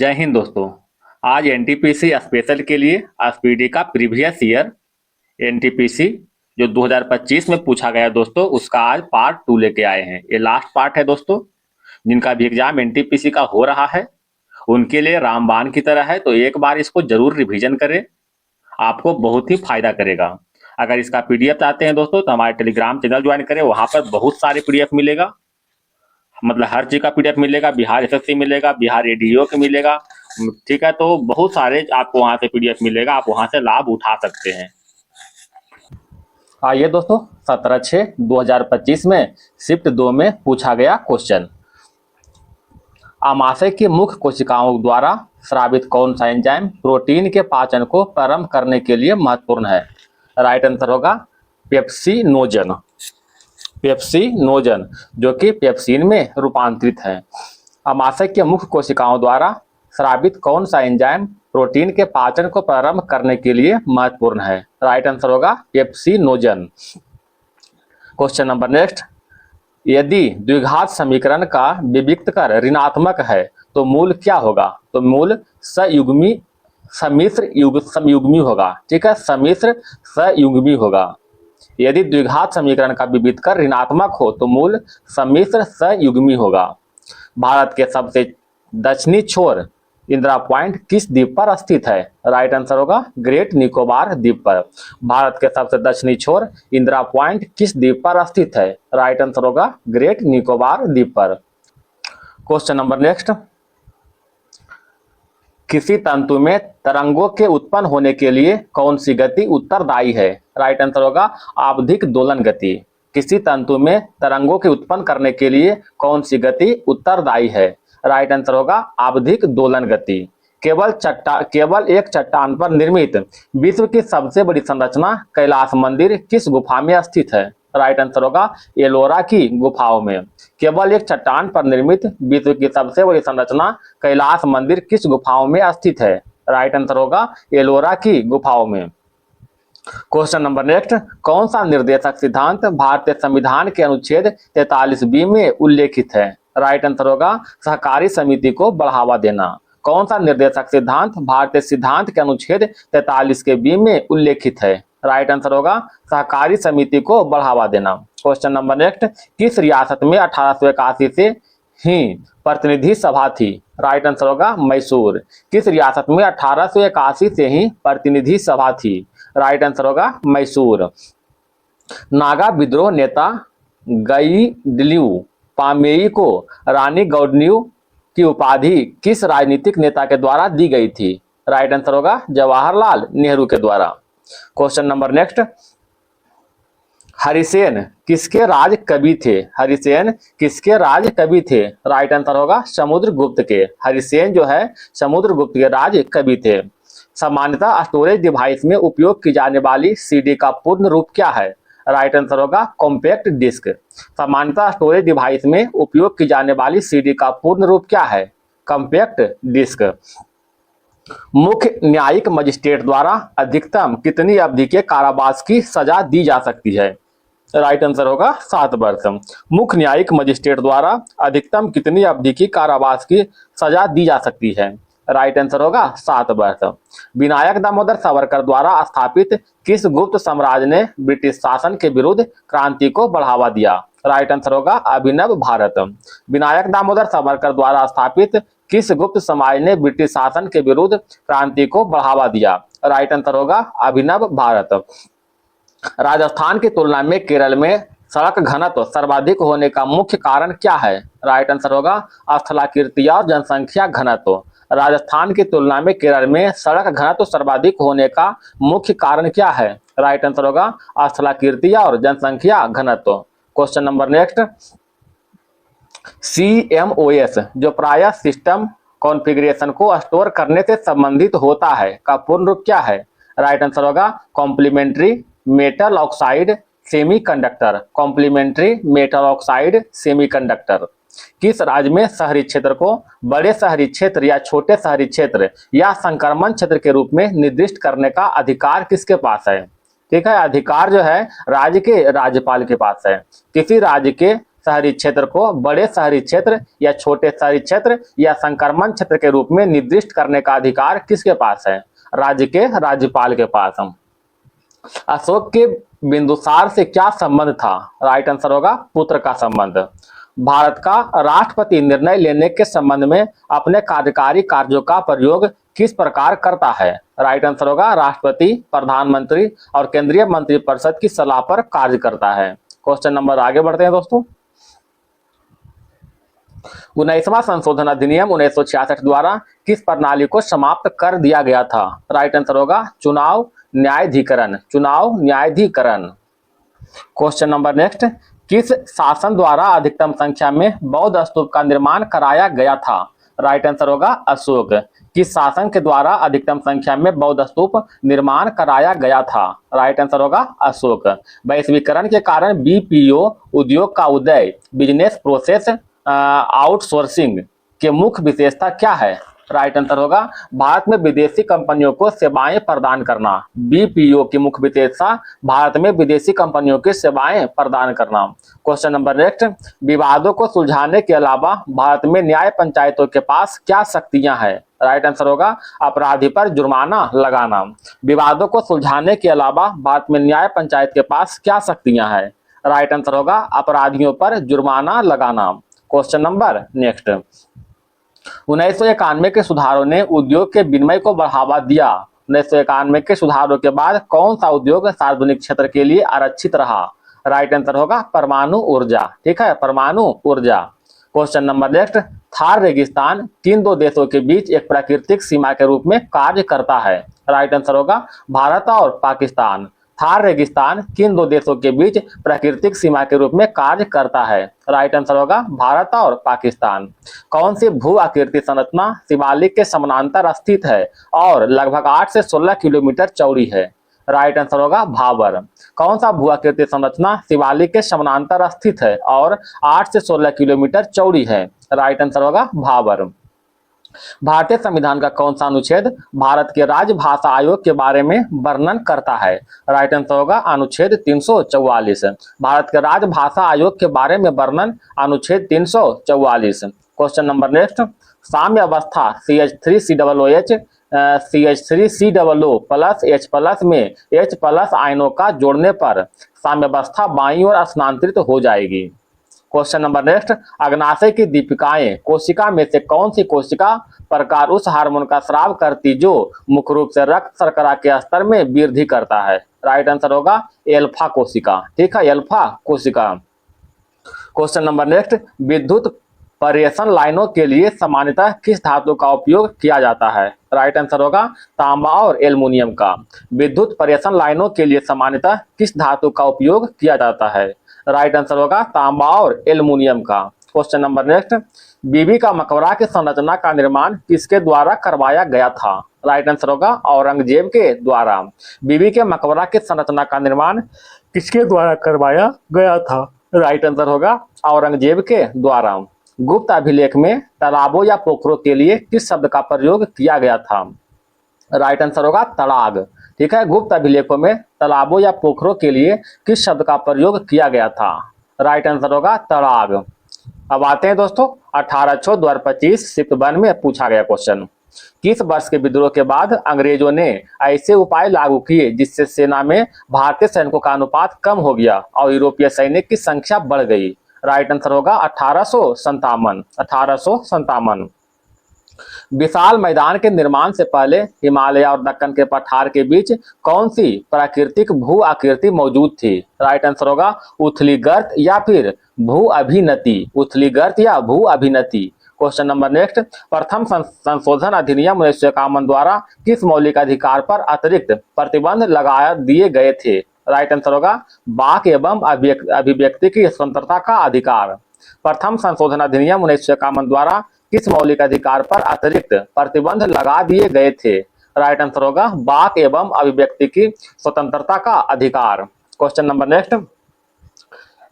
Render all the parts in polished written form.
जय हिंद दोस्तों। आज एनटीपीसी स्पेशल के लिए एसपीडी का प्रीवियस ईयर एनटीपीसी जो 2025 में पूछा गया दोस्तों, उसका आज पार्ट 2 लेके आए हैं। ये लास्ट पार्ट है दोस्तों। जिनका भी एग्जाम एनटीपीसी का हो रहा है उनके लिए रामबाण की तरह है, तो एक बार इसको जरूर रिवीजन करें, आपको बहुत ही फायदा करेगा। अगर इसका पीडीएफ चाहते हैं दोस्तों तो हमारे टेलीग्राम चैनल ज्वाइन करें, वहां पर बहुत सारे पीडीएफ मिलेगा। मतलब हर चीज का पीडीएफ मिलेगा, बिहार एसएससी मिलेगा, बिहार एडीओ के मिलेगा। ठीक है, तो बहुत सारे आपको वहां से पीडीएफ मिलेगा, आप वहां से लाभ उठा सकते हैं। आइए दोस्तों, 17/6/2025 में शिफ्ट 2 में पूछा गया क्वेश्चन, आमाशय की मुख्य कोशिकाओं द्वारा स्रावित कौन सा एंजाइम प्रोटीन के पाचन को प्रारंभ करने के लिए महत्वपूर्ण है। राइट आंसर होगा पेप्सिनोजन। पेप्सिनोजन जो कि पेप्सिन में रूपांतरित है। आमाशय के मुख्य कोशिकाओं द्वारा स्रावित कौन सा एंजाइम प्रोटीन के पाचन को प्रारंभ करने के लिए महत्वपूर्ण है। राइट आंसर होगा पेप्सिनोजन। क्वेश्चन नंबर नेक्स्ट, यदि द्विघात समीकरण का विविक्त कर ऋणात्मक है तो मूल क्या होगा। तो मूल समयुग्मी होगा। ठीक है, सम्मिश्र संयुग्मी होगा। यदि द्विघात समीकरण का विविक्त कर ऋणात्मक हो तो मूल सम्मिश्र संयुग्मी होगा। भारत के सबसे दक्षिणी छोर इंदिरा पॉइंट किस द्वीप पर स्थित है। राइट आंसर होगा ग्रेट निकोबार द्वीप पर। भारत के सबसे दक्षिणी छोर इंदिरा पॉइंट किस द्वीप पर स्थित है। राइट आंसर होगा ग्रेट निकोबार द्वीप पर। क्वेश्चन नंबर नेक्स्ट, किसी तंतु में तरंगों के उत्पन्न होने के लिए कौन सी गति उत्तरदायी है। राइट आंसर होगा आवधिक दोलन गति। किसी तंतु में तरंगों के उत्पन्न करने के लिए कौन सी गति उत्तरदायी है। राइट आंसर होगा आवधिक दोलन गति। केवल एक चट्टान पर निर्मित विश्व की सबसे बड़ी संरचना कैलाश मंदिर किस गुफा में स्थित है। राइट आंसर होगा एलोरा की गुफाओं में। केवल एक चट्टान पर निर्मित विश्व की सबसे बड़ी संरचना कैलाश मंदिर किस गुफाओं में स्थित है। राइट आंसर होगा एलोरा की गुफाओं में। क्वेश्चन नंबर नेक्स्ट, कौन सा निर्देशक सिद्धांत भारतीय संविधान के अनुच्छेद 43B में उल्लेखित है। राइट आंसर होगा सहकारी समिति को बढ़ावा देना। कौन सा निर्देशक सिद्धांत भारतीय सिद्धांत के अनुच्छेद 43B में उल्लेखित है। राइट आंसर होगा सहकारी समिति को बढ़ावा देना। क्वेश्चन नंबर नेक्स्ट, किस रियासत में 1881 से ही प्रतिनिधि सभा थी। राइट आंसर होगा मैसूर। किस रियासत में 1881 से ही प्रतिनिधि सभा थी। राइट आंसर होगा मैसूर। नागा विद्रोह नेता गईडिल्यू पामेई को रानी गौडन्यू की उपाधि किस राजनीतिक नेता के द्वारा दी गई थी। राइट आंसर होगा जवाहरलाल नेहरू के द्वारा। क्वेश्चन नंबर नेक्स्ट, हरिसेन किसके राज कवि थे। हरिसेन किसके राज कवि थे। राइट आंसर होगा समुद्रगुप्त के। हरिसेन जो है समुद्रगुप्त के राज कवि थे। सामान्यतः स्टोरेज डिवाइस में उपयोग की जाने वाली सीडी का पूर्ण रूप क्या है। राइट आंसर होगा कॉम्पैक्ट डिस्क। सामान्यतः स्टोरेज डिवाइस में उपयोग की जाने वाली सीडी का पूर्ण रूप क्या है। Compact disc. मुख्य न्यायिक मजिस्ट्रेट द्वारा अधिकतम कितनी अवधि के कारावास की सजा दी जा सकती है। राइट आंसर होगा 7 वर्ष। मुख्य न्यायिक मजिस्ट्रेट द्वारा अधिकतम कितनी अवधि की कारावास की सजा दी जा सकती है। राइट आंसर होगा 7 वर्ष। विनायक दामोदर सावरकर द्वारा स्थापित किस गुप्त साम्राज्य ने ब्रिटिश शासन के विरुद्ध क्रांति को बढ़ावा दिया। राइट आंसर होगा अभिनव भारत। विनायक दामोदर सावरकर द्वारा स्थापित किस गुप्त साम्राज्य ने ब्रिटिश शासन के विरुद्ध क्रांति को बढ़ावा दिया। राइट आंसर होगा अभिनव भारत। राजस्थान की तुलना में केरल में सड़क घनत्व सर्वाधिक होने का मुख्य कारण क्या है। राइट आंसर होगा स्थलाकृति और जनसंख्या घनत्व। राजस्थान की तुलना में केरल में सड़क घनत्व सर्वाधिक होने का मुख्य कारण क्या है। राइट आंसर होगा स्थलाकृति और जनसंख्या घनत्व। क्वेश्चन नंबर नेक्स्ट, CMOS जो प्रायः सिस्टम कॉन्फ़िगरेशन को स्टोर करने से संबंधित होता है का पूर्ण रूप क्या है। राइट आंसर होगा complementary metal oxide semiconductor. Complementary metal oxide semiconductor. किस राज्य में शहरी क्षेत्र को बड़े शहरी क्षेत्र या छोटे शहरी क्षेत्र या संक्रमण क्षेत्र के रूप में निर्दिष्ट करने का अधिकार किसके पास है। ठीक है, अधिकार जो है राज्य के राज्यपाल के पास है। किसी राज्य के शहरी क्षेत्र को बड़े शहरी क्षेत्र या छोटे शहरी क्षेत्र या संक्रमण क्षेत्र के रूप में निर्दिष्ट करने का अधिकार किसके पास है? राज्य के राज्यपाल के पास। अशोक के बिंदुसार से क्या संबंध था? राइट आंसर होगा पुत्र का संबंध। भारत का राष्ट्रपति निर्णय लेने के संबंध में अपने कार्यकारी कार्यों का प्रयोग किस प्रकार करता है? राइट आंसर होगा राष्ट्रपति, प्रधानमंत्री और केंद्रीय मंत्रिपरिषद की सलाह पर कार्य करता है। क्वेश्चन नंबर आगे बढ़ते हैं दोस्तों। 19वां संशोधन अधिनियम 1966 द्वारा किस प्रणाली को समाप्त कर दिया गया था? राइट आंसर होगा चुनाव न्यायाधिकरण। चुनाव न्यायाधिकरण। क्वेश्चन नंबर नेक्स्ट, किस शासन द्वारा अधिकतम संख्या में बौद्ध स्तूप का निर्माण कराया गया था? राइट आंसर होगा अशोक। किस शासन के द्वारा अधिकतम संख्या में बौद्ध स्तूप निर्माण कराया गया था? राइट आंसर होगा अशोक। वैश्वीकरण के कारण बीपीओ उद्योग का उदय, बिजनेस प्रोसेस आउटसोर्सिंग के मुख्य विशेषता क्या है? राइट आंसर होगा भारत में विदेशी कंपनियों को सेवाएं प्रदान करना। बीपीओ की मुख्य विशेषता भारत में विदेशी कंपनियों की सेवाएं प्रदान करना। क्वेश्चन नंबर नेक्स्ट, विवादों को सुलझाने के अलावा भारत में न्याय पंचायतों के पास क्या शक्तियां हैं? राइट आंसर होगा अपराधी पर जुर्माना लगाना। विवादों को सुलझाने के अलावा भारत में न्याय पंचायत के पास क्या शक्तियां हैं? राइट आंसर होगा अपराधियों पर जुर्माना लगाना। क्वेश्चन नंबर नेक्स्ट, 1991 के सुधारों ने उद्योग के विनिमय को बढ़ावा दिया। 1991 के सुधारों के बाद कौन सा उद्योग सार्वजनिक क्षेत्र के लिए आरक्षित रहा? राइट आंसर होगा परमाणु ऊर्जा। ठीक है, परमाणु ऊर्जा। क्वेश्चन नंबर नेक्स्ट, थार रेगिस्तान किन दो देशों के बीच एक प्राकृतिक सीमा के रूप में कार्य करता है? राइट आंसर होगा भारत और पाकिस्तान। थार रेगिस्तान किन दो देशों के बीच प्राकृतिक सीमा के रूप में कार्य करता है? राइट आंसर होगा भारत और पाकिस्तान। कौन सी भू आकृति संरचना शिवालिक के समानांतर स्थित है और लगभग 8 से 16 किलोमीटर चौड़ी है? राइट आंसर होगा भाबर। कौन सा भू आकृति संरचना शिवालिक के समानांतर स्थित है और 8 से 16 किलोमीटर चौड़ी है? राइट आंसर होगा भाबर। भारतीय संविधान का कौन सा अनुच्छेद भारत के राजभाषा आयोग के बारे में वर्णन करता है? राइट आंसर होगा अनुच्छेद 344। भारत के राजभाषा आयोग के बारे में वर्णन अनुच्छेद 344। क्वेश्चन नंबर नेक्स्ट, साम्य अवस्था CH3COOH CH3COO plus H plus में H प्लस आयनों का जोड़ने पर साम्य अवस्था बाईं ओर स्थानांतरित हो जाएगी। क्वेश्चन नंबर नेक्स्ट, अग्नाशय की दीपिकाएं कोशिका में से कौन सी कोशिका प्रकार उस हार्मोन का स्राव करती जो मुख्य रूप से रक्त शर्करा के स्तर में वृद्धि करता है? राइट आंसर होगा एल्फा कोशिका। ठीक है, एल्फा कोशिका। क्वेश्चन नंबर नेक्स्ट, विद्युत पर्यसन लाइनों के लिए सामान्यतः किस धातु का उपयोग किया जाता है? राइट आंसर होगा तांबा और एल्युमिनियम का। विद्युत पर्यसन लाइनों के लिए सामान्यतः किस धातु का उपयोग किया जाता है? राइट आंसर होगा तांबा और एल्युमिनियम का। क्वेश्चन नंबर नेक्स्ट, बीबी का मकबरा की संरचना का निर्माण किसके द्वारा करवाया गया था? राइट आंसर होगा औरंगजेब के द्वारा। बीबी के मकबरा की संरचना का निर्माण किसके द्वारा करवाया गया था? राइट आंसर होगा औरंगजेब के द्वारा। गुप्त अभिलेख में तालाबों या पोखरों के लिए किस शब्द का प्रयोग किया गया था? राइट आंसर होगा तड़ाग। ठीक है, गुप्त अभिलेखों में तालाबों या पोखरों के लिए किस शब्द का प्रयोग किया गया था? राइट आंसर होगा तड़ाग। अब आते हैं दोस्तों 1825 शिफ्ट 1 में पूछा गया क्वेश्चन, किस वर्ष के विद्रोह के बाद अंग्रेजों ने ऐसे उपाय लागू किए जिससे सेना में भारतीय सैनिकों का अनुपात कम हो गया और यूरोपीय सैनिक की संख्या बढ़ गई? राइट आंसर होगा 1857। विशाल मैदान के निर्माण से पहले हिमालय और दक्कन के पठार के बीच कौन सी प्राकृतिक भू आकृति मौजूद थी? राइट आंसर होगा उथली गर्त या फिर भू अभिनति। उथली गर्त या भू अभिनति। क्वेश्चन नंबर नेक्स्ट, प्रथम संशोधन अधिनियम 1951 द्वारा किस मौलिक अधिकार पर अतिरिक्त प्रतिबंध लगा दिए गए थे? राइट आंसर होगा वाक एवं अभिव्यक्ति की स्वतंत्रता का अधिकार। प्रथम संशोधन अधिनियम 1951 द्वारा किस मौलिक अधिकार पर अतिरिक्त प्रतिबंध लगा दिए गए थे? राइट आंसर होगा वाक एवं अभिव्यक्ति की स्वतंत्रता का अधिकार। क्वेश्चन नंबर नेक्स्ट,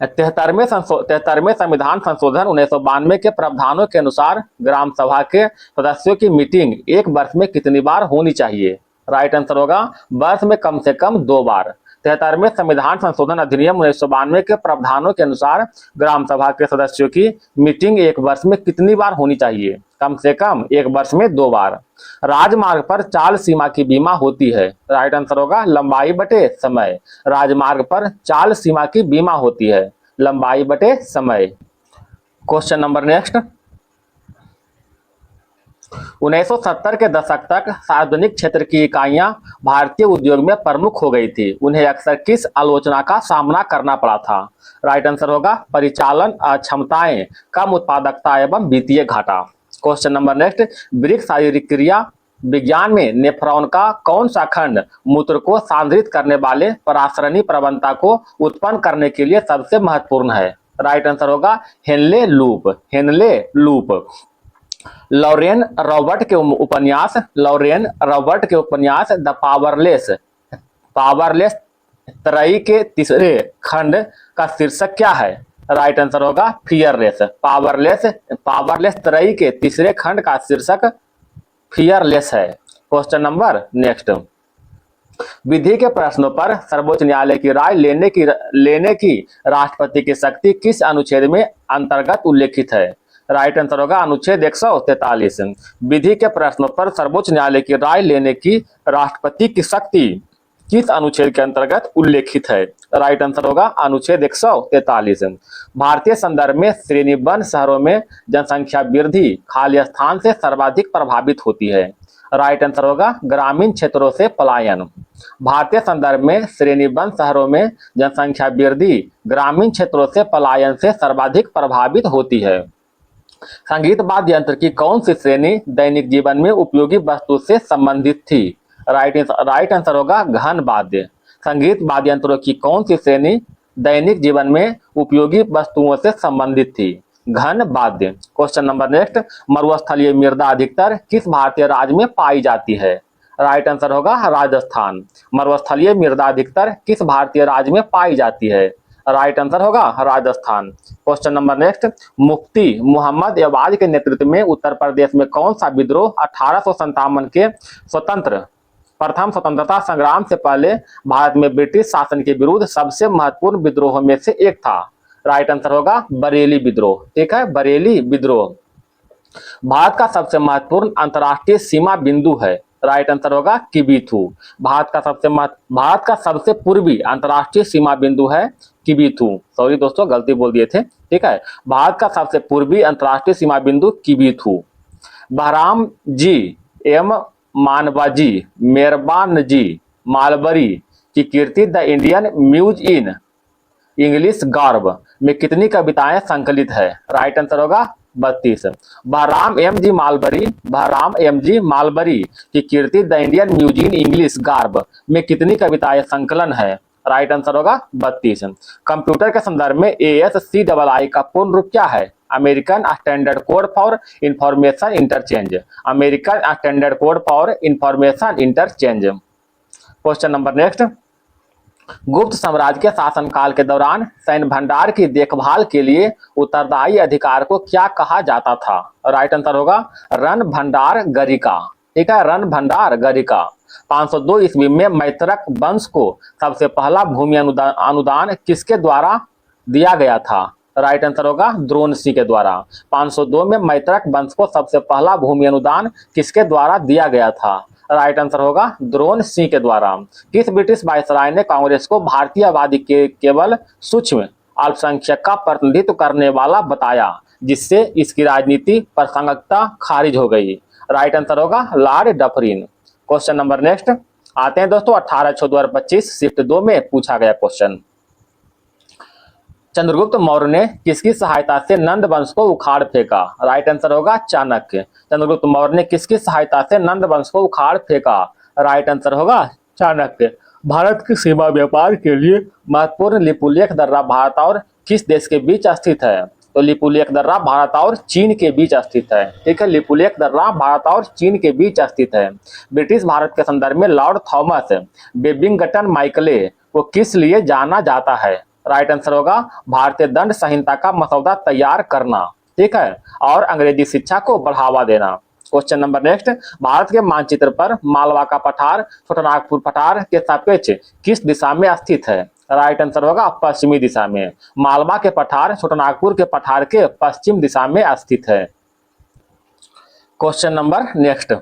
73वें संविधान संशोधन 1992 के प्रावधानों के अनुसार ग्राम सभा के सदस्यों की मीटिंग एक वर्ष में कितनी बार होनी चाहिए? राइट आंसर होगा वर्ष में कम से कम 2 बार। 73वें संविधान संशोधन अधिनियम 1992 के प्रावधानों के अनुसार ग्राम सभा के सदस्यों की मीटिंग एक वर्ष में कितनी बार होनी चाहिए? कम से कम एक वर्ष में 2 बार। राजमार्ग पर चाल सीमा की बीमा होती है। राइट आंसर होगा लंबाई बटे समय। राजमार्ग पर चाल सीमा की बीमा होती है, लंबाई बटे समय। Question number next. 1970 के दशक तक सार्वजनिक क्षेत्र की इकाइयां भारतीय उद्योग में प्रमुख हो गई थी। उन्हें अक्सर किस आलोचना का सामना करना पड़ा था? राइट आंसर होगा परिचालन अक्षमताएं, कम उत्पादकता एवं वित्तीय घाटा। Question number next. ब्रिक्स शारीरिक क्रिया विज्ञान में नेफ्रॉन का कौन सा खंड मूत्र को सांद्रित करने वाले परासरणी प्रवणता को उत्पन्न करने के लिए सबसे महत्वपूर्ण है? राइट आंसर होगा Henle loop. Henle loop. Lauren Robert के उपन्यास द पावरलेस त्रयी के तीसरे खंड का शीर्षक क्या है? राइट आंसर होगा फियरलेस। पावरलेस त्रयी के तीसरे खंड का शीर्षक फियरलेस है। Question number next. विधि के प्रश्नों पर सर्वोच्च न्यायालय की राय लेने की राष्ट्रपति की शक्ति किस अनुच्छेद में अंतर्गत उल्लेखित है? राइट आंसर होगा अनुच्छेद 143। विधि के प्रश्नों पर सर्वोच्च न्यायालय की राय लेने की राष्ट्रपति की शक्ति किस अनुच्छेद के अंतर्गत उल्लेखित है? राइट आंसर होगा अनुच्छेद 143। भारतीय संदर्भ में श्रेणीबद्ध शहरों में जनसंख्या वृद्धि खाली स्थान से सर्वाधिक प्रभावित होती है। राइट आंसर होगा ग्रामीण क्षेत्रों से पलायन। भारतीय संदर्भ में श्रेणीबद्ध शहरों में जनसंख्या वृद्धि ग्रामीण क्षेत्रों से पलायन से सर्वाधिक प्रभावित होती है। संगीत वाद्य यंत्र की कौन सी श्रेणी दैनिक जीवन में उपयोगी वस्तु से संबंधित थी? राइट आंसर होगा घन वाद्य। संगीत वाद्य यंत्रों की कौन सी श्रेणी दैनिक जीवन में उपयोगी वस्तुओं से संबंधित थी? घन वाद्य। Question number next. मरुस्थलीय मृदा अधिकतर किस भारतीय राज्य में पाई जाती है? राइट आंसर होगा राजस्थान। मरुस्थलीय मृदा अधिकतर किस भारतीय राज्य में पाई जाती है? राइट आंसर होगा Rajasthan. Question number next. Mufti Mohammad एवाज के नेतृत्व में उत्तर प्रदेश में कौन सा विद्रोह 1857 के प्रथम स्वतंत्रता संग्राम से पहले भारत में ब्रिटिश शासन के विरुद्ध सबसे महत्वपूर्ण विद्रोहों में से एक था? राइट आंसर होगा बरेली विद्रोह। ठीक है, बरेली विद्रोह। भारत का सबसे महत्वपूर्ण अंतर्राष्ट्रीय सीमा बिंदु है। राइट आंसर होगा किबीथू। भारत का सबसे पूर्वी अंतर्राष्ट्रीय सीमा बिंदु है किबीथू। सॉरी दोस्तों, गलती बोल दिए थे। ठीक है, भारत का सबसे पूर्वी अंतर्राष्ट्रीय सीमा बिंदु किबीथू। बहराम जी एम मानवाजी मेहरबान जी मालबरी की कीर्ति the Indian muse in English garb में कितनी कविताएं संकलित है? राइट आंसर होगा 32। बहराम एम जी मालबरी की कीर्ति the Indian muse in English garb में कितनी कविताएं संकलन है? राइट आंसर होगा 32। कंप्यूटर के संदर्भ में ASCII का पूर्ण रूप क्या है? American standard code for information interchange. American standard code for information interchange. Question number next. गुप्त साम्राज्य के शासनकाल के दौरान सैन्य भंडार की देखभाल के लिए उत्तरदायी अधिकार को क्या कहा जाता था? राइट आंसर होगा रण भंडार गरिका। ठीक है, रण भंडार गरिका। 502 ईस्वी में मैत्रक वंश को सबसे पहला भूमि अनुदान किसके द्वारा दिया गया था? राइट आंसर होगा द्रोण सिंह के द्वारा। 502 में मैत्रक वंश को सबसे पहला भूमि अनुदान किसके द्वारा दिया गया था? राइट आंसर होगा द्रोण सिंह के द्वारा। किस ब्रिटिश वायसराय ने कांग्रेस को भारतीय आबादी के केवल सूक्ष्म अल्पसंख्यक का प्रतिनिधित्व करने वाला बताया, जिससे इसकी राजनीति प्रासंगिकता खारिज हो गई? राइट आंसर होगा Lord Dufferin. Question number next आते हैं दोस्तों 18/6/2025 शिफ्ट 2 में पूछा गया क्वेश्चन। चंद्रगुप्त मौर्य ने किसकी सहायता से नंद वंश को उखाड़ फेंका? राइट आंसर होगा चाणक्य। चंद्रगुप्त मौर्य ने किसकी सहायता से नंद वंश को उखाड़ फेंका? राइट आंसर होगा चाणक्य। भारत की सीमा व्यापार के लिए महत्वपूर्ण लिपुलेख दर्रा भारत और किस देश के बीच स्थित है? तो लिपुलेख दर्रा भारत और चीन के बीच स्थित है। ठीक है, लिपुलेख दर्रा भारत और चीन के बीच स्थित है। ब्रिटिश भारत के संदर्भ में लॉर्ड थॉमस बेबिंगटन माइकले को किस लिए जाना जाता है? राइट आंसर होगा भारतीय दंड संहिता का मसौदा तैयार करना। ठीक है, और अंग्रेजी शिक्षा को बढ़ावा देना। क्वेश्चन नंबर नेक्स्ट, भारत के मानचित्र पर मालवा का पठार छोटानागपुर पठार के सापेक्ष किस दिशा में स्थित है? राइट आंसर होगा पश्चिमी दिशा में। मालवा के पठार छोटानागपुर के पठार के पश्चिम दिशा में स्थित है। क्वेश्चन नंबर नेक्स्ट,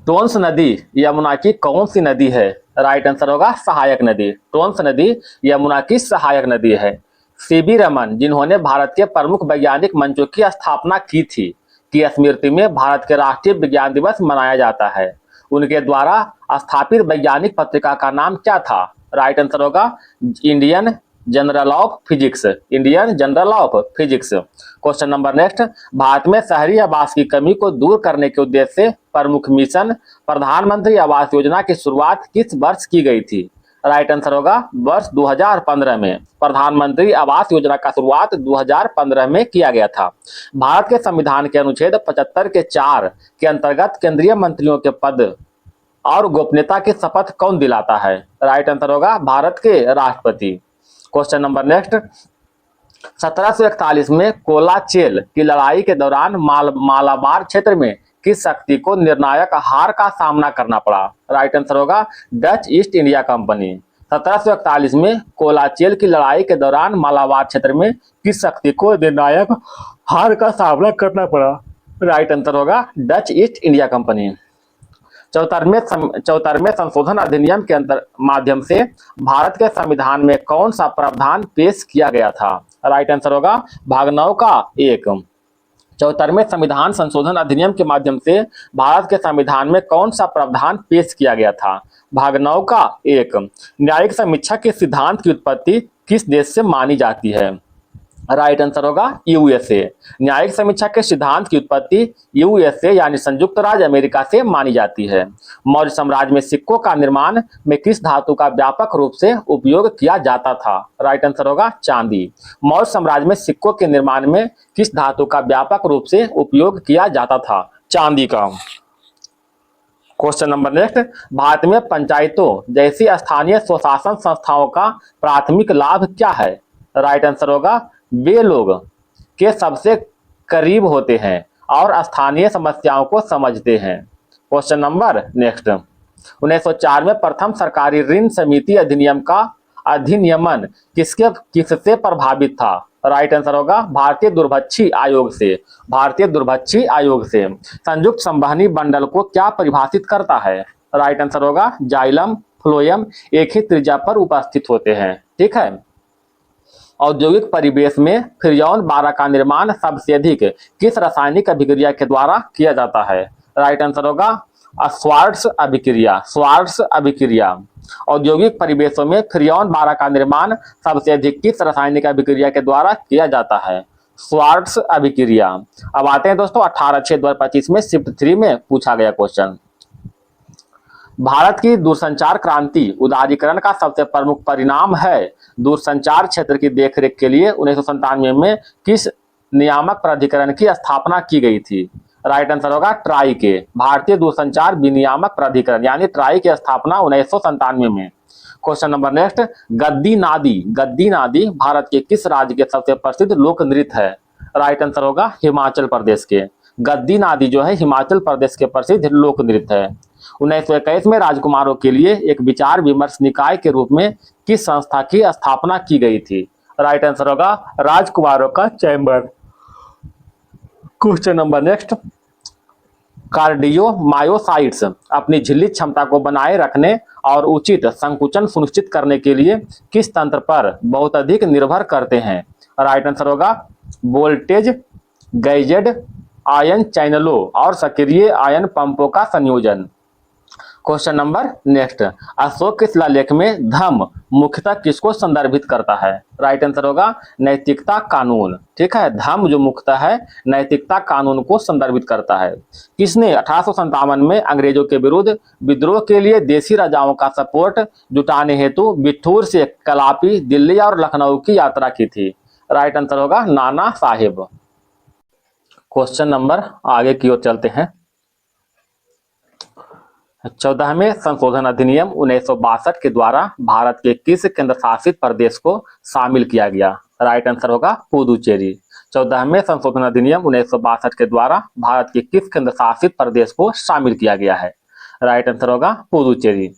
टोंस नदी यमुना की कौन सी नदी है? राइट आंसर होगा सहायक नदी। टोंस नदी यमुना की सहायक नदी है। सीवी रमन, जिन्होंने भारत के प्रमुख वैज्ञानिक मंचों की स्थापना की थी, की स्मृति में भारत के राष्ट्रीय विज्ञान दिवस मनाया जाता है। उनके द्वारा स्थापित वैज्ञानिक पत्रिका का नाम क्या था? राइट आंसर होगा Indian general of physics. Indian general of physics. Question number next, Bharat में शहरी आवास की कमी को दूर करने के उद्देश्य से प्रमुख मिशन प्रधानमंत्री आवास योजना की शुरुआत किस वर्ष की गई थी? राइट आंसर होगा वर्ष 2015 में। प्रधानमंत्री आवास योजना का शुरुआत 2015 में किया गया था। भारत के संविधान के अनुच्छेद 75 के 4 के अंतर्गत केंद्रीय मंत्रियों के पद और गोपनीयता की शपथ कौन दिलाता है? राइट आंसर होगा भारत के राष्ट्रपति। क्वेश्चन नंबर नेक्स्ट, 1741 में कोलाचेल की लड़ाई के दौरान मालाबार क्षेत्र में किस शक्ति को निर्णायक हार का सामना करना पड़ा? राइट आंसर होगा डच ईस्ट इंडिया कंपनी। 1741 में कोलाचेल की लड़ाई के दौरान मालाबार क्षेत्र में किस शक्ति को निर्णायक हार का सामना करना पड़ा? राइट आंसर होगा डच ईस्ट इंडिया कंपनी। 74वें संशोधन अधिनियम के माध्यम से भारत के संविधान में कौन सा प्रावधान पेश किया गया था? राइट आंसर होगा भाग 9 का 1। 74वें संविधान संशोधन अधिनियम के माध्यम से भारत के संविधान में कौन सा प्रावधान पेश किया गया था? भाग 9 का 1। न्यायिक समीक्षा के सिद्धांत की उत्पत्ति किस देश से मानी जाती है? राइट आंसर होगा यूएसए। न्यायिक समीक्षा के सिद्धांत की उत्पत्ति यूएसए यानी संयुक्त राज्य अमेरिका से मानी जाती है। मौर्य साम्राज्य में सिक्कों का निर्माण में किस धातु का व्यापक रूप से उपयोग किया जाता था? राइट आंसर होगा चांदी। मौर्य साम्राज्य में सिक्कों के निर्माण में किस धातु का व्यापक रूप से उपयोग किया जाता था? चांदी का। क्वेश्चन नंबर नेक्स्ट, भारत में पंचायतों जैसी स्थानीय स्वशासन संस्थाओं का प्राथमिक लाभ क्या है? राइट आंसर होगा वे लोग के सबसे करीब होते हैं और स्थानीय समस्याओं को समझते हैं। क्वेश्चन नंबर नेक्स्ट, 1904 में प्रथम सरकारी ऋण समिति अधिनियम का अधिनियमन किससे प्रभावित था? राइट आंसर होगा भारतीय दूरभक्षी आयोग से। भारतीय दूरभक्षी आयोग से। संयुक्त संवहनी बंडल को क्या परिभाषित करता है? राइट आंसर होगा जाइलम फ्लोएम एक ही त्रिज्या पर उपस्थित होते हैं। ठीक है। औद्योगिक परिवेश में फ्रिजॉन 12 का निर्माण सबसे अधिक किस रासायनिक अभिक्रिया के द्वारा किया जाता है? राइट आंसर होगा स्वार्ट्स अभिक्रिया। स्वार्ट्स अभिक्रिया। औद्योगिक परिवेशों में फ्रिजॉन 12 का निर्माण सबसे अधिक किस रासायनिक अभिक्रिया के द्वारा किया जाता है? स्वार्ट्स अभिक्रिया। अब आते हैं दोस्तों 18/6/2025 में शिफ्ट 3 में पूछा गया क्वेश्चन। भारत की दूरसंचार क्रांति उदारीकरण का सबसे प्रमुख परिणाम है। दूरसंचार क्षेत्र की देखरेख के लिए 1997 में किस नियामक प्राधिकरण की स्थापना की गई थी? राइट आंसर होगा ट्राई के। भारतीय दूरसंचार विनियामक प्राधिकरण यानी ट्राई की स्थापना 1997 में। क्वेश्चन नंबर नेक्स्ट, गद्दी नादी। गद्दी नादी भारत के किस राज्य के सबसे प्रसिद्ध लोक नृत्य है? राइट आंसर होगा हिमाचल प्रदेश के। गद्दी नादी जो है हिमाचल प्रदेश के प्रसिद्ध लोक नृत्य है। 1921 में राजकुमारों के लिए एक विचार विमर्श निकाय के रूप में किस संस्था की स्थापना की गई थी? राइट आंसर होगा राजकुमारों का chamber. Question number next, cardiomyocytes अपनी झिल्ली क्षमता को बनाए रखने और उचित संकुचन सुनिश्चित करने के लिए किस तंत्र पर बहुत अधिक निर्भर करते हैं? राइट आंसर होगा वोल्टेज गैजेड आयन चैनलों और सक्रिय आयन पंपों का संयोजन। क्वेश्चन नंबर नेक्स्ट, अशोक के शिलालेख में धम्म मुख्यतः किसको संदर्भित करता है? राइट आंसर होगा नैतिकता कानून। ठीक है, धम्म जो मुख्यतः है नैतिकता कानून को संदर्भित करता है। किसने 1857 में अंग्रेजों के विरुद्ध विद्रोह के लिए देसी राजाओं का सपोर्ट जुटाने हेतु बिठूर से कलापी, दिल्ली और लखनऊ की यात्रा की थी? राइट आंसर होगा नाना साहेब। क्वेश्चन नंबर आगे की ओर चलते हैं। 14वें संशोधन अधिनियम 1962 के द्वारा भारत के किस केंद्र शासित प्रदेश को शामिल किया गया? राइट आंसर होगा पुदुचेरी। 14वें संशोधन अधिनियम 1962 के द्वारा भारत के किस केंद्र शासित प्रदेश को शामिल किया गया है? राइट आंसर होगा पुदुचेरी।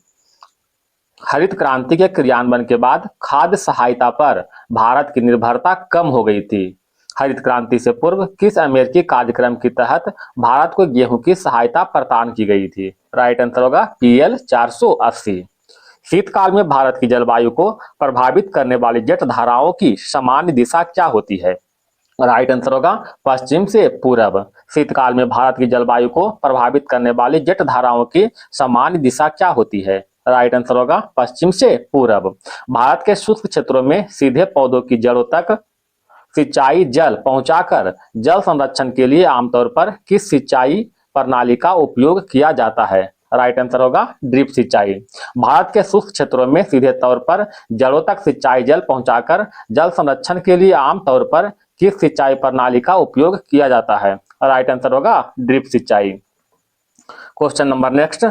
हरित क्रांति के क्रियान्वयन के बाद खाद्य सहायता पर भारत की निर्भरता कम हो गई थी। हरित क्रांति से पूर्व किस अमेरिकी कार्यक्रम के तहत भारत को गेहूं की सहायता प्रदान की गई थी? राइट आंसर होगा PL 480। शीतकाल में भारत की जलवायु को प्रभावित करने वाली जेट धाराओं की सामान्य दिशा क्या होती है? राइट आंसर होगा पश्चिम से पूरब। शीतकाल में भारत की जलवायु को प्रभावित करने वाली जेट धाराओं की सामान्य दिशा क्या होती है? राइट आंसर होगा पश्चिम से पूरब। भारत के शुष्क क्षेत्रों में सीधे पौधों की जड़ों तक सिंचाई जल पहुंचाकर जल संरक्षण के लिए आमतौर पर किस सिंचाई प्रणाली का उपयोग किया जाता है? राइट आंसर होगा ड्रिप सिंचाई। भारत के शुष्क क्षेत्रों में सीधे तौर पर जड़ों तक सिंचाई जल पहुंचाकर जल संरक्षण के लिए आमतौर पर किस सिंचाई प्रणाली का उपयोग किया जाता है? राइट आंसर होगा ड्रिप सिंचाई। क्वेश्चन नंबर नेक्स्ट,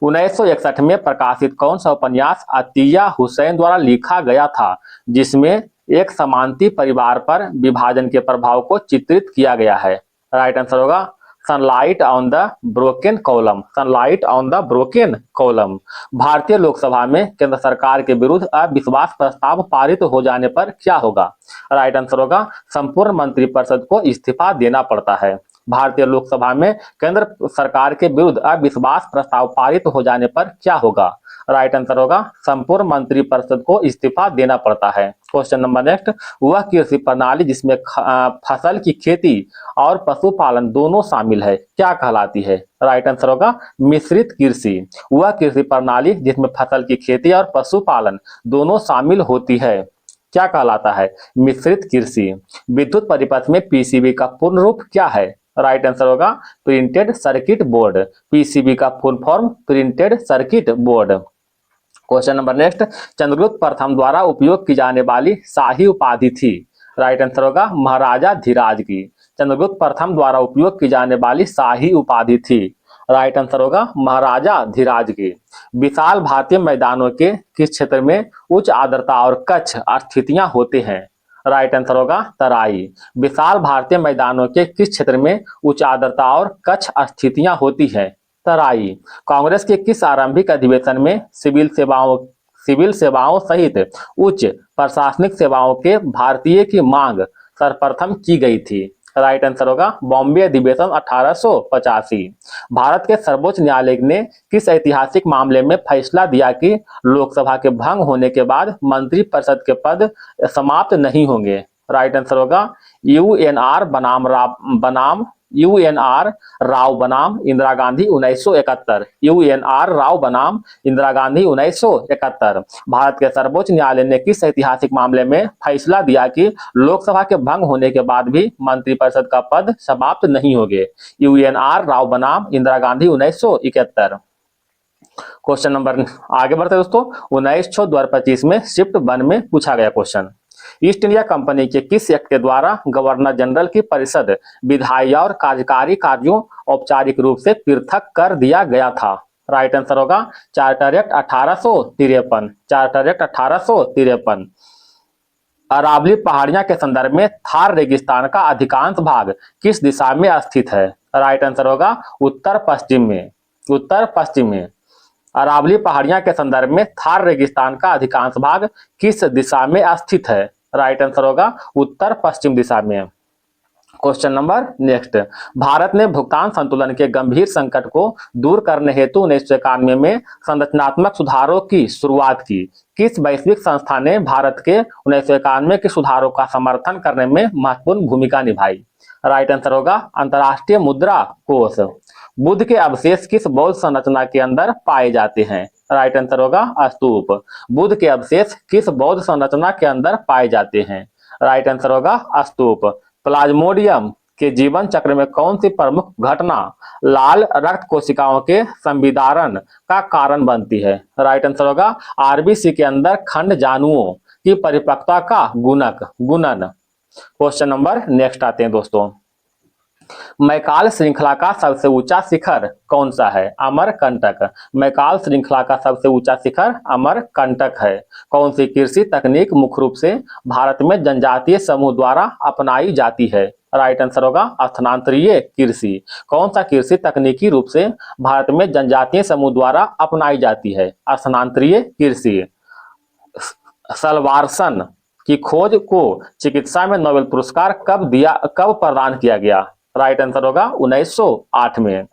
1961 में प्रकाशित कौन सा उपन्यास अतिया हुसैन द्वारा लिखा गया था जिसमें एक समांती परिवार पर विभाजन के प्रभाव को चित्रित किया गया है? राइट आंसर होगा sunlight on the broken column. Sunlight on the broken column. भारतीय लोकसभा में केंद्र सरकार के विरुद्ध अविश्वास प्रस्ताव पारित हो जाने पर क्या होगा? राइट आंसर होगा संपूर्ण मंत्रिपरिषद को इस्तीफा देना पड़ता है। भारतीय लोकसभा में केंद्र सरकार के विरुद्ध अविश्वास प्रस्ताव पारित हो जाने पर क्या होगा? राइट आंसर होगा संपूर्ण मंत्रिपरिषद को इस्तीफा देना पड़ता है। क्वेश्चन नंबर नेक्स्ट, वह कृषि प्रणाली जिसमें फसल की खेती और पशुपालन दोनों शामिल है क्या कहलाती है? राइट आंसर होगा मिश्रित कृषि। वह कृषि प्रणाली जिसमें फसल की खेती और पशुपालन दोनों शामिल होती है क्या कहलाता है? मिश्रित कृषि। विद्युत परिपथ में PCB का पूर्ण रूप क्या है? राइट आंसर होगा प्रिंटेड सर्किट बोर्ड। PCB का full form printed circuit board. Question number next, Chandragupta प्रथम द्वारा उपयोग की जाने वाली शाही उपाधि थी? राइट आंसर होगा महाराजा धीराज की। चंद्रगुप्त प्रथम द्वारा उपयोग की जाने वाली शाही उपाधि थी। राइट आंसर होगा महाराजा धीराज की। विशाल भारतीय मैदानों के किस क्षेत्र में उच्च आर्द्रता और कच्छ स्थितियां होते हैं? राइट आंसर होगा तराई। विशाल भारतीय मैदानों के किस क्षेत्र में उच्च आर्द्रता और कच्छ स्थितियां होती हैं? तराई। कांग्रेस के किस आरंभिक अधिवेशन में सिविल सेवाओं सहित उच्च प्रशासनिक सेवाओं के भारतीय की मांग सर्वप्रथम की गई थी? राइट आंसर होगा बॉम्बे अधिवेशन 1885। भारत के सर्वोच्च न्यायालय ने किस ऐतिहासिक मामले में फैसला दिया कि लोकसभा के भंग होने के बाद मंत्रिपरिषद के पद समाप्त नहीं होंगे? राइट आंसर होगा UNR राव बनाम इंदिरा गांधी 1971। UNR राव बनाम इंदिरा गांधी 1971। भारत के सर्वोच्च न्यायालय ने किस ऐतिहासिक मामले में फैसला दिया कि लोकसभा के भंग होने के बाद भी मंत्रिपरिषद का पद समाप्त नहीं होंगे? UNR राव बनाम इंदिरा गांधी 1971। क्वेश्चन नंबर आगे बढ़ते दोस्तों, 19/6/2025 में शिफ्ट 1 में पूछा गया क्वेश्चन, ईस्ट इंडिया कंपनी के किस एक्ट के द्वारा गवर्नर जनरल की परिषद विधायी और कार्यकारी कार्यों औपचारिक रूप से पृथक कर दिया गया था? राइट आंसर होगा charter act 1853। Charter act 1853। Aravalli पहाड़ियां के संदर्भ में थार रेगिस्तान का अधिकांश भाग किस दिशा में स्थित है? राइट आंसर होगा उत्तर पश्चिम में। उत्तर पश्चिम में। अरावली पहाड़ियां के संदर्भ में थार रेगिस्तान का अधिकांश भाग किस दिशा में स्थित है? राइट आंसर होगा उत्तर पश्चिम दिशा में। क्वेश्चन नंबर नेक्स्ट, भारत ने भुगतान संतुलन के गंभीर संकट को दूर करने हेतु 1991 में संरचनात्मक सुधारों की शुरुआत की। किस वैश्विक संस्था ने भारत के 1991 के सुधारों का समर्थन करने में महत्वपूर्ण भूमिका निभाई? राइट आंसर होगा अंतर्राष्ट्रीय मुद्रा कोष। बुद्ध के अवशेष किस बौद्ध संरचना के अंदर पाए जाते हैं? राइट आंसर होगा स्तूप। बुद्ध के अवशेष किस बौद्ध संरचना के अंदर पाए जाते हैं? राइट आंसर होगा स्तूप। प्लाज्मोडियम के जीवन चक्र में कौन सी प्रमुख घटना लाल रक्त कोशिकाओं के संविदारण का कारण बनती है? राइट आंसर होगा RBC के अंदर खंड जानुओं की परिपक्वता का गुणन। क्वेश्चन नंबर नेक्स्ट आते हैं दोस्तों, मैकाल श्रृंखला का सबसे ऊंचा शिखर कौन सा है? अमरकंटक। मैकाल श्रृंखला का सबसे ऊंचा शिखर अमरकंटक है। कौन सी कृषि तकनीक मुख्य रूप से भारत में जनजातीय समूह द्वारा अपनाई जाती है? राइट आंसर होगा स्थानांतरीय कृषि। कौन सा कृषि तकनीकी रूप से भारत में जनजातीय समूह द्वारा अपनाई जाती है? स्थानांतरीय कृषि। सलवारसन की खोज को चिकित्सा में नोबेल पुरस्कार कब प्रदान किया गया? राइट आंसर होगा 1908 में।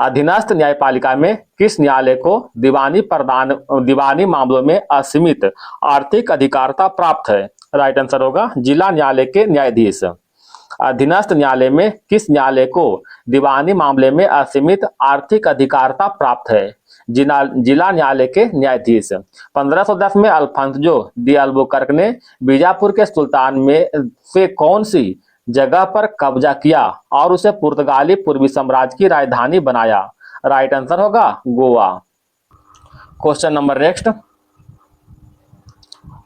अधीनस्थ न्यायपालिका में किस न्यायालय को दीवानी मामलों में असीमित आर्थिक अधिकारता प्राप्त है? राइट आंसर होगा जिला न्यायालय के न्यायाधीश। अधीनस्थ न्यायालय में किस न्यायालय को दीवानी मामले में असीमित आर्थिक अधिकारता प्राप्त है? जिला न्यायालय के न्यायाधीश। 1510 में अल्फांसो डी अल्बुकर्क ने बीजापुर के सुल्तान में से कौन सी जगह पर कब्जा किया और उसे पुर्तगाली पूर्वी साम्राज्य की राजधानी बनाया? राइट आंसर होगा गोवा। क्वेश्चन नंबर नेक्स्ट,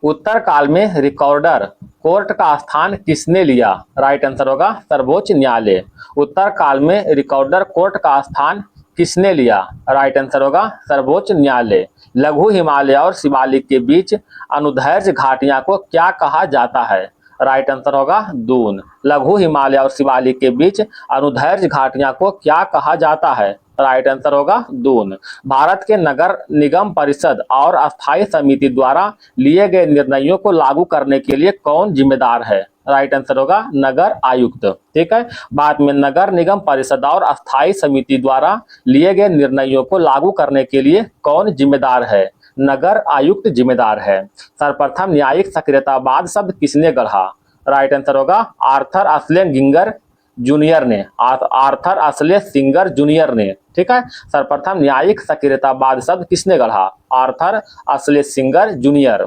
उत्तर काल में रिकॉर्डर कोर्ट का स्थान किसने लिया? राइट आंसर होगा सर्वोच्च न्यायालय। उत्तर काल में रिकॉर्डर कोर्ट का स्थान किसने लिया? राइट आंसर होगा सर्वोच्च न्यायालय। लघु हिमालय और शिवालिक के बीच अनुदैर्घ्य घाटियां को क्या कहा जाता है? राइट आंसर होगा दून। लघु हिमालय और शिवालिक के बीच अनुदैर्घ्य घाटियां को क्या कहा जाता है? राइट आंसर होगा दून। भारत के नगर निगम परिषद और अस्थायी समिति द्वारा लिए गए निर्णयों को लागू करने के लिए कौन जिम्मेदार है? राइट आंसर होगा नगर आयुक्त। ठीक है, बाद में नगर निगम परिषद और अस्थायी समिति द्वारा लिए गए निर्णयों को लागू करने के लिए कौन जिम्मेदार है? नगर आयुक्त जिम्मेदार है। सर्वप्रथम न्यायिक सक्रियतावाद शब्द किसने गढ़ा? राइट आंसर होगा आर्थर असले गिंगर जूनियर ने। आर्थर असले सिंगर जूनियर ने। ठीक है, सर्वप्रथम न्यायिक सक्रियतावाद शब्द किसने गढ़ा? आर्थर असले सिंगर जूनियर।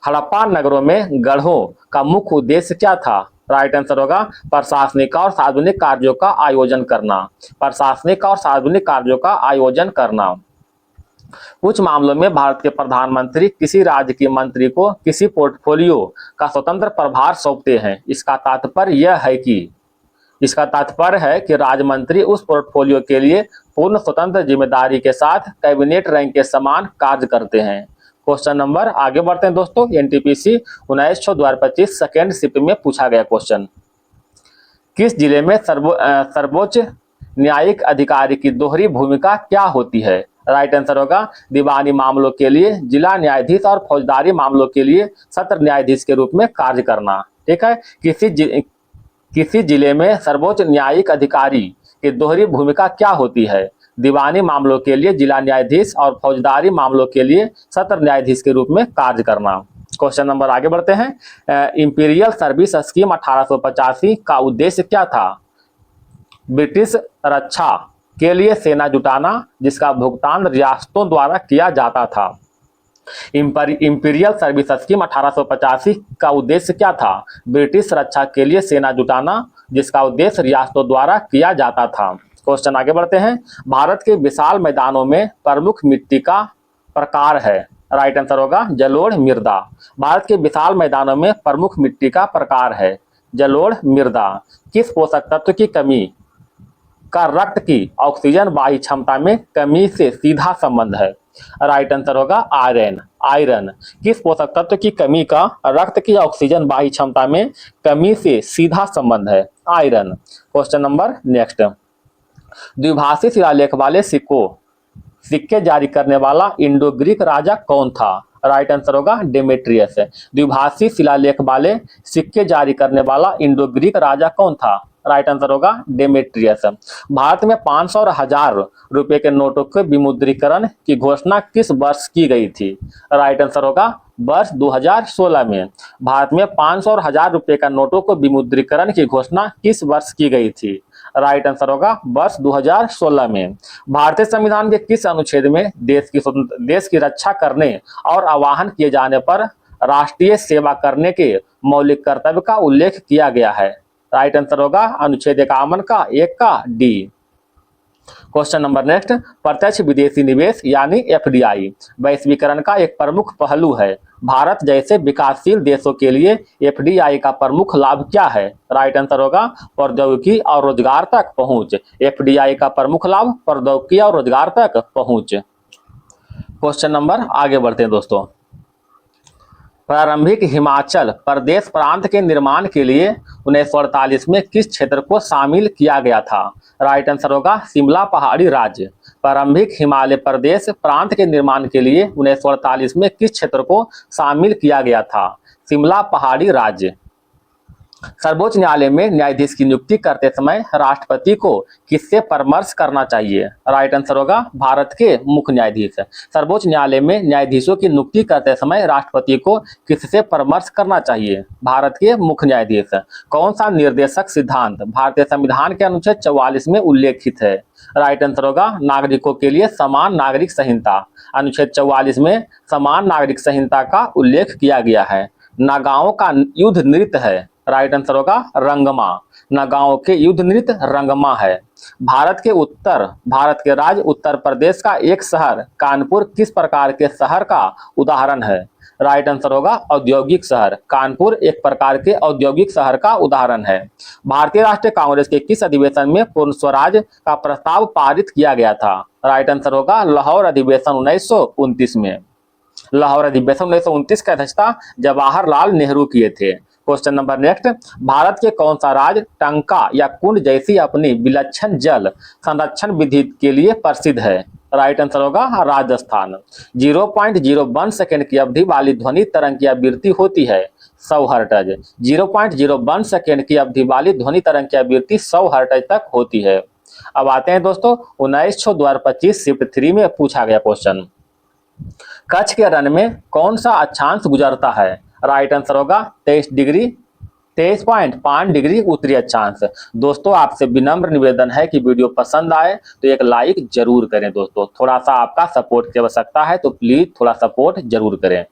हड़प्पा नगरों में गढ़ों का मुख्य उद्देश्य क्या था? राइट आंसर होगा प्रशासनिक और सार्वजनिक कार्यों का आयोजन करना। प्रशासनिक और सार्वजनिक कार्यों का आयोजन करना। कुछ मामलों में भारत के प्रधानमंत्री किसी राज्य के मंत्री को किसी पोर्टफोलियो का स्वतंत्र प्रभार सौंपते हैं। इसका तात्पर्य है कि राज्य मंत्री उस पोर्टफोलियो के लिए पूर्ण स्वतंत्र जिम्मेदारी के साथ कैबिनेट रैंक के समान कार्य करते हैं। क्वेश्चन नंबर आगे बढ़ते हैं दोस्तों। एनटीपीसी 19/6/2025 सेकेंड शिफ्ट में पूछा गया क्वेश्चन, किस जिले में सर्वोच्च न्यायिक अधिकारी की दोहरी भूमिका क्या होती है? राइट आंसर होगा दीवानी मामलों के लिए जिला न्यायाधीश और फौजदारी मामलों के लिए सत्र न्यायाधीश के रूप में कार्य करना। ठीक है, किसी जिले में सर्वोच्च न्यायिक अधिकारी की दोहरी भूमिका क्या होती है? दीवानी मामलों के लिए जिला न्यायाधीश और फौजदारी मामलों के लिए सत्र न्यायाधीश के रूप में कार्य करना। क्वेश्चन नंबर आगे बढ़ते हैं। इंपीरियल सर्विस स्कीम 1885 का उद्देश्य क्या था? ब्रिटिश रक्षा के लिए सेना जुटाना जिसका भुगतान रियासतों द्वारा किया जाता था। इंपीरियल सर्विस स्कीम 1885 का उद्देश्य क्या था? ब्रिटिश रक्षा के लिए सेना जुटाना जिसका उद्देश्य रियासतों द्वारा किया जाता था। क्वेश्चन आगे बढ़ते हैं। भारत के विशाल मैदानों में प्रमुख मिट्टी का प्रकार है। राइट आंसर होगा जलोढ़ मृदा। भारत के विशाल मैदानों में प्रमुख मिट्टी का प्रकार है जलोढ़ मृदा। किस पोषक तत्व की कमी का रक्त की ऑक्सीजन वाही क्षमता में कमी से सीधा संबंध है? राइट आंसर होगा आयरन। किस पोषक तत्व की कमी का रक्त की ऑक्सीजन वाही क्षमता में कमी से सीधा संबंध है? आयरन। क्वेश्चन नंबर नेक्स्ट, द्विभाषी शिलालेख वाले सिक्के जारी करने वाला इंडो ग्रीक राजा कौन था? राइट आंसर होगा डेमेट्रियस। द्विभाषी शिलालेख वाले सिक्के जारी करने वाला इंडो ग्रीक राजा कौन था? राइट आंसर होगा डेमेट्रियस। भारत में 500 और 1000 रुपए के नोटों के विमुद्रीकरण की घोषणा किस वर्ष की गई थी? राइट आंसर होगा वर्ष 2016 में। भारत में 500 और 1000 रुपए का नोटों को विमुद्रीकरण की घोषणा किस वर्ष की गई थी? राइट आंसर होगा वर्ष 2016 में। भारतीय संविधान के किस अनुच्छेद में देश की रक्षा करने और आह्वान किए जाने पर राष्ट्रीय सेवा करने के मौलिक कर्तव्य का उल्लेख किया गया है? राइट आंसर होगा अनुच्छेद 51 का 1 का डी। क्वेश्चन नंबर नेक्स्ट, प्रत्यक्ष विदेशी निवेश यानी एफडीआई वैश्वीकरण का एक प्रमुख पहलू है। भारत जैसे विकासशील देशों के लिए एफडीआई का प्रमुख लाभ क्या है? राइट आंसर होगा प्रौद्योगिकी और रोजगार तक पहुंच। एफडीआई का प्रमुख लाभ प्रौद्योगिकी और रोजगार तक पहुंच। क्वेश्चन नंबर आगे बढ़ते हैं दोस्तों। प्रारंभिक हिमाचल प्रदेश प्रांत के निर्माण के लिए 1948 में किस क्षेत्र को शामिल किया गया था? राइट आंसर होगा शिमला पहाड़ी राज्य। प्रारंभिक हिमालय प्रदेश प्रांत के निर्माण के लिए 1948 में किस क्षेत्र को शामिल किया गया था? शिमला पहाड़ी राज्य। सर्वोच्च न्यायालय में न्यायाधीश की नियुक्ति करते समय राष्ट्रपति को किससे परामर्श करना चाहिए? राइट आंसर होगा भारत के मुख्य न्यायाधीश। सर्वोच्च न्यायालय में न्यायाधीशों की नियुक्ति करते समय राष्ट्रपति को किससे परामर्श करना चाहिए? भारत के मुख्य न्यायाधीश। कौन सा निर्देशक सिद्धांत भारतीय संविधान के अनुच्छेद 44 में उल्लेखित है? राइट आंसर होगा नागरिकों के लिए समान नागरिक संहिता। अनुच्छेद 44 में समान नागरिक संहिता का उल्लेख किया गया है। नागाओं का युद्ध नृत्य है। राइट आंसर होगा रंगमा। नागाओं के युद्ध नृत्य रंगमा है। भारत के राज्य उत्तर प्रदेश का एक शहर कानपुर किस प्रकार के शहर का उदाहरण है? राइट आंसर होगा औद्योगिक शहर। कानपुर एक प्रकार के औद्योगिक शहर का उदाहरण है। भारतीय राष्ट्रीय कांग्रेस के किस अधिवेशन में पूर्ण स्वराज का प्रस्ताव पारित किया गया था? राइट आंसर होगा लाहौर अधिवेशन 1929 में। लाहौर अधिवेशन 1929 की अध्यक्षता जवाहरलाल नेहरू किए थे। Question number next. भारत के कौन सा राज्य टंका या कुंड जैसी अपनी विलक्षण जल संरक्षण विधि के लिए प्रसिद्ध है? राइट आंसर होगा राजस्थान। 0.01 सेकेंड की अवधि वाली ध्वनि तरंग की आवृत्ति होती है 100 हर्ट्ज। 0.01 सेकेंड की अवधि वाली ध्वनि तरंग की आवृत्ति 100 हर्ट्ज तक होती है। अब आते हैं दोस्तों 19/6/2025 शिफ्ट 3 में पूछा गया क्वेश्चन। कच्छ के रण में कौन सा अक्षांश गुजरता है? राइट आंसर होगा 23.5 डिग्री उत्तरी अक्षांश। दोस्तों आपसे विनम्र निवेदन है कि वीडियो पसंद आए तो एक लाइक जरूर करें दोस्तों। थोड़ा सा आपका सपोर्ट की आवश्यकता है तो प्लीज थोड़ा सपोर्ट जरूर करें।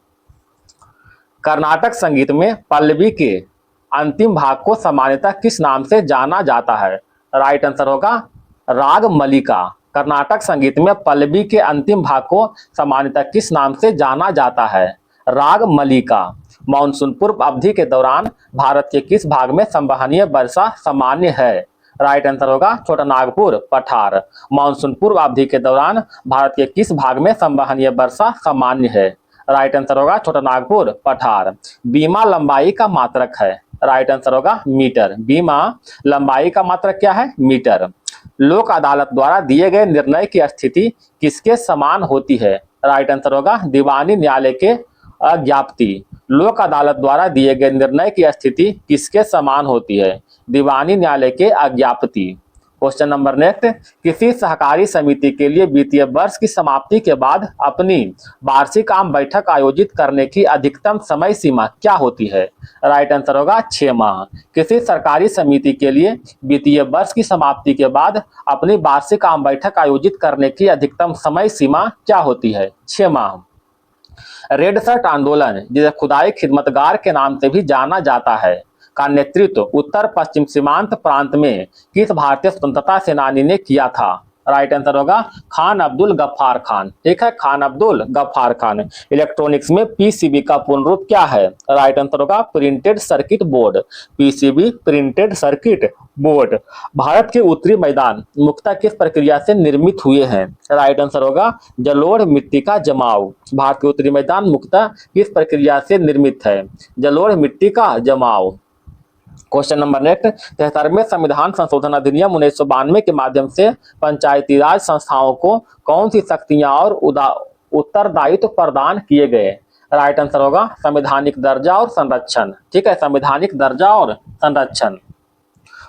कर्नाटक संगीत में पल्लवी के अंतिम भाग को सामान्यतः किस नाम से जाना जाता है? राइट आंसर होगा राग मलिका। कर्नाटक संगीत में पल्लवी के अंतिम भाग को सामान्यतः किस नाम से जाना जाता है? राग मलिका। मानसून पूर्व अवधि के दौरान भारत के किस भाग में संवहनीय वर्षा सामान्य है? राइट आंसर होगा छोटा नागपुर पठार। मानसून पूर्व अवधि के दौरान भारत के किस भाग में संवहनीय वर्षा सामान्य है? राइट आंसर होगा छोटा नागपुर पठार। बीमा लंबाई का मात्रक है। राइट आंसर होगा मीटर। बीमा लंबाई का मात्रक क्या है? मीटर। लोक अदालत द्वारा दिए गए निर्णय की स्थिति किसके समान होती है? राइट आंसर होगा दीवानी न्यायालय के अज्ञाप्ति। लोक अदालत द्वारा दिए गए निर्णय की स्थिति किसके समान होती है? दीवानी न्यायालय के अज्ञाप्ति। Question number next. किसी सहकारी समिति के लिए वित्तीय वर्ष की समाप्ति के बाद अपनी वार्षिक आम बैठक आयोजित करने की अधिकतम समय सीमा क्या होती है? राइट आंसर होगा 6 माह। किसी सरकारी समिति के लिए वित्तीय वर्ष की समाप्ति के बाद अपनी वार्षिक आम बैठक आयोजित करने की अधिकतम समय सीमा क्या होती है? 6 माह। रेड शर्ट आंदोलन जिसे खुदाई खिदमतगार के नाम से भी जाना जाता है का नेतृत्व उत्तर पश्चिम सीमांत प्रांत में किस भारतीय स्वतंत्रता सेनानी ने किया था? राइट आंसर होगा खान अब्दुल गफ्फार खान। ठीक है, खान अब्दुल गफ्फार खान। इलेक्ट्रॉनिक्स में पीसीबी का पूर्ण रूप क्या है? राइट आंसर होगा printed circuit board. PCB printed circuit board. Bharat के उत्तरी मैदान मुख्यतः किस प्रक्रिया से निर्मित हुए हैं? राइट आंसर होगा जलोढ़ मिट्टी का जमाव। भारत के उत्तरी मैदान मुख्यतः किस प्रक्रिया से निर्मित है? जलोढ़ मिट्टी का जमाव। Question number next. 73वें संविधान संशोधन अधिनियम 1992 के माध्यम से पंचायती राज संस्थाओं को कौन सी शक्तियां और उत्तरदायित्व प्रदान किए गए? राइट आंसर होगा संवैधानिक दर्जा और संरक्षण। ठीक है, संवैधानिक दर्जा और संरक्षण।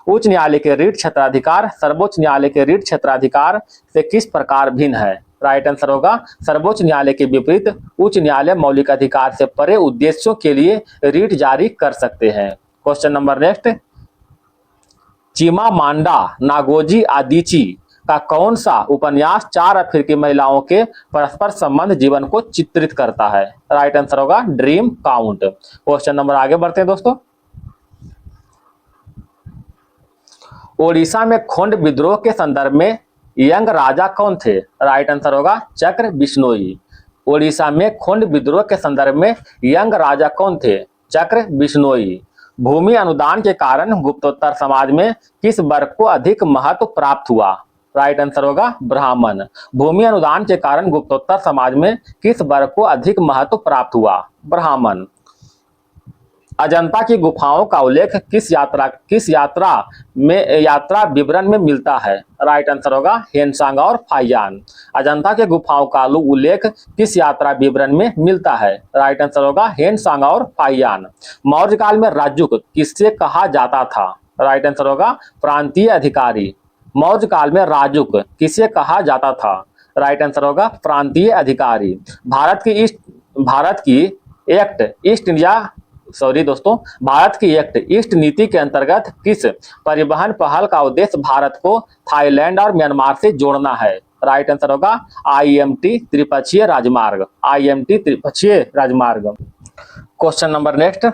उच्च न्यायालय के रीट क्षेत्राधिकार सर्वोच्च न्यायालय के रीट क्षेत्राधिकार से किस प्रकार भिन्न है? राइट आंसर होगा सर्वोच्च न्यायालय के विपरीत उच्च न्यायालय मौलिक अधिकार से परे उद्देश्यों के लिए रीट जारी कर सकते हैं। Question number next. Chimamanda Ngozi Adichie का कौन सा उपन्यास 4 अफ्रीकी महिलाओं के परस्पर संबंध जीवन को चित्रित करता है? राइट आंसर होगा ड्रीम काउंट। क्वेश्चन नंबर आगे बढ़ते हैं दोस्तों। ओडिशा में खोंड विद्रोह के संदर्भ में यंग राजा कौन थे? राइट आंसर होगा चक्र बिश्नोई। ओडिशा में खोंड विद्रोह के संदर्भ में यंग राजा कौन थे? चक्र बिश्नोई। भूमि अनुदान के कारण गुप्तोत्तर समाज में किस वर्ग को अधिक महत्व प्राप्त हुआ? राइट आंसर होगा ब्राह्मण। भूमि अनुदान के कारण गुप्तोत्तर समाज में किस वर्ग को अधिक महत्व प्राप्त हुआ? ब्राह्मण। अजंता की गुफाओं का उल्लेख किस यात्रा विवरण में मिलता है? राइट आंसर होगा हेनसांग और फाइयान। अजंता के गुफाओं का उल्लेख किस यात्रा विवरण में मिलता है? राइट आंसर होगा हेनसांग और फाइयान। मौर्य काल में राजुक किससे कहा जाता था? राइट आंसर होगा प्रांतीय अधिकारी। मौर्य काल में राजुक किसे कहा जाता था? राइट आंसर होगा प्रांतीय अधिकारी। भारत की एक्ट ईस्ट नीति के अंतर्गत किस परिवहन पहल का उद्देश्य भारत को थाईलैंड और म्यांमार से जोड़ना है? राइट आंसर होगा IMT त्रिपक्षीय राजमार्ग। IMT त्रिपक्षीय राजमार्ग। क्वेश्चन नंबर नेक्स्ट,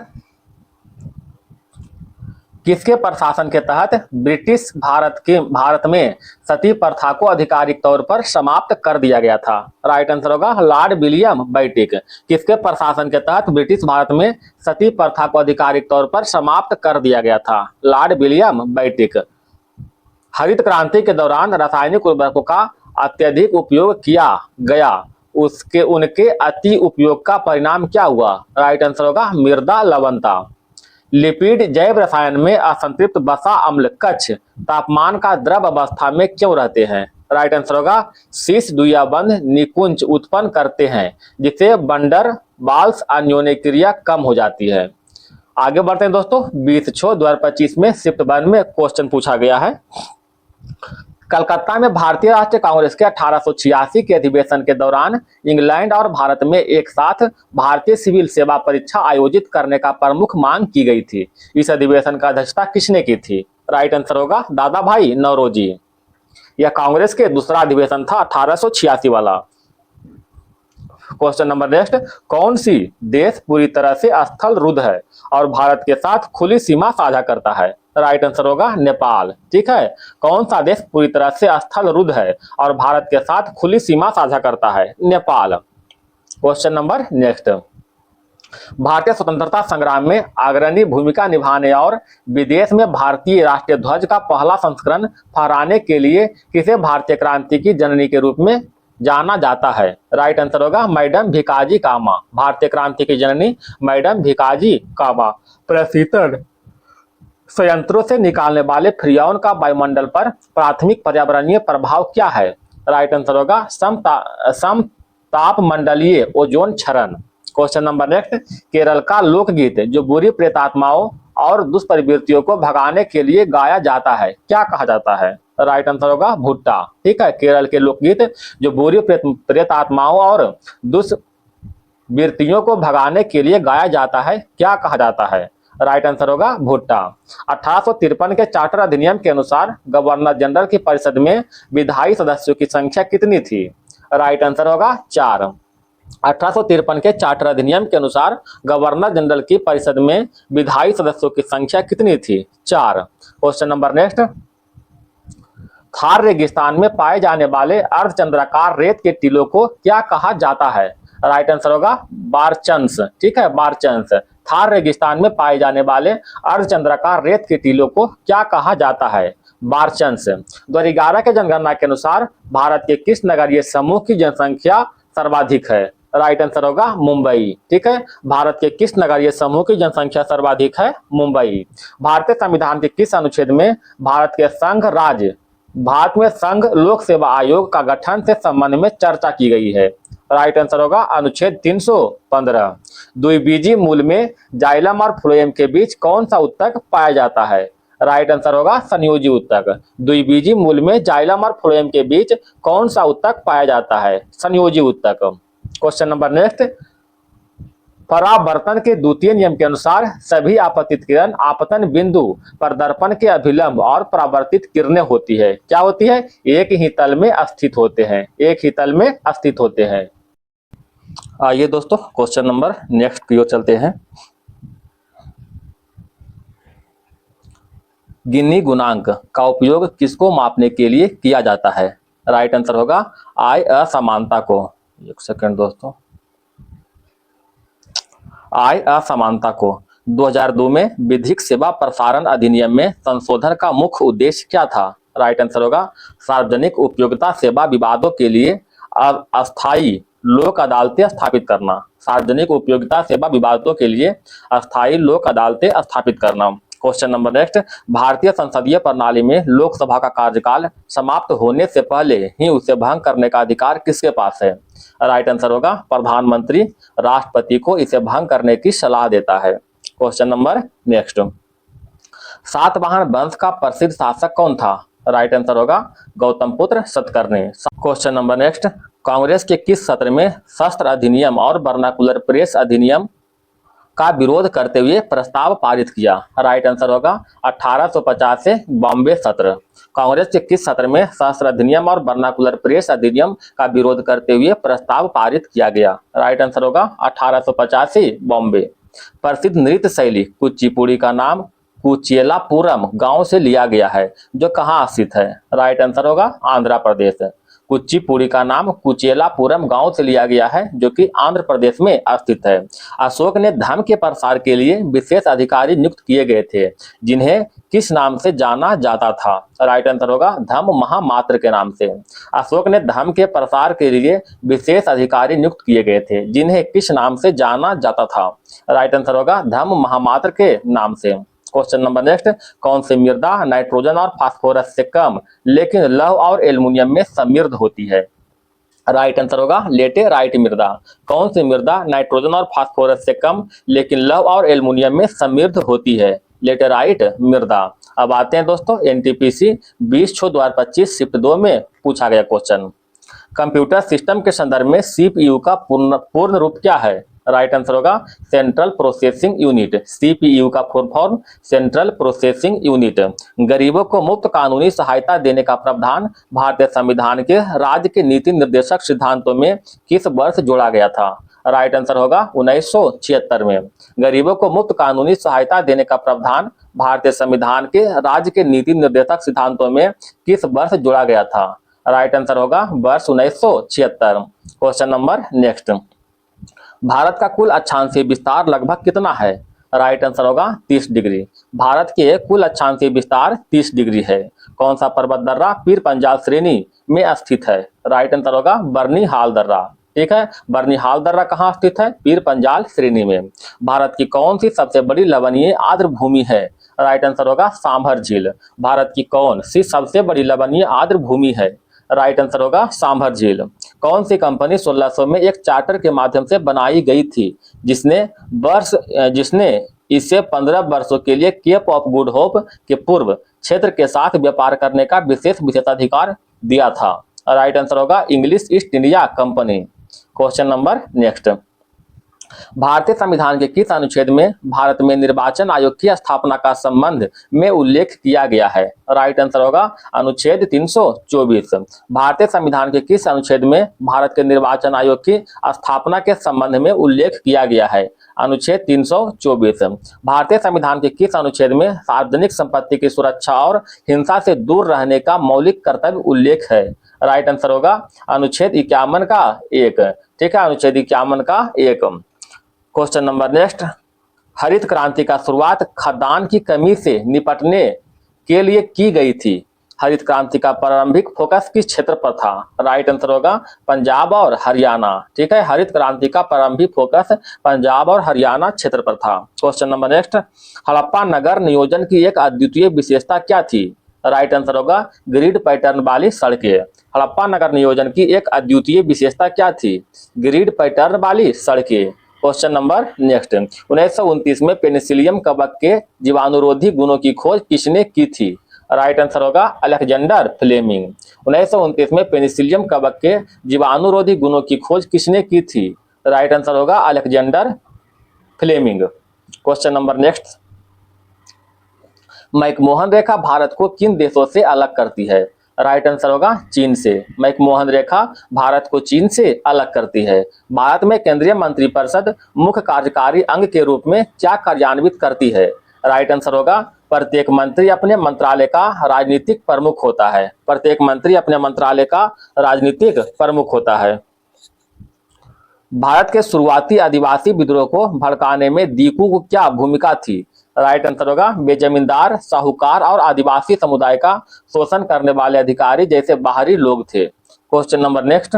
किसके प्रशासन के तहत ब्रिटिश भारत में सती प्रथा को आधिकारिक तौर पर समाप्त कर दिया गया था? राइट आंसर होगा लॉर्ड विलियम बेंटिक। किसके प्रशासन के तहत ब्रिटिश भारत में सती प्रथा को आधिकारिक तौर पर समाप्त कर दिया गया था? Lord William Bentinck. हरित क्रांति के दौरान रासायनिक उर्वरकों का अत्यधिक उपयोग किया गया, उनके अति उपयोग का परिणाम क्या हुआ? राइट आंसर होगा मृदा लवणता। लिपिड जैव रसायन में असंतृप्त वसा अम्ल कक्ष तापमान का द्रव अवस्था में क्यों रहते हैं? राइट आंसर होगा शीश द्वियाबंध निकुंज उत्पन्न करते हैं, जिससे वंडर बाल्स अन्योन्य क्रिया कम हो जाती है। आगे बढ़ते हैं दोस्तों, 20/6/2025 में शिफ्ट 1 में क्वेश्चन पूछा गया है। कलकत्ता में भारतीय राष्ट्रीय कांग्रेस के 1886 के अधिवेशन के दौरान इंग्लैंड और भारत में एक साथ भारतीय सिविल सेवा परीक्षा आयोजित करने का प्रमुख मांग की गई थी। इस अधिवेशन का अध्यक्षता किसने की थी? राइट आंसर होगा दादा भाई नौरोजी। यह कांग्रेस के दूसरा अधिवेशन था 1886 वाला। क्वेश्चन नंबर नेक्स्ट, कौन सी देश पूरी तरह से स्थल रुद्ध है और भारत के साथ खुली सीमा साझा करता है? राइट आंसर होगा नेपाल। ठीक है, कौन सा देश पूरी तरह से स्थल रुद्ध है और भारत के साथ खुली सीमा साझा करता है? नेपाल। क्वेश्चन नंबर नेक्स्ट, भारतीय स्वतंत्रता संग्राम में अग्रणी भूमिका निभाने और विदेश में भारतीय राष्ट्रीय ध्वज का पहला संस्करण फहराने के लिए किसे भारतीय क्रांति की जननी के रूप में जाना जाता है? राइट आंसर होगा मैडम भिकाजी कामा। भारतीय क्रांति की जननी मैडम भिकाजी कामा। प्रशीतन संयंत्रों से निकालने वाले फ्रियॉन का वायुमंडल पर प्राथमिक पर्यावरणीय प्रभाव क्या है? राइट आंसर होगा समताप मंडलीय ओजोन क्षरण। क्वेश्चन नंबर नेक्स्ट, केरल का लोकगीत जो बुरी प्रेतात्माओं और दुष्प्रवृत्तियों को भगाने के लिए गाया जाता है क्या कहा जाता है? राइट आंसर होगा भुट्टा। ठीक है, केरल के लोकगीत जो बुरी प्रेतात्माओं और दुष्प्रवृत्तियों को भगाने के लिए गाया जाता है क्या कहा जाता है? राइट आंसर होगा भुट्टा। 1853 के चार्टर अधिनियम के अनुसार गवर्नर जनरल की परिषद में विधायी सदस्यों की संख्या कितनी थी? राइट आंसर होगा 4। 1853 के चार्टर अधिनियम के अनुसार गवर्नर जनरल की परिषद में विधायी सदस्यों की संख्या कितनी थी? 4। क्वेश्चन नंबर नेक्स्ट, थार रेगिस्तान में पाए जाने वाले अर्धचंद्राकार रेत के टीलों को क्या कहा जाता है? राइट आंसर होगा बारचंस। ठीक है, बारचंस। थार रेगिस्तान में पाए जाने वाले अर्धचंद्राकार रेत के टीलों को क्या कहा जाता है? बारचंस। 2011 के जनगणना के अनुसार भारत के किस नगरीय समूह की जनसंख्या सर्वाधिक है? राइट आंसर होगा मुंबई। ठीक है, भारत के किस नगरीय समूह की जनसंख्या सर्वाधिक है? मुंबई। भारतीय संविधान के किस अनुच्छेद में भारत में संघ लोक सेवा आयोग का गठन से संबंध में चर्चा की गई है? राइट आंसर होगा अनुच्छेद 315। द्विबीजीय मूल में जाइलम और फ्लोएम के बीच कौन सा उत्तक पाया जाता है? राइट आंसर होगा संयोजी उत्तक। द्विबीजीय मूल में जाइलम और फ्लोएम के बीच कौन सा उत्तक पाया जाता है? संयोजी उत्तक। क्वेश्चन नंबर नेक्स्ट, परावर्तन के द्वितीय नियम के अनुसार सभी आपतित किरण आपतन बिंदु पर दर्पण के अभिलंब और परावर्तित किरणें होती है क्या होती है? एक ही तल में स्थित होते हैं। एक ही तल में स्थित होते हैं। आइए दोस्तों क्वेश्चन नंबर नेक्स्ट की ओर चलते हैं। गिन्नी गुणांक का उपयोग किसको मापने के लिए किया जाता है? राइट आंसर होगा आय असमानता को। एक सेकंड दोस्तों, आय असमानता को। 2002 में विधिक सेवा प्रसारण अधिनियम में संशोधन का मुख्य उद्देश्य क्या था? राइट आंसर होगा सार्वजनिक उपयोगिता सेवा विवादों के लिए अस्थायी लोक अदालतें स्थापित करना। सार्वजनिक उपयोगिता सेवा विवादों के लिए अस्थायी लोक अदालतें स्थापित करना। क्वेश्चन नंबर नेक्स्ट, भारतीय संसदीय प्रणाली में लोकसभा का कार्यकाल समाप्त होने से पहले ही उसे भंग करने का अधिकार किसके पास है? राइट आंसर होगा प्रधानमंत्री राष्ट्रपति को इसे भंग करने की सलाह देता है। क्वेश्चन नंबर नेक्स्ट, सातवाहन वंश का प्रसिद्ध शासक कौन था? राइट आंसर होगा Gautamiputra Satakarni. Question number next, Congress के किस सत्र में शस्त्र अधिनियम और वर्नाकुलर प्रेस अधिनियम का विरोध करते हुए प्रस्ताव पारित किया? राइट आंसर होगा 1850 से बॉम्बे सत्र। कांग्रेस के किस सत्र में शस्त्र अधिनियम और वर्नाकुलर प्रेस अधिनियम का विरोध करते हुए प्रस्ताव पारित किया गया? राइट आंसर होगा 1885 बॉम्बे। प्रसिद्ध नृत्य शैली कुचिपुड़ी का नाम कुचेलापुरम गांव से लिया गया है, जो कहाँ स्थित है? राइट आंसर होगा आंध्र प्रदेश। कुचिपुड़ी का नाम कुचेलापुरम गांव से लिया गया है, जो कि आंध्र प्रदेश में स्थित है। अशोक ने धर्म के प्रसार के लिए विशेष अधिकारी नियुक्त किए गए थे, जिन्हें किस नाम से जाना जाता था? राइट आंसर होगा धम्म महामात्र के नाम से। अशोक ने धर्म के प्रसार के लिए विशेष अधिकारी नियुक्त किए गए थे, जिन्हें किस नाम से जाना जाता था? राइट आंसर होगा धम्म महामात्र के नाम से। क्वेश्चन नंबर नेक्स्ट, कौन सी मृदा नाइट्रोजन और फास्फोरस से कम लेकिन लौह और एल्युमिनियम में समृद्ध होती है? राइट आंसर होगा लेटेराइट मृदा। कौन सी मृदा नाइट्रोजन और फास्फोरस से कम लेकिन लौह और एल्युमिनियम में समृद्ध होती है? लेटेराइट मृदा। अब आते हैं दोस्तों एनटीपीसी 20/2025 शिफ्ट 2 में पूछा गया क्वेश्चन। कंप्यूटर सिस्टम के संदर्भ में सीपीयू का पूर्ण रूप क्या है? राइट आंसर होगा सेंट्रल प्रोसेसिंग यूनिट। सीपीयू का full form central processing unit. गरीबों को मुफ्त कानूनी सहायता देने का प्रावधान भारतीय संविधान के राज्य के नीति निर्देशक सिद्धांतों में किस वर्ष जोड़ा गया था? राइट आंसर होगा 1976 में। गरीबों को मुफ्त कानूनी सहायता देने का प्रावधान भारतीय संविधान के राज्य के नीति निर्देशक सिद्धांतों में किस वर्ष जोड़ा गया था? राइट आंसर होगा वर्ष 1976। क्वेश्चन नंबर नेक्स्ट, भारत का कुल अक्षांशीय विस्तार लगभग कितना है? राइट आंसर होगा 30 डिग्री। भारत के कुल अक्षांशीय विस्तार 30 डिग्री है। कौन सा पर्वत दर्रा पीर पंजाल श्रेणी में स्थित है? राइट आंसर होगा बर्नी हाल दर्रा। ठीक है, बर्नी हाल दर्रा कहाँ स्थित है? पीर पंजाल श्रेणी में। भारत की कौन सी सबसे बड़ी लवणीय आर्द्र भूमि है? राइट आंसर होगा सांभर झील। भारत की कौन सी सबसे बड़ी लवणीय आर्द्र भूमि है? राइट आंसर होगा सांभर झील। कौन सी कंपनी 1600 में एक चार्टर के माध्यम से बनाई गई थी, जिसने इसे 15 वर्षों के लिए केप ऑफ गुड होप के पूर्व क्षेत्र के साथ व्यापार करने का विशेषाधिकार दिया था? राइट आंसर होगा English east India company. Question number next, भारतीय संविधान के किस अनुच्छेद में भारत में निर्वाचन आयोग की स्थापना का संबंध में उल्लेख किया गया है? राइट आंसर होगा अनुच्छेद 324। भारतीय संविधान के किस अनुच्छेद में भारत के निर्वाचन आयोग की स्थापना के संबंध में उल्लेख किया गया है? अनुच्छेद 324। भारतीय संविधान के किस अनुच्छेद में सार्वजनिक संपत्ति की सुरक्षा और हिंसा से दूर रहने का मौलिक कर्तव्य उल्लेख है? राइट आंसर होगा अनुच्छेद 51 का 1। ठीक है, अनुच्छेद 51 का 1। क्वेश्चन नंबर नेक्स्ट, हरित क्रांति का शुरुआत खाद्यान्न की कमी से निपटने के लिए की गई थी। हरित क्रांति का प्रारंभिक फोकस किस क्षेत्र पर था? राइट आंसर होगा पंजाब और हरियाणा। ठीक है, हरित क्रांति का प्रारंभिक फोकस पंजाब और हरियाणा क्षेत्र पर था। क्वेश्चन नंबर नेक्स्ट, हड़प्पा नगर नियोजन की एक अद्वितीय विशेषता क्या थी? राइट आंसर होगा ग्रिड पैटर्न वाली सड़कें। हड़प्पा नगर नियोजन की एक अद्वितीय विशेषता क्या थी? ग्रिड पैटर्न वाली सड़कें। क्वेश्चन नंबर नेक्स्ट, 1929 में पेनिसिलियम कवक के जीवाणुरोधी गुणों की खोज किसने की थी? राइट आंसर होगा अलेक्जेंडर फ्लेमिंग। 1929 में पेनिसिलियम कवक के जीवाणुरोधी गुणों की खोज किसने की थी? राइट आंसर होगा Alexander Fleming. Question number next, McMahon रेखा भारत को किन देशों से अलग करती है? राइट आंसर होगा चीन से। मैकमोहन रेखा भारत को चीन से अलग करती है। भारत में केंद्रीय मंत्रिपरिषद मुख्य कार्यकारी अंग के रूप में क्या कार्यान्वित करती है? राइट आंसर होगा प्रत्येक मंत्री अपने मंत्रालय का राजनीतिक प्रमुख होता है। प्रत्येक मंत्री अपने मंत्रालय का राजनीतिक प्रमुख होता है। भारत के शुरुआती आदिवासी विद्रोह को भड़काने में दीकू को क्या भूमिका थी? राइट आंसर होगा बेजमींदार, साहूकार और आदिवासी समुदाय का शोषण करने वाले अधिकारी जैसे बाहरी लोग थे। क्वेश्चन नंबर नेक्स्ट,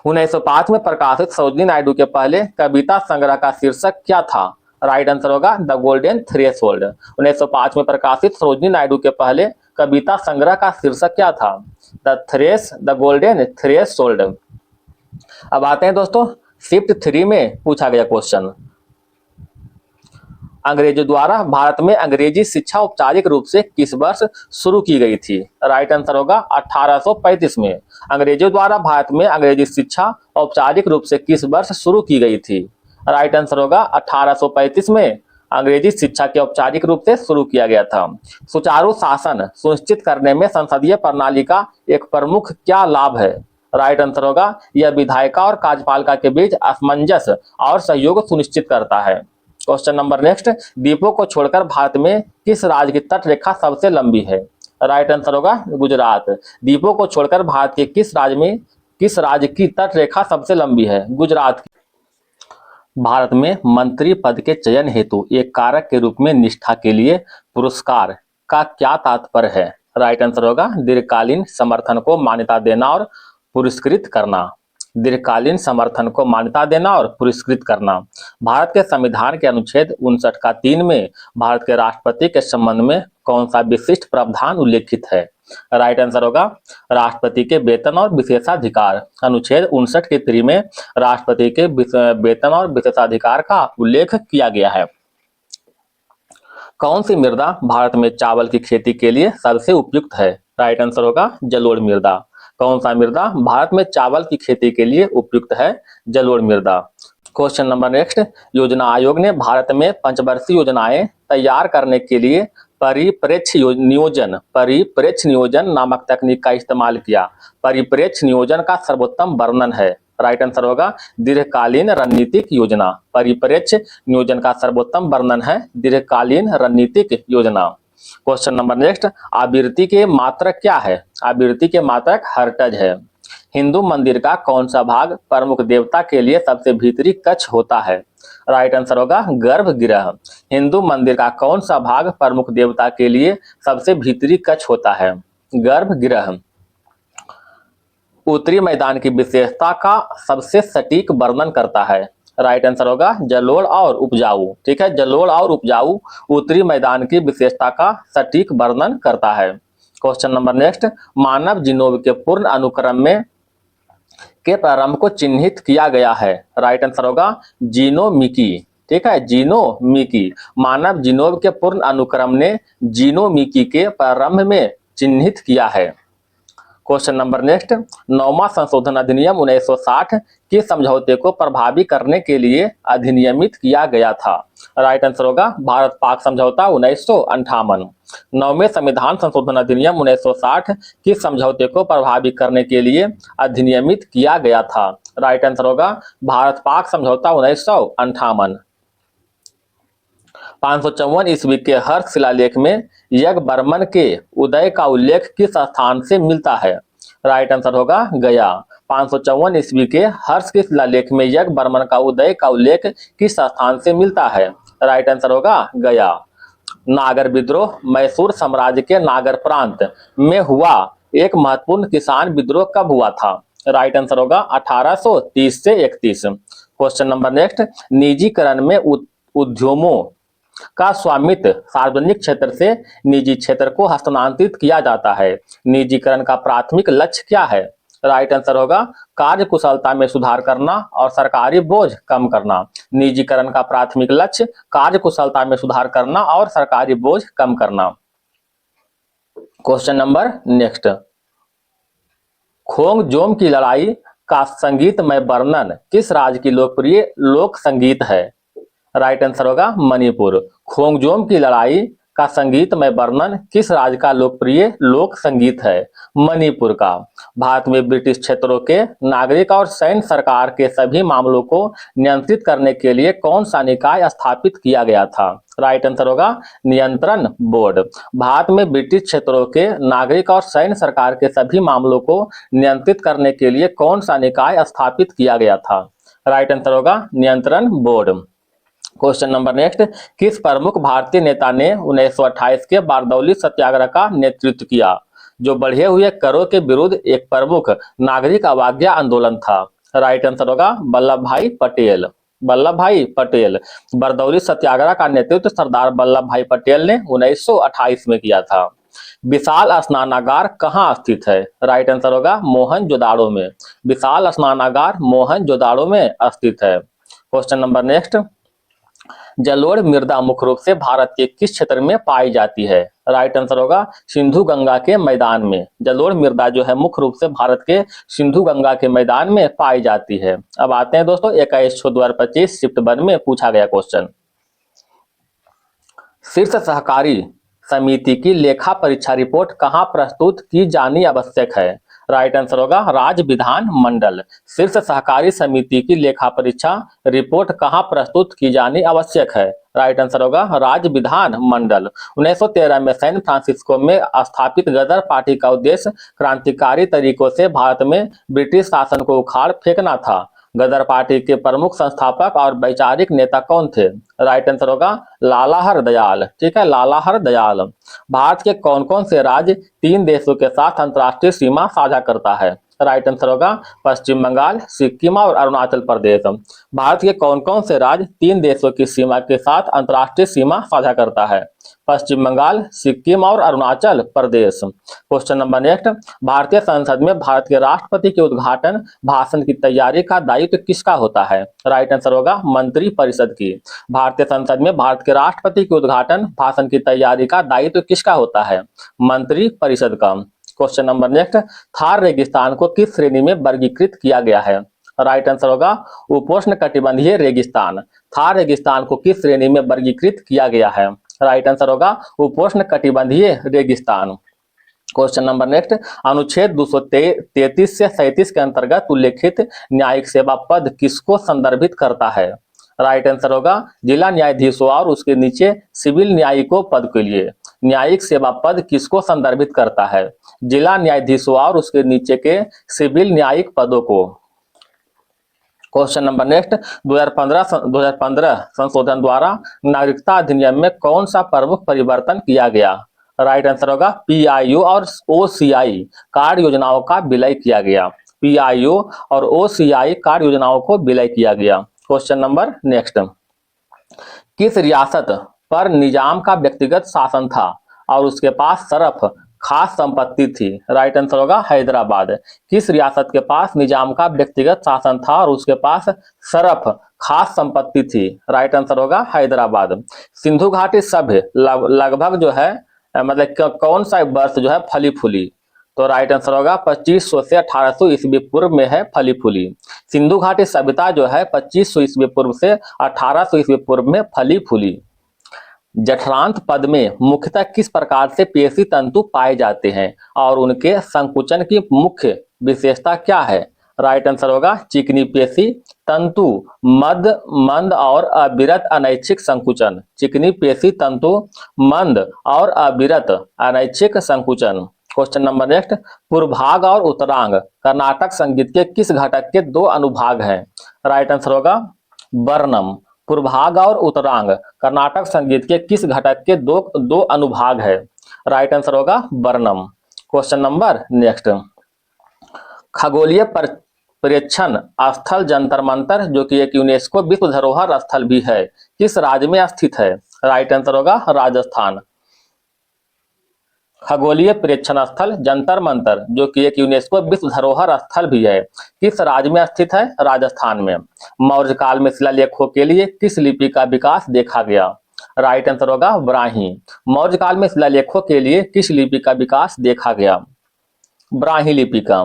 1905 में प्रकाशित सरोजिनी नायडू के पहले कविता संग्रह का शीर्षक क्या था? राइट आंसर होगा द गोल्डन थ्रेशोल्ड। 1905 में प्रकाशित सरोजिनी नायडू के पहले कविता संग्रह का शीर्षक क्या था? The golden threshold. अब आते हैं दोस्तों शिफ्ट 3 में पूछा गया क्वेश्चन, अंग्रेजों द्वारा भारत में अंग्रेजी शिक्षा औपचारिक रूप से किस वर्ष शुरू की गई थी? राइट आंसर होगा 1835 में। अंग्रेजों द्वारा भारत में अंग्रेजी शिक्षा औपचारिक रूप से किस वर्ष शुरू की गई थी? राइट आंसर होगा 1835 में अंग्रेजी शिक्षा के औपचारिक रूप से शुरू किया गया था। सुचारू शासन सुनिश्चित करने में संसदीय प्रणाली का एक प्रमुख क्या लाभ है? राइट आंसर होगा यह विधायिका और कार्यपालिका के बीच असमंजस और सहयोग सुनिश्चित करता है। क्वेश्चन नंबर नेक्स्ट, द्वीपों को छोड़कर भारत में किस राज्य की तट रेखा सबसे लंबी है? राइट आंसर होगा गुजरात। द्वीपों को छोड़कर भारत के किस राज्य की तट रेखा सबसे लंबी है? गुजरात की। भारत में मंत्री पद के चयन हेतु एक कारक के रूप में निष्ठा के लिए पुरस्कार का क्या तात्पर्य है? राइट आंसर होगा दीर्घकालीन समर्थन को मान्यता देना और पुरस्कृत करना। दीर्घकालीन समर्थन को मान्यता देना और पुरस्कृत करना। भारत के संविधान के अनुच्छेद 59 का 3 में भारत के राष्ट्रपति के संबंध में कौन सा विशिष्ट प्रावधान उल्लेखित है? राइट आंसर होगा राष्ट्रपति के वेतन और विशेषाधिकार। अनुच्छेद 59 के 3 में राष्ट्रपति के वेतन और विशेषाधिकार का उल्लेख किया गया है। कौन सी मृदा भारत में चावल की खेती के लिए सबसे उपयुक्त है? राइट आंसर होगा जलोढ़ मृदा। कौन सा मृदा भारत में चावल की खेती के लिए उपयुक्त है? जलोढ़ मृदा। क्वेश्चन नंबर नेक्स्ट, योजना आयोग ने भारत में पंचवर्षीय योजनाएं तैयार करने के लिए परिप्रेक्ष्य नियोजन नामक तकनीक का इस्तेमाल किया। परिप्रेक्ष्य नियोजन का सर्वोत्तम वर्णन है? राइट आंसर होगा दीर्घकालीन रणनीतिक योजना। परिप्रेक्ष्य नियोजन का सर्वोत्तम वर्णन है दीर्घकालीन रणनीतिक योजना। क्वेश्चन नंबर नेक्स्ट, आवृत्ति के मात्रक क्या है? आवृत्ति के मात्रक हर्ट्ज है। हिंदू मंदिर का कौन सा भाग प्रमुख देवता के लिए सबसे भीतरी कक्ष होता है? राइट आंसर होगा गर्भगृह। हिंदू मंदिर का कौन सा भाग प्रमुख देवता के लिए सबसे भीतरी कक्ष होता है? गर्भगृह। उत्तरी मैदान की विशेषता का सबसे सटीक वर्णन करता है? राइट आंसर होगा जलोढ़ और उपजाऊ। ठीक है, जलोढ़ और उपजाऊ उत्तरी मैदान की विशेषता का सटीक वर्णन करता है। क्वेश्चन नंबर नेक्स्ट, मानव जीनोम के पूर्ण अनुक्रम में के प्रारंभ को चिन्हित किया गया है? राइट आंसर होगा जीनोमिकी। ठीक है, जीनोमिकी। मानव जीनोम के पूर्ण अनुक्रम ने जीनोमिकी के प्रारंभ में चिन्हित किया है। क्वेश्चन नंबर नेक्स्ट, 9वां संशोधन अधिनियम 1960 के समझौते को प्रभावी करने के लिए अधिनियमित किया गया था? राइट आंसर होगा भारत पाक समझौता 1958। 9वें संविधान संशोधन अधिनियम 1960 के समझौते को प्रभावी करने के लिए अधिनियमित किया गया था? राइट आंसर होगा भारत पाक समझौता 1958। 554 ईस्वी के हर्ष शिलालेख में यज्ञवर्मन के उदय का उल्लेख किस स्थान से मिलता है? राइट आंसर होगा गया। 554 ईस्वी के हर्ष के शिलालेख में यज्ञवर्मन का उदय का उल्लेख किस स्थान से मिलता है? राइट आंसर होगा गया। नागर विद्रोह मैसूर साम्राज्य के नागर प्रांत में हुआ एक महत्वपूर्ण किसान विद्रोह कब हुआ था? राइट आंसर होगा 1830 से 31। क्वेश्चन नंबर नेक्स्ट, निजीकरण में उद्यमों का स्वामित्व सार्वजनिक क्षेत्र से निजी क्षेत्र को हस्तांतरित किया जाता है। निजीकरण का प्राथमिक लक्ष्य क्या है? राइट आंसर होगा कार्य कुशलता में सुधार करना और सरकारी बोझ कम करना। निजीकरण का प्राथमिक लक्ष्य कार्य कुशलता में सुधार करना और सरकारी बोझ कम करना। क्वेश्चन नंबर नेक्स्ट, खोंगजोम की लड़ाई का संगीतमय वर्णन किस राज्य की लोकप्रिय लोक संगीत है? राइट आंसर होगा मणिपुर। खोंगजोम की लड़ाई का संगीतमय वर्णन किस राज्य का लोकप्रिय लोक संगीत है? मणिपुर का। भारत में ब्रिटिश क्षेत्रों के नागरिक और सैन्य सरकार के सभी मामलों को नियंत्रित करने के लिए कौन सा निकाय स्थापित किया गया था? राइट आंसर होगा नियंत्रण बोर्ड। भारत में ब्रिटिश क्षेत्रों के नागरिक और सैन्य सरकार के सभी मामलों को नियंत्रित करने के लिए कौन सा निकाय स्थापित किया गया था? राइट आंसर होगा नियंत्रण बोर्ड। क्वेश्चन नंबर नेक्स्ट, किस प्रमुख भारतीय नेता ने 1928 के बारदौली सत्याग्रह का नेतृत्व किया, जो बढ़े हुए करों के विरुद्ध एक प्रमुख नागरिक अवज्ञा आंदोलन था? राइट आंसर होगा वल्लभ भाई पटेल। वल्लभ भाई पटेल। बारदौली सत्याग्रह का नेतृत्व सरदार वल्लभ भाई पटेल ने 1928 में किया था। विशाल स्नानागार कहाँ स्थित है? राइट आंसर होगा मोहनजोदाड़ो में। विशाल स्नानागार मोहनजोदाड़ो में स्थित है। क्वेश्चन नंबर नेक्स्ट, जलोढ़ मृदा मुख्य रूप से भारत के किस क्षेत्र में पाई जाती है? राइट आंसर होगा सिंधु गंगा के मैदान में। जलोढ़ मृदा जो है मुख्य रूप से भारत के सिंधु गंगा के मैदान में पाई जाती है। अब आते हैं दोस्तों 21/6/2025 शिफ्ट 1 में पूछा गया क्वेश्चन। शीर्ष सहकारी समिति की लेखा परीक्षा रिपोर्ट कहाँ प्रस्तुत की जानी आवश्यक है? राइट आंसर होगा राज्य विधान मंडल। शीर्ष सहकारी समिति की लेखा परीक्षा रिपोर्ट कहाँ प्रस्तुत की जानी आवश्यक है? राइट आंसर होगा राज्य विधान मंडल। 1913 में सैन फ्रांसिस्को में स्थापित गदर पार्टी का उद्देश्य क्रांतिकारी तरीकों से भारत में ब्रिटिश शासन को उखाड़ फेंकना था। गदर पार्टी के प्रमुख संस्थापक और वैचारिक नेता कौन थे? राइट आंसर होगा लाला हरदयाल। ठीक है, लाला हरदयाल। भारत के कौन कौन से राज्य 3 देशों के साथ अंतर्राष्ट्रीय सीमा साझा करता है? राइट आंसर होगा पश्चिम बंगाल, सिक्किम और अरुणाचल प्रदेश। भारत के कौन कौन से राज्य 3 देशों की सीमा के साथ अंतर्राष्ट्रीय सीमा साझा करता है? पश्चिम बंगाल, सिक्किम और Arunachal Pradesh. Question number next, भारतीय संसद में भारत के राष्ट्रपति के उद्घाटन भाषण की तैयारी का दायित्व किसका होता है? राइट आंसर होगा मंत्री परिषद की। भारतीय संसद में भारत के राष्ट्रपति के उद्घाटन भाषण की तैयारी का दायित्व किसका होता है? मंत्री परिषद का। क्वेश्चन नंबर नेक्स्ट, थार रेगिस्तान को किस श्रेणी में वर्गीकृत किया गया है? राइट आंसर होगा उपोष्ण कटिबंधीय रेगिस्तान। थार रेगिस्तान को किस श्रेणी में वर्गीकृत किया गया है? राइट आंसर होगा उपोष्ण कटिबंधीय रेगिस्तान। क्वेश्चन नंबर नेक्स्ट, अनुच्छेद 233 से 37 के अंतर्गत उल्लेखित न्यायिक सेवा पद किसको संदर्भित करता है? राइट आंसर होगा जिला न्यायाधीशों और उसके नीचे सिविल न्यायिकों पद के लिए। न्यायिक सेवा पद किसको संदर्भित करता है? जिला न्यायाधीशों और उसके नीचे के सिविल न्यायिक पदों को। क्वेश्चन नंबर नेक्स्ट, 2015 संशोधन द्वारा नागरिकता अधिनियम में कौन सा प्रमुख परिवर्तन किया गया? राइट आंसर होगा PIO और OCI कार्ड योजनाओं का विलय किया गया। PIO और OCI कार्ड योजनाओं को विलय किया गया। क्वेश्चन नंबर नेक्स्ट, किस रियासत पर निजाम का व्यक्तिगत शासन था और उसके पास सरफ खास संपत्ति थी? राइट आंसर होगा हैदराबाद। किस रियासत के पास निजाम का व्यक्तिगत शासन था और उसके पास सरफ खास संपत्ति थी? राइट आंसर होगा हैदराबाद। सिंधु घाटी सभ्य लगभग जो है मतलब कौन सा वर्ष जो है फली फूली? तो राइट आंसर होगा 2500 से 1800 ईस्वी पूर्व में है फली फूली। सिंधु घाटी सभ्यता जो है 2500 ईस्वी पूर्व से 1800 ईस्वी पूर्व में फली फूली। जठरांत पद में मुख्यतः किस प्रकार से पेशी तंतु पाए जाते हैं और उनके संकुचन की मुख्य विशेषता क्या है? राइट आंसर होगा चिकनी पेशी तंतु मंद और अविरत अनैच्छिक संकुचन। चिकनी पेशी तंतु मंद और अविरत अनैच्छिक संकुचन। क्वेश्चन नंबर नेक्स्ट, पूर्वभाग और उत्तरांग कर्नाटक संगीत के किस घटक के 2 अनुभाग हैं? राइट आंसर होगा वर्णम। पूर्वभाग और उत्तरांग कर्नाटक संगीत के किस घटक के दो अनुभाग है? राइट आंसर होगा वर्णम। क्वेश्चन नंबर नेक्स्ट, खगोलीय पर्यवेक्षण स्थल जंतर मंतर जो कि एक यूनेस्को विश्व धरोहर स्थल भी है, किस राज्य में स्थित है? राइट आंसर होगा राजस्थान। खगोलीय पर्यवेक्षण स्थल जंतर मंतर जो कि एक यूनेस्को विश्व धरोहर स्थल भी है, किस राज्य में स्थित है? राजस्थान में। मौर्य काल में शिलालेखों के लिए किस लिपि का विकास देखा गया? राइट आंसर होगा ब्राह्मी। मौर्य काल में शिलालेखों के लिए किस लिपि का विकास देखा गया? ब्राह्मी लिपि का।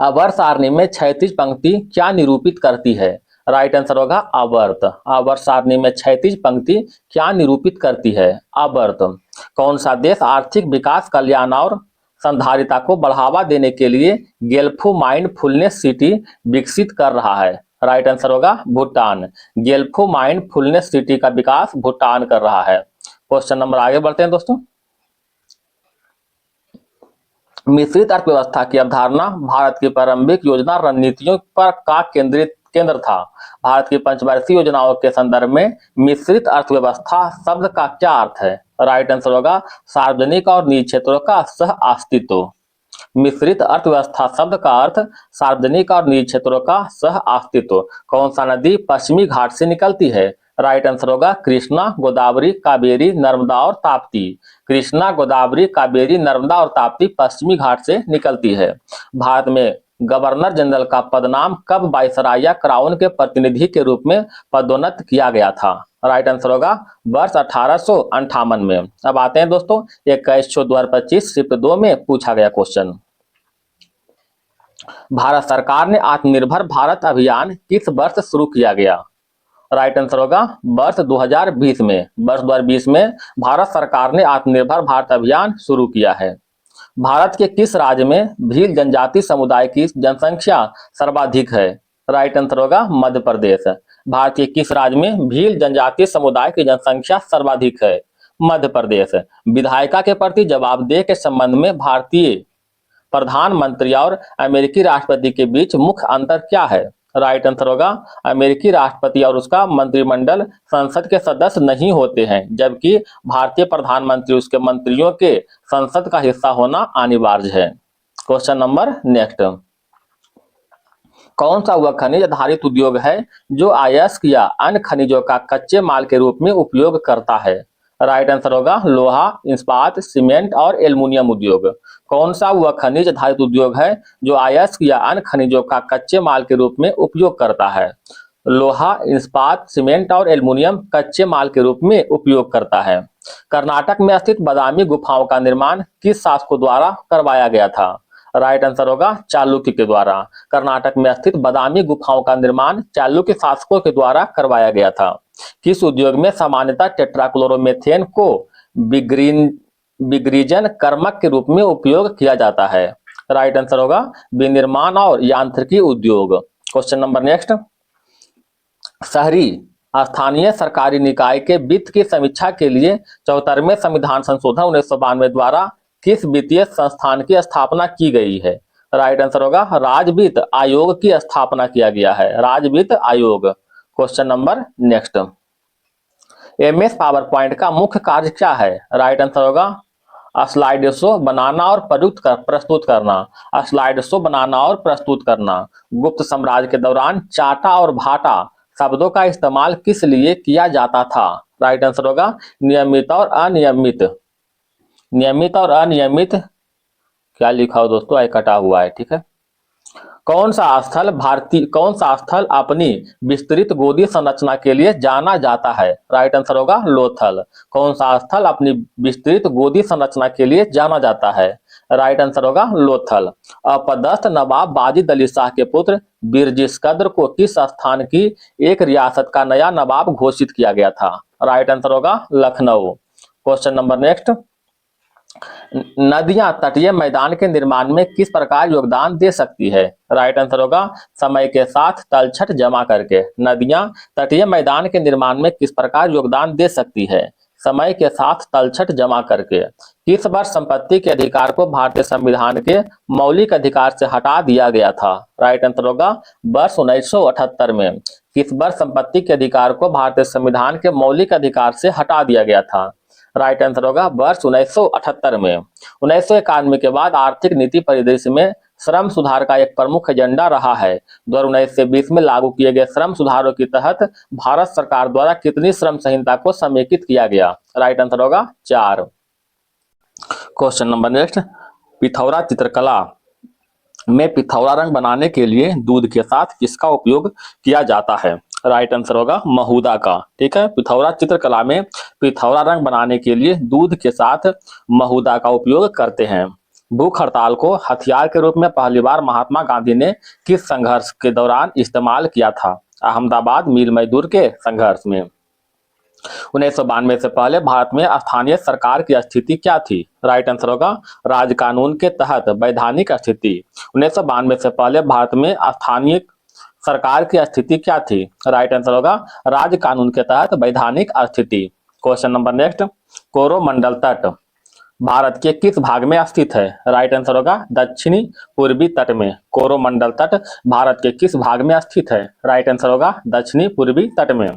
आवर्त सारणी में क्षैतिज पंक्ति क्या निरूपित करती है? राइट आंसर होगा आवर्त। आवर्त सारणी में क्षैतिज पंक्ति क्या निरूपित करती है? आवर्त। कौन सा देश आर्थिक विकास, कल्याण और संधारिता को बढ़ावा देने के लिए गेल्फो माइंडफुलनेस सिटी विकसित कर रहा है? राइट आंसर होगा भूटान। गेल्फो माइंडफुलनेस सिटी का विकास भूटान कर रहा है। क्वेश्चन नंबर आगे बढ़ते हैं दोस्तों। मिश्रित अर्थव्यवस्था की अवधारणा भारत की प्रारंभिक योजना रणनीतियों पर का केंद्र था। भारत की पंचवर्षीय योजनाओं के संदर्भ में मिश्रित अर्थव्यवस्था शब्द का क्या अर्थ है? राइट आंसर होगा सार्वजनिक और निजी क्षेत्रों का सह अस्तित्व। मिश्रित अर्थव्यवस्था शब्द का अर्थ सार्वजनिक और निजी क्षेत्रों का सह अस्तित्व। कौन सा नदी पश्चिमी घाट से निकलती है? राइट आंसर होगा कृष्णा, गोदावरी, कावेरी, नर्मदा और ताप्ती। कृष्णा, गोदावरी, कावेरी, नर्मदा और ताप्ती पश्चिमी घाट से निकलती है। भारत में गवर्नर जनरल का पदनाम कब वायसराय या क्राउन के प्रतिनिधि के रूप में पदोन्नत किया गया था? राइट आंसर होगा वर्ष 1858 में। अब आते हैं दोस्तों 21/6/2025 शिफ्ट 2 में पूछा गया क्वेश्चन। भारत सरकार ने आत्मनिर्भर भारत अभियान किस वर्ष शुरू किया गया? राइट आंसर होगा वर्ष 2020 में। वर्ष 2020 में भारत सरकार ने आत्मनिर्भर भारत अभियान शुरू किया है। भारत के किस राज्य में भील जनजाति समुदाय की जनसंख्या सर्वाधिक है? राइट आंसर होगा मध्य प्रदेश। भारत के किस राज्य में भील जनजातीय समुदाय की जनसंख्या सर्वाधिक है? मध्य प्रदेश। विधायिका के प्रति जवाबदेही के संबंध में भारतीय प्रधानमंत्री और अमेरिकी राष्ट्रपति के बीच मुख्य अंतर क्या है? राइट आंसर होगा अमेरिकी राष्ट्रपति और उसका मंत्रिमंडल संसद के सदस्य नहीं होते हैं, जबकि भारतीय प्रधानमंत्री उसके मंत्रियों के संसद का हिस्सा होना अनिवार्य है। Question number next. कौन सा वह खनिज आधारित उद्योग है जो अयस्क या अन्य खनिजों का कच्चे माल के रूप में उपयोग करता है? राइट आंसर होगा लोहा, इस्पात, सीमेंट और एल्युमिनियम उद्योग। कौन सा वह खनिज आधारित उद्योग है जो अयस्क या अन्य खनिजों का कच्चे माल के रूप में उपयोग करता है? लोहा, इस्पात, सीमेंट और एल्युमिनियम कच्चे माल के रूप में उपयोग करता है। कर्नाटक में स्थित बादामी गुफाओं का निर्माण किस शासकों द्वारा करवाया गया था? राइट आंसर होगा चालुक्य के द्वारा। कर्नाटक में स्थित बादामी गुफाओं का निर्माण चालुक्य शासकों के द्वारा करवाया गया था। किस उद्योग में सामान्यतः टेट्राक्लोरोमेथेन को बिग्रीजन कर्मक के रूप में उपयोग किया जाता है? राइट आंसर होगा विनिर्माण और यांत्रिकी उद्योग। Question number next. शहरी स्थानीय सरकारी निकाय के वित्त की समीक्षा के लिए 74वें संविधान संशोधन 1992 द्वारा किस वित्तीय संस्थान की स्थापना की गई है? राइट आंसर होगा राज्य वित्त आयोग की स्थापना किया गया है। राज्य वित्त आयोग। Question number next. MS power point का मुख्य कार्य क्या है? राइट आंसर होगा स्लाइड शो बनाना और प्रस्तुत करना। स्लाइड शो बनाना और प्रस्तुत करना। गुप्त साम्राज्य के दौरान चाटा और भाटा शब्दों का इस्तेमाल किस लिए किया जाता था? राइट आंसर होगा नियमित और अनियमित। नियमित और अनियमित क्या लिखा हो दोस्तों, कटा हुआ है, ठीक है। कौन सा स्थल अपनी विस्तृत गोदी संरचना के लिए जाना जाता है? राइट आंसर होगा लोथल। कौन सा स्थल अपनी विस्तृत गोदी संरचना के लिए जाना जाता है? राइट आंसर होगा लोथल। अपदस्थ नवाब वाजिद अली शाह के पुत्र बिरजिस कद्र को किस स्थान की एक रियासत का नया नवाब घोषित किया गया था? राइट आंसर होगा लखनऊ। Question number next. नदियां तटीय मैदान के निर्माण में किस प्रकार योगदान दे सकती है? राइट आंसर होगा समय के साथ तलछट जमा करके। नदियां तटीय मैदान के निर्माण में किस प्रकार योगदान दे सकती है? समय के साथ तलछट जमा करके। किस वर्ष संपत्ति के अधिकार को भारतीय संविधान के मौलिक अधिकार से हटा दिया गया था? राइट आंसर होगा वर्ष 1978 में। किस वर्ष संपत्ति के अधिकार को भारतीय संविधान के मौलिक अधिकार से हटा दिया गया था? राइट आंसर होगा वर्ष 1978 में। 1991 के बाद आर्थिक नीति परिदृश्य में श्रम सुधार का एक प्रमुख एजेंडा रहा है। 2019 से 20 में लागू किए गए श्रम सुधारों के तहत भारत सरकार द्वारा कितनी श्रम संहिता को समेकित किया गया? राइट आंसर होगा 4। Question number next. पिथौरा चित्रकला में पिथौरा रंग बनाने के लिए दूध के साथ किसका उपयोग किया जाता है? राइट आंसर होगा महुदा का, ठीक है। पिथौरा चित्रकला में पिथौरा रंग बनाने के लिए दूध के साथ महुदा का उपयोग करते हैं। भूख हड़ताल को हथियार के रूप में पहली बार महात्मा गांधी ने किस संघर्ष के दौरान इस्तेमाल किया था? अहमदाबाद मिल मजदूर के संघर्ष में। 1992 से पहले भारत में स्थानीय सरकार की स्थिति क्या थी? राइट आंसर होगा राज कानून के तहत वैधानिक स्थिति। 1992 से पहले भारत में स्थानीय सरकार की स्थिति क्या थी? राइट आंसर होगा राज कानून के तहत वैधानिक स्थिति। Question number next. कोरोमंडल तट भारत के किस भाग में स्थित है? राइट आंसर होगा दक्षिणी पूर्वी तट में। कोरोमंडल तट भारत के किस भाग में स्थित है? राइट आंसर होगा दक्षिणी पूर्वी तट में।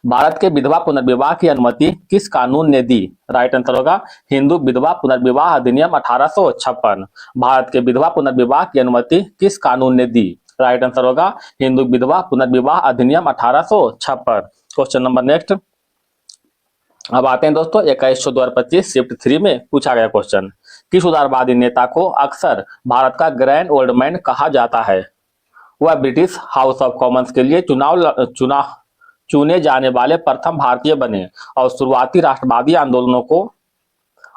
भारत के विधवा पुनर्विवाह की अनुमति किस कानून ने दी? राइट आंसर होगा हिंदू विधवा पुनर्विवाह अधिनियम 1856। भारत के विधवा पुनर्विवाह की अनुमति किस कानून ने दी? राइट आंसर होगा हिंदू विधवा पुनर्विवाह अधिनियम 1856। Question number next. अब आते हैं दोस्तों 21/2025 शिफ्ट 3 में पूछा गया क्वेश्चन। किस उदारवादी नेता को अक्सर भारत का ग्रैंड ओल्ड मैन कहा जाता है? वह ब्रिटिश हाउस ऑफ कॉमन्स के लिए चुने जाने वाले प्रथम भारतीय बने और शुरुआती राष्ट्रवादी आंदोलनों को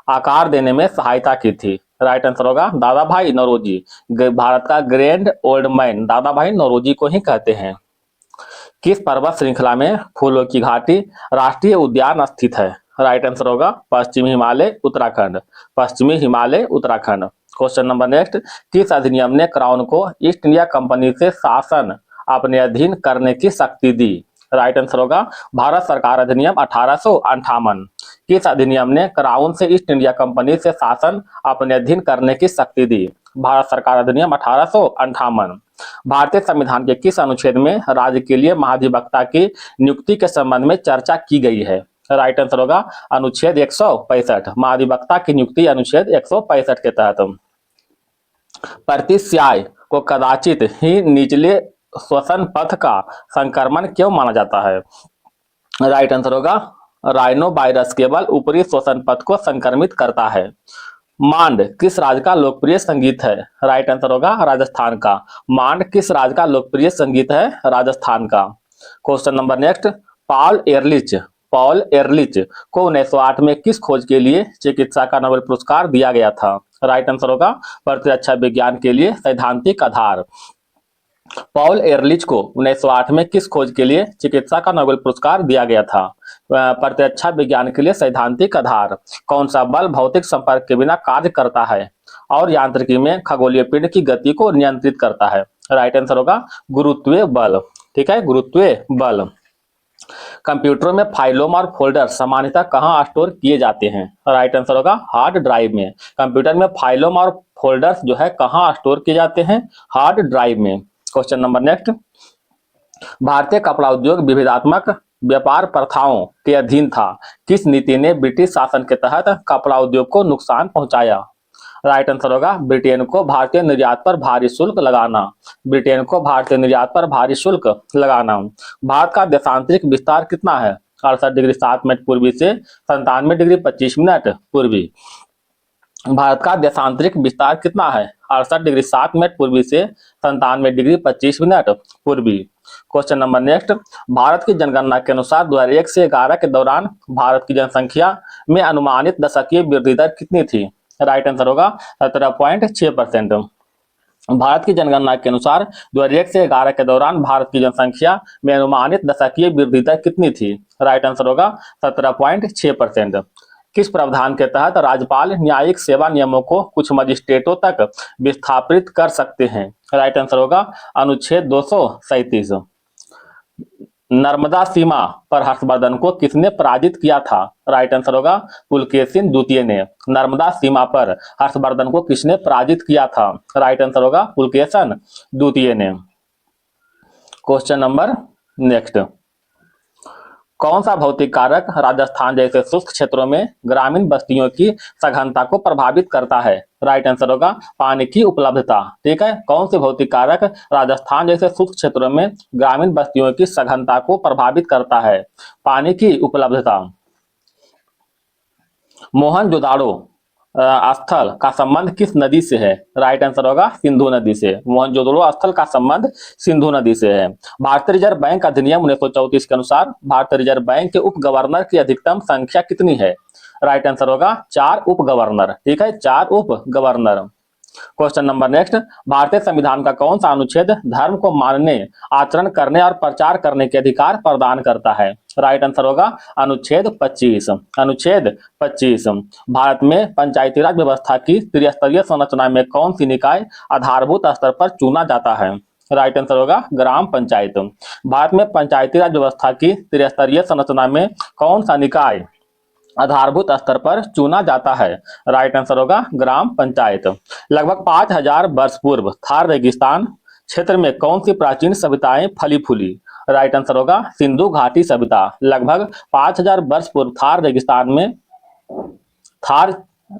आकार देने में सहायता की थी। राइट आंसर होगा दादा भाई नौरोजी। भारत का ग्रैंड ओल्ड मैन दादा भाई नौरोजी को ही कहते हैं। किस पर्वत श्रृंखला में फूलों की घाटी राष्ट्रीय उद्यान स्थित है? राइट आंसर होगा पश्चिमी हिमालय उत्तराखंड। पश्चिमी Himalaya Uttarakhand. Question number next. किस अधिनियम ने क्राउन को ईस्ट इंडिया कंपनी से शासन अपने अधीन करने की शक्ति दी? राइट आंसर होगा भारत सरकार अधिनियम 1858। किस अधिनियम ने क्राउन से ईस्ट इंडिया कंपनी से शासन अपने अधीन करने की शक्ति दी? भारत सरकार अधिनियम 1858। भारतीय संविधान के किस अनुच्छेद में राज्य के लिए महाधिवक्ता की नियुक्ति के संबंध में चर्चा की गई है? राइट आंसर होगा अनुच्छेद 165। महाधिवक्ता की नियुक्ति अनुच्छेद 165 के तहत। प्रतिस्याय को कदाचित ही निचले श्वसन पथ का संक्रमण क्यों माना जाता है? राइट आंसर होगा राइनो वायरस केवल ऊपरी श्वसन पथ को संक्रमित करता है। मांड किस राज्य का लोकप्रिय संगीत है? राइट आंसर होगा राजस्थान का। मांड किस राज्य का लोकप्रिय संगीत है? राजस्थान का। Question number next. पॉल एरलिच को 1908 में किस खोज के लिए चिकित्सा का नोबेल पुरस्कार दिया गया था? राइट आंसर होगा प्रतिरक्षा विज्ञान के लिए सैद्धांतिक आधार। पॉल एरलिच को 1908 में किस खोज के लिए चिकित्सा का नोबेल पुरस्कार दिया गया था? प्रतिरक्षा विज्ञान के लिए सैद्धांतिक आधार। कौन सा बल भौतिक संपर्क के बिना कार्य करता है और यांत्रिकी में खगोलीय पिंड की गति को नियंत्रित करता है? राइट आंसर होगा गुरुत्वीय बल। ठीक है, गुरुत्वीय बल। कंप्यूटरों में फाइलों और फोल्डर सामान्यतः कहाँ स्टोर किए जाते हैं? राइट आंसर होगा हार्ड ड्राइव में। कंप्यूटर में फाइलों और फोल्डर्स जो है कहाँ स्टोर किए जाते हैं? हार्ड ड्राइव में। Question number next. भारतीय कपड़ा उद्योग विविधात्मक व्यापार प्रथाओं के अधीन था। किस नीति ने ब्रिटिश शासन के तहत कपड़ा उद्योग को नुकसान पहुंचाया? राइट आंसर होगा ब्रिटेन को भारतीय निर्यात पर भारी शुल्क लगाना। ब्रिटेन को भारतीय निर्यात पर भारी शुल्क लगाना। भारत का देशांतरिक विस्तार कितना है? 68 डिग्री 7 मिनट पूर्वी से 97 डिग्री 25 मिनट पूर्वी। भारत का देशांतरिक विस्तार कितना है? 68 डिग्री 7 मिनट पूर्वी से 97 डिग्री 25 मिनट पूर्वी। Question number next. भारत की जनगणना के अनुसार 2001 से 11 के दौरान भारत की जनसंख्या में अनुमानित दशकीय वृद्धि दर कितनी थी? राइट आंसर होगा 17.6%। भारत की जनगणना के अनुसार 2001 से 11 के दौरान भारत की जनसंख्या में अनुमानित दशकीय वृद्धि दर कितनी थी? राइट आंसर होगा 17.6%। किस प्रावधान के तहत राज्यपाल न्यायिक सेवा नियमों को कुछ मजिस्ट्रेटों तक विस्थापित कर सकते हैं? राइट आंसर होगा अनुच्छेद 237। नर्मदा सीमा पर हर्षवर्धन को किसने पराजित किया था? राइट आंसर होगा पुलकेशिन द्वितीय ने। नर्मदा सीमा पर हर्षवर्धन को किसने पराजित किया था? राइट आंसर होगा पुलकेशिन द्वितीय ने। Question number next. कौन सा भौतिक कारक राजस्थान जैसे शुष्क क्षेत्रों में ग्रामीण बस्तियों की सघनता को प्रभावित करता है? राइट आंसर होगा पानी की उपलब्धता। ठीक है, कौन से भौतिक कारक राजस्थान जैसे शुष्क क्षेत्रों में ग्रामीण बस्तियों की सघनता को प्रभावित करता है? पानी की उपलब्धता। मोहनजोदाड़ो स्थल का संबंध किस नदी से है? राइट आंसर होगा सिंधु नदी से। मोहनजोदड़ो स्थल का संबंध सिंधु नदी से है। भारतीय रिजर्व बैंक अधिनियम 1934 के अनुसार भारतीय रिजर्व बैंक के उप गवर्नर की अधिकतम संख्या कितनी है? राइट आंसर होगा 4 उप गवर्नर। ठीक है, 4 उप गवर्नर। Question number next. भारतीय संविधान का कौन सा अनुच्छेद धर्म को मानने, आचरण करने और प्रचार करने के अधिकार प्रदान करता है? राइट आंसर होगा अनुच्छेद 25। अनुच्छेद 25। भारत में पंचायती राज व्यवस्था की त्रिस्तरीय संरचना में कौन सी निकाय आधारभूत स्तर पर चुना जाता है? राइट आंसर होगा ग्राम पंचायत। भारत में पंचायती राज व्यवस्था की त्रिस्तरीय संरचना में कौन सा निकाय आधारभूत स्तर पर चुना जाता है? राइट आंसर होगा ग्राम पंचायत। लगभग 5000 वर्ष पूर्व थार रेगिस्तान क्षेत्र में कौन सी प्राचीन सभ्यताएं फली फूली? राइट आंसर होगा सिंधु घाटी सभ्यता। लगभग 5000 वर्ष पूर्व थार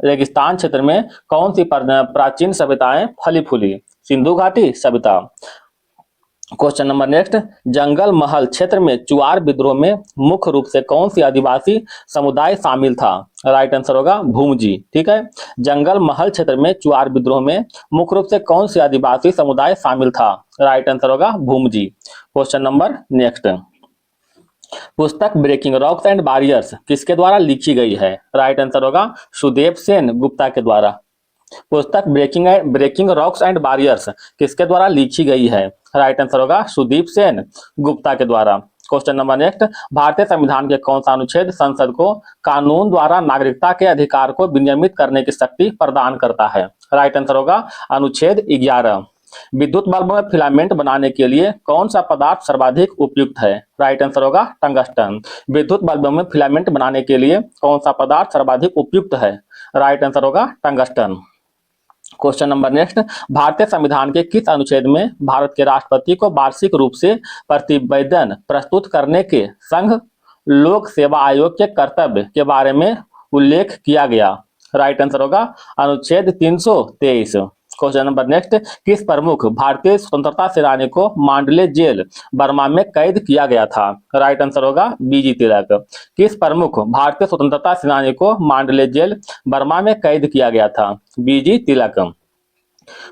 रेगिस्तान क्षेत्र में कौन सी प्राचीन सभ्यताएं फली फूली? सिंधु घाटी सभ्यता। क्वेश्चन नंबर नेक्स्ट, जंगल महल क्षेत्र में चुआर विद्रोह में मुख्य रूप से कौन सी आदिवासी समुदाय शामिल था? राइट आंसर होगा भूमजी। ठीक है, जंगल महल क्षेत्र में चुआर विद्रोह में मुख्य रूप से कौन सी आदिवासी समुदाय शामिल था? राइट आंसर होगा भूमजी। क्वेश्चन नंबर नेक्स्ट, पुस्तक ब्रेकिंग रॉक्स एंड बैरियर्स किसके द्वारा लिखी गई है? राइट आंसर होगा सुदेव सेन गुप्ता के द्वारा। पुस्तक ब्रेकिंग रॉक्स एंड बैरियर्स किसके द्वारा लिखी गई है? राइट आंसर होगा सुदीप सेन गुप्ता के द्वारा। क्वेश्चन नंबर नेक्स्ट, भारतीय संविधान के कौन सा अनुच्छेद संसद को कानून द्वारा नागरिकता के अधिकार को विनियमित करने की शक्ति प्रदान करता है? राइट आंसर होगा अनुच्छेद 11। विद्युत बल्ब में फिलामेंट बनाने के लिए कौन सा पदार्थ सर्वाधिक उपयुक्त है? राइट आंसर होगा टंगस्टन। विद्युत बल्ब में फिलामेंट बनाने के लिए कौन सा पदार्थ सर्वाधिक उपयुक्त है? राइट आंसर होगा टंगस्टन। क्वेश्चन नंबर नेक्स्ट, भारतीय संविधान के किस अनुच्छेद में भारत के राष्ट्रपति को वार्षिक रूप से प्रतिवेदन प्रस्तुत करने के संघ लोक सेवा आयोग के कर्तव्य के बारे में उल्लेख किया गया? राइट आंसर होगा अनुच्छेद 323। क्वेश्चन नंबर नेक्स्ट, किस प्रमुख भारतीय स्वतंत्रता सेनानी को मांडले जेल बर्मा में कैद किया गया था? राइट आंसर होगा बीजी तिलक। किस प्रमुख भारतीय स्वतंत्रता सेनानी को मांडले जेल बर्मा में कैद किया गया था? बीजी तिलक।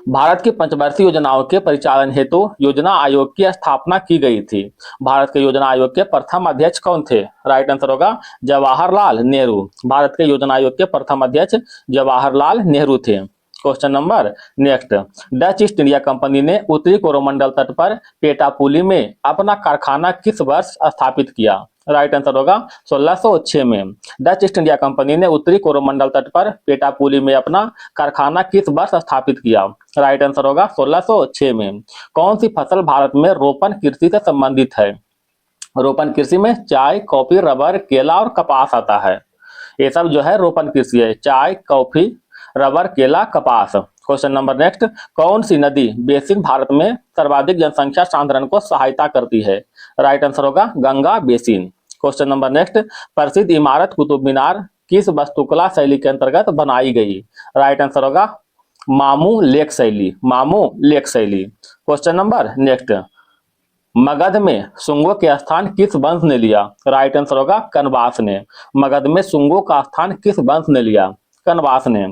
भारत की पंचवर्षीय योजनाओं के परिचालन हेतु योजना आयोग की स्थापना की गई थी। भारत के योजना आयोग के प्रथम अध्यक्ष कौन थे? राइट आंसर होगा जवाहरलाल नेहरू। भारत के योजना आयोग के प्रथम अध्यक्ष जवाहरलाल नेहरू थे। Question number next, Dutch east India company ने उत्तरी कोरोमंडल तट पर पेटापुली में अपना कारखाना किस वर्ष स्थापित किया? राइट आंसर होगा 1606 में। डच ईस्ट इंडिया कंपनी ने उत्तरी कोरोमंडल तट पर पेटापुली में अपना कारखाना किस वर्ष स्थापित किया? राइट आंसर होगा 1606 में। कौन सी फसल भारत में रोपण कृषि से संबंधित है? रोपण कृषि में चाय, कॉफी, रबर, केला और कपास आता है। ये सब जो है रोपण कृषि है, चाय, कॉफी, रबर, केला, कपास। क्वेश्चन नंबर नेक्स्ट, कौन सी नदी बेसिन भारत में सर्वाधिक जनसंख्या सांद्रण को सहायता करती है? राइट आंसर होगा Ganga basin. Question number next, प्रसिद्ध इमारत कुतुब मीनार किस वास्तुकला शैली के अंतर्गत बनाई गई? राइट आंसर होगा मामू लेक शैली। मामू लेक शैली। क्वेश्चन नंबर नेक्स्ट, मगध में शुंगों के स्थान किस वंश ने लिया? राइट आंसर होगा कनवास ने। मगध में शुंगों का स्थान किस वंश ने लिया? कनवास ने।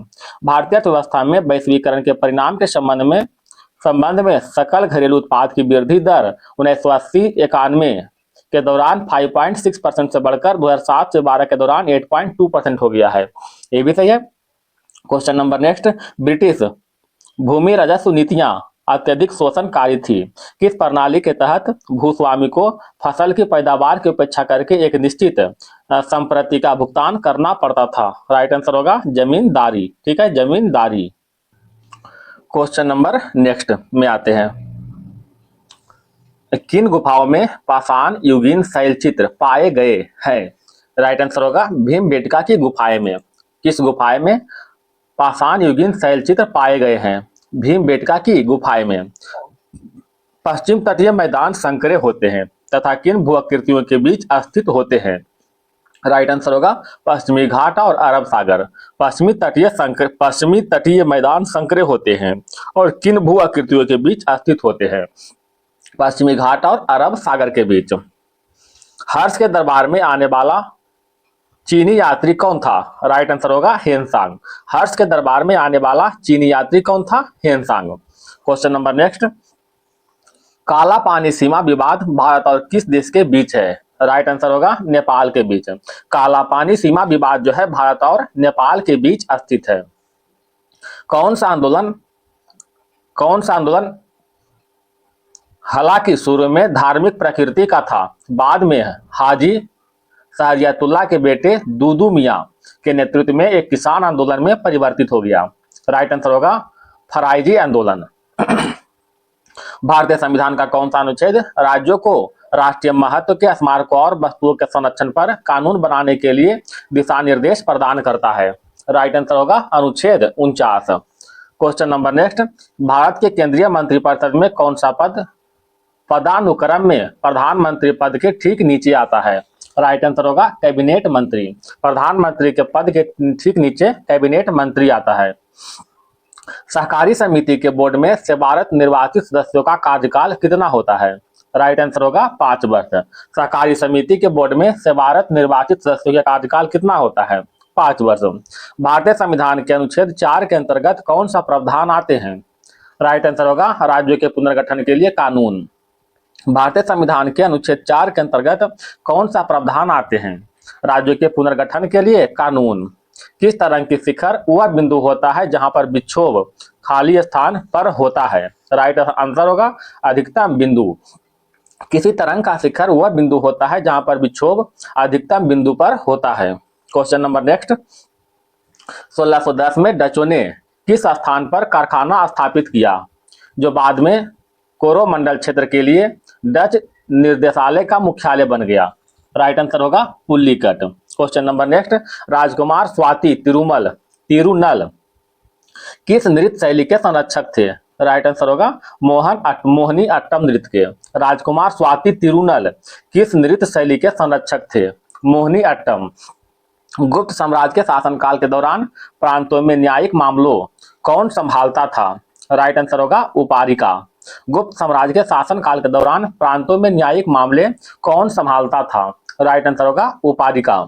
भारतीय अर्थव्यवस्था में वैश्वीकरण के परिणाम के संबंध में सकल घरेलू उत्पाद की वृद्धि दर 1980-91 के दौरान 5.6% से बढ़कर 2007 से 12 के दौरान 8.2% हो गया है। ये भी सही है। क्वेश्चन नंबर नेक्स्ट, ब्रिटिश भूमि राजस्व नीतियां अत्यधिक शोषणकारी थी। किस प्रणाली के तहत भूस्वामी को फसल की पैदावार की उपेक्षा करके एक निश्चित संपत्ति का भुगतान करना पड़ता था? राइट आंसर होगा जमींदारी। ठीक है, जमींदारी। क्वेश्चन नंबर नेक्स्ट में आते हैं, किन गुफाओं में पाषाण युगीन शैल चित्र पाए गए हैं? राइट आंसर होगा भीमबेटका की गुफाएं में। किस गुफाएं में पाषाण युगीन शैल चित्र पाए गए हैं? भीमबेटका की गुफाएं में। पश्चिम तटीय मैदान संकरे होते हैं तथा किन भूआकृतियों के बीच स्थित होते हैं? राइट आंसर होगा पश्चिमी घाट और अरब सागर। पश्चिमी तटीय मैदान संकरे होते हैं और किन भूआकृतियों के बीच स्थित होते हैं? पश्चिमी घाट और अरब सागर के बीच। हर्ष के दरबार में आने वाला चीनी यात्री कौन था? राइट आंसर होगा हेनसांग। हर्ष के दरबार में आने वाला चीनी यात्री कौन था? हेनसांग। क्वेश्चन नंबर नेक्स्ट, काला पानी सीमा विवाद भारत और किस देश के बीच है? राइट आंसर होगा नेपाल के बीच। काला पानी सीमा विवाद जो है भारत और नेपाल के बीच स्थित है। कौन सा आंदोलन हालांकि शुरू में धार्मिक प्रकृति का था, बाद में हाजी शहरियतुल्लाह के बेटे दूदू मियां के नेतृत्व में एक किसान आंदोलन में परिवर्तित हो गया? राइट आंसर होगा फराइजी आंदोलन। भारतीय संविधान का कौन सा अनुच्छेद राज्यों को राष्ट्रीय महत्व के स्मारकों और वस्तुओं के संरक्षण पर कानून बनाने के लिए दिशा निर्देश प्रदान करता है। राइट आंसर होगा अनुच्छेद 49। क्वेश्चन नंबर नेक्स्ट, भारत के केंद्रीय मंत्रिपरिषद में कौन सा पद पदानुक्रम में प्रधानमंत्री पद के ठीक नीचे आता है? राइट आंसर होगा कैबिनेट मंत्री। प्रधानमंत्री के पद के ठीक नीचे कैबिनेट मंत्री आता है। सहकारी समिति के बोर्ड में सेवारत निर्वाचित सदस्यों का कार्यकाल कितना होता है? राइट आंसर होगा 5 वर्ष। सहकारी समिति के बोर्ड में सेवारत निर्वाचित सदस्यों का कार्यकाल कितना होता है? 5 वर्ष। भारतीय संविधान के अनुच्छेद 4 के अंतर्गत कौन सा प्रावधान आते हैं? राइट आंसर होगा राज्यों के पुनर्गठन के लिए कानून। भारतीय संविधान के अनुच्छेद 4 के अंतर्गत कौन सा प्रावधान आते हैं? राज्यों के पुनर्गठन के लिए कानून। किस तरंग की शिखर वह बिंदु होता है जहां पर विक्षोभ खाली स्थान पर होता है? राइट आंसर होगा अधिकतम बिंदु। किसी तरंग का शिखर वह बिंदु होता है जहां पर विक्षोभ अधिकतम बिंदु पर होता है। क्वेश्चन नंबर नेक्स्ट, 1610 में डचों ने किस स्थान पर कारखाना स्थापित किया जो बाद में कोरोमंडल क्षेत्र के लिए डच निर्देशालय का मुख्यालय बन गया? राइट आंसर होगा पुल्लीकट। क्वेश्चन नंबर नेक्स्ट, राजकुमार स्वाति तिरुनल किस नृत्य शैली के संरक्षक थे? राइट आंसर होगा मोहिनी अट्टम नृत्य के। राजकुमार स्वाति तिरुनल किस नृत्य शैली के संरक्षक थे? मोहिनी अट्टम। गुप्त साम्राज्य के शासनकाल के दौरान प्रांतों में न्यायिक मामलों कौन संभालता था? राइट आंसर होगा उपारिका। गुप्त साम्राज्य के शासनकाल के दौरान प्रांतों में न्यायिक मामले कौन संभालता था? राइट आंसर होगा उपारिका।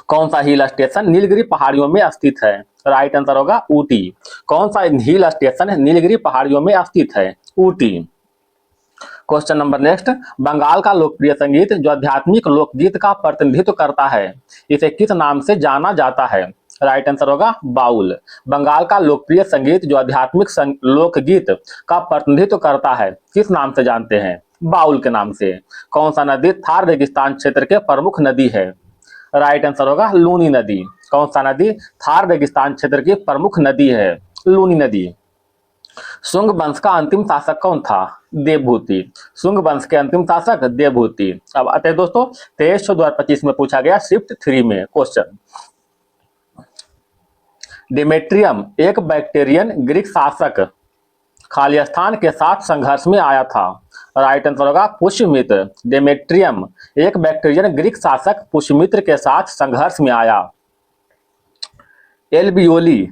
कौन सा हिल स्टेशन नीलगिरी पहाड़ियों में स्थित है? राइट आंसर होगा ऊटी। कौन सा हिल स्टेशन नीलगिरी पहाड़ियों में स्थित है? Ooty. Question number next, Bengal का लोकप्रिय संगीत जो आध्यात्मिक लोकगीत का प्रतिनिधित्व करता है इसे किस नाम से जाना जाता है? राइट आंसर होगा बाउल। बंगाल का लोकप्रिय संगीत जो आध्यात्मिक लोकगीत का प्रतिनिधित्व करता है किस नाम से जानते हैं? बाउल के नाम से। कौन सा नदी थार रेगिस्तान क्षेत्र के प्रमुख नदी है? राइट आंसर होगा लूनी नदी। कौन सा नदी थार रेगिस्तान क्षेत्र की प्रमुख नदी है? लूनी नदी। शुंग वंश का अंतिम शासक कौन था? देवभूति। शुंग वंश के अंतिम शासक देवभूति। अब आते हैं दोस्तों 23/2025 में पूछा गया शिफ्ट 3 में क्वेश्चन। डिमेट्रियम एक बैक्टीरियन ग्रीक शासक खालिस्तान के साथ संघर्ष में आया था। राइट आंसर होगा पुष्यमित्र। डेमेट्रियम एक बैक्टीरियन ग्रीक शासक पुष्यमित्र के साथ संघर्ष में आया। एल्बियोली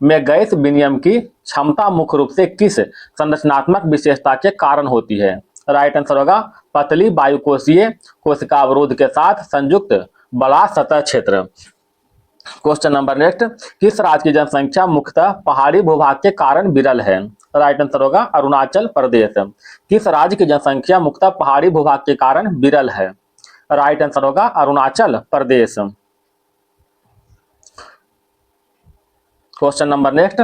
में गैस विनिमय की क्षमता मुख्य रूप से किस संरचनात्मक विशेषता के कारण होती है? राइट आंसर होगा पतली वायुकोशीय कोशिका अवरोध के साथ संयुक्त बड़ा सतह क्षेत्र। क्वेश्चन नंबर नेक्स्ट, किस राज्य की जनसंख्या मुख्यतः पहाड़ी भूभाग के कारण विरल है? राइट आंसर होगा अरुणाचल प्रदेश। किस राज्य की जनसंख्या मुख्यतः पहाड़ी भूभाग के कारण विरल है? राइट आंसर होगा Arunachal Pradesh. Question number next,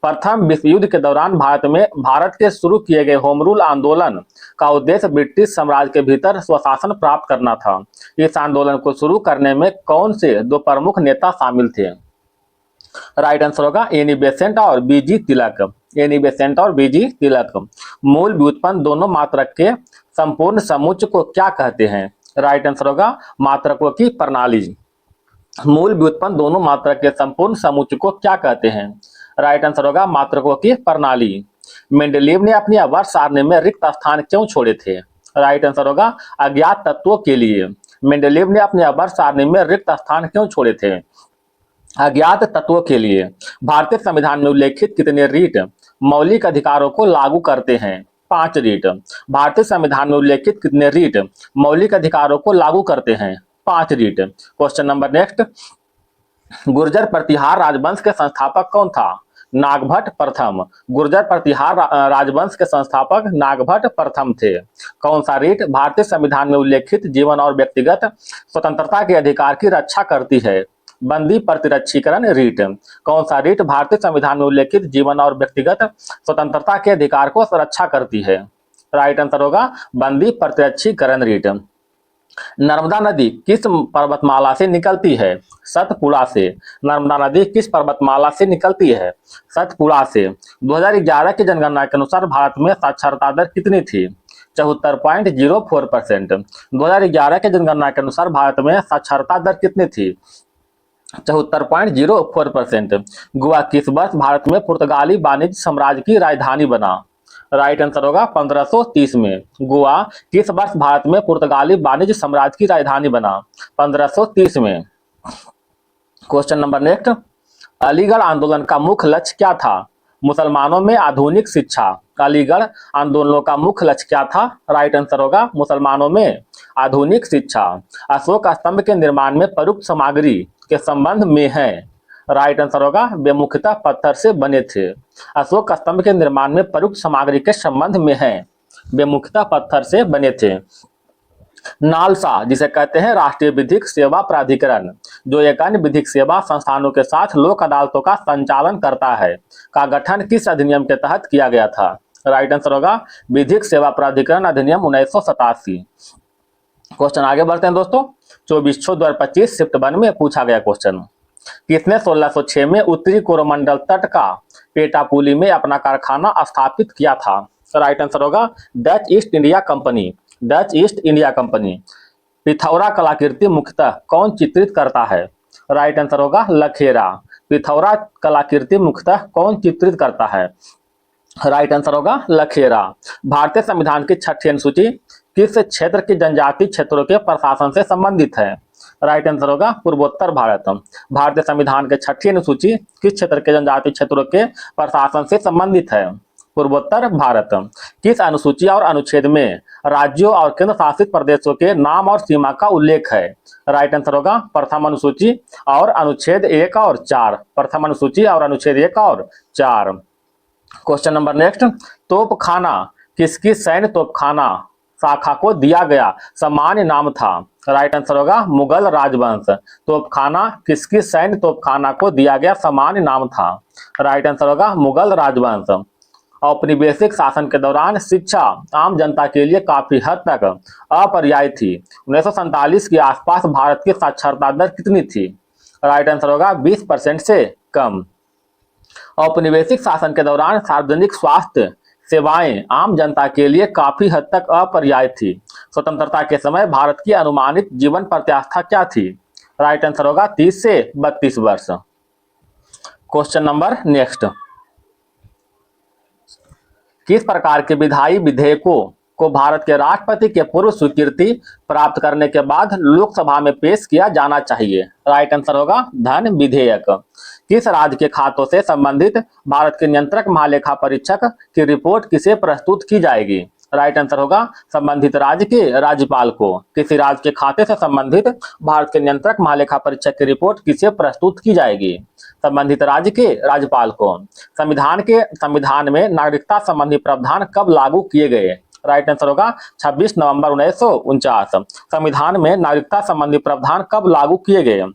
प्रथम विश्व युद्ध के दौरान भारत के शुरू किए गए होम रूल आंदोलन का उद्देश्य ब्रिटिश साम्राज्य के भीतर स्वशासन प्राप्त करना था। इस आंदोलन को शुरू करने में कौन से 2 प्रमुख नेता शामिल थे? राइट आंसर होगा एनी बेसेंट और बीजी तिलक। एनी बेसेंट और बीजी तिलक। मूल व्युत्पन्न दोनों मात्रक के संपूर्ण समुच्चय को क्या कहते हैं? राइट आंसर होगा मात्रकों की प्रणाली। मूल व्युत्पन्न दोनों मात्रक के संपूर्ण समुच्चय को क्या कहते हैं? राइट आंसर होगा मात्रकों की प्रणाली। मेंडलीव ने अपनी आवर्त सारणी में रिक्त स्थान क्यों छोड़े थे? राइट आंसर होगा अज्ञात तत्वों के लिए। मेंडलीव ने अपनी आवर्त सारणी में रिक्त स्थान क्यों छोड़े थे? अज्ञात तत्वों के लिए। भारतीय संविधान में उल्लेखित कितने रीट मौलिक अधिकारों को लागू करते हैं? 5 रीट। भारतीय संविधान में उल्लेखित कितने रीट मौलिक अधिकारों को लागू करते हैं? 5 रीट। Question number next, Gurjara Pratihara राजवंश के संस्थापक कौन था? नागभट्ट प्रथम। गुर्जर प्रतिहार राजवंश के संस्थापक नागभट्ट प्रथम थे। कौन सा रीट भारतीय संविधान में उल्लेखित जीवन और व्यक्तिगत स्वतंत्रता के अधिकार की रक्षा करती है? बंदी प्रतिरक्षीकरण रीट। कौन सा रीट भारतीय संविधान में उल्लेखित जीवन और व्यक्तिगत स्वतंत्रता के अधिकार को रक्षा करती है? राइट आंसर होगा बंदी प्रतिरक्षीकरण रीट। नर्मदा नदी किस पर्वतमाला से निकलती है? सतपुड़ा से। नर्मदा नदी किस पर्वतमाला से निकलती है? सतपुड़ा से। 2011 की जनगणना के अनुसार भारत में साक्षरता दर कितनी थी? 74.04%। 2011 की जनगणना के अनुसार भारत में साक्षरता दर कितनी थी? 74.04%। गोवा किस वर्ष भारत में पुर्तगाली वाणिज्य साम्राज्य की राजधानी बना? राइट आंसर होगा 1530 में। गोवा किस वर्ष भारत में पुर्तगाली वाणिज्य साम्राज्य की राजधानी बना? 1530 में। क्वेश्चन नंबर नेक्स्ट, अलीगढ़ आंदोलन का मुख्य लक्ष्य क्या था? मुसलमानों में आधुनिक शिक्षा। अलीगढ़ आंदोलनों का मुख्य लक्ष्य क्या था? राइट आंसर होगा मुसलमानों में आधुनिक शिक्षा। अशोक स्तंभ के निर्माण में प्रयुक्त सामग्री के संबंध में है। राइट आंसर होगा वे मुख्यतः पत्थर से बने थे। अशोक स्तंभ के निर्माण में प्रयुक्त सामग्री के संबंध में है, वे मुख्यतः पत्थर से बने थे। नालसा, जिसे कहते हैं राष्ट्रीय विधिक सेवा प्राधिकरण, जो एक अन्य विधिक सेवा संस्थानों के साथ लोक अदालतों का संचालन करता है, का गठन किस अधिनियम के तहत किया गया था? राइट आंसर होगा विधिक सेवा प्राधिकरण अधिनियम 1987। क्वेश्चन आगे बढ़ते हैं दोस्तों। 24/6/2025 शिफ्ट 1 में पूछा गया क्वेश्चन, किसने 1606 में उत्तरी कोरोमंडल तट का पेटापुली में अपना कारखाना स्थापित किया था? राइट आंसर होगा Dutch east India company. Dutch east India company. Pithora कलाकृति मुख्यतः कौन चित्रित करता है? राइट आंसर होगा लखेरा। पिथौरा कलाकृति मुख्यतः कौन चित्रित करता है? राइट आंसर होगा लखेरा। भारतीय संविधान की 6ठी अनुसूची किस क्षेत्र के जनजातीय क्षेत्रों के प्रशासन से संबंधित है? राइट आंसर होगा पूर्वोत्तर भारत। भारतीय संविधान के 6ठी अनुसूची किस क्षेत्र के जनजातीय क्षेत्रों के प्रशासन से संबंधित है? पूर्वोत्तर भारत। किस अनुसूची और अनुच्छेद में राज्यों और केंद्र शासित प्रदेशों के नाम और सीमा का उल्लेख है? राइट आंसर होगा प्रथम अनुसूची और अनुच्छेद 1 और 4। प्रथम अनुसूची और अनुच्छेद 1 और 4। क्वेश्चन नंबर नेक्स्ट, तोपखाना किसकी सैन्य तोपखाना शाखा को दिया गया सामान्य नाम था? राइट आंसर होगा मुगल राजवंश। तोपखाना किसकी सैन्य तोपखाना को दिया गया सामान्य नाम था? राइट आंसर होगा मुगल राजवंश। औपनिवेशिक शासन के दौरान शिक्षा आम जनता के लिए काफी हद तक अपर्यायी थी। 1947 के आसपास भारत की साक्षरता दर कितनी थी? राइट आंसर होगा 20% से कम। औपनिवेशिक शासन के दौरान सार्वजनिक स्वास्थ्य सेवाएं आम जनता के लिए काफी हद तक अपर्यायी थी। स्वतंत्रता के समय भारत की अनुमानित जीवन प्रत्याशा क्या थी? राइट आंसर होगा 30 से 32 वर्ष। क्वेश्चन नंबर नेक्स्ट, किस प्रकार के विधायी विधेयकों को भारत के राष्ट्रपति के पूर्व स्वीकृति प्राप्त करने के बाद लोकसभा में पेश किया जाना चाहिए? राइट आंसर होगा धन विधेयक। किस राज्य के खातों से संबंधित भारत के नियंत्रक महालेखा परीक्षक की रिपोर्ट किसे प्रस्तुत की जाएगी? राइट आंसर होगा संबंधित राज्य के राज्यपाल को। किसी राज्य के खाते से संबंधित भारत के नियंत्रक महालेखा परीक्षक की रिपोर्ट किसे प्रस्तुत की जाएगी? संबंधित राज्य के राज्यपाल को। संविधान में नागरिकता संबंधी प्रावधान कब लागू किए गए? राइट आंसर होगा 26 नवंबर 1949। संविधान में नागरिकता संबंधी प्रावधान कब लागू किए गए?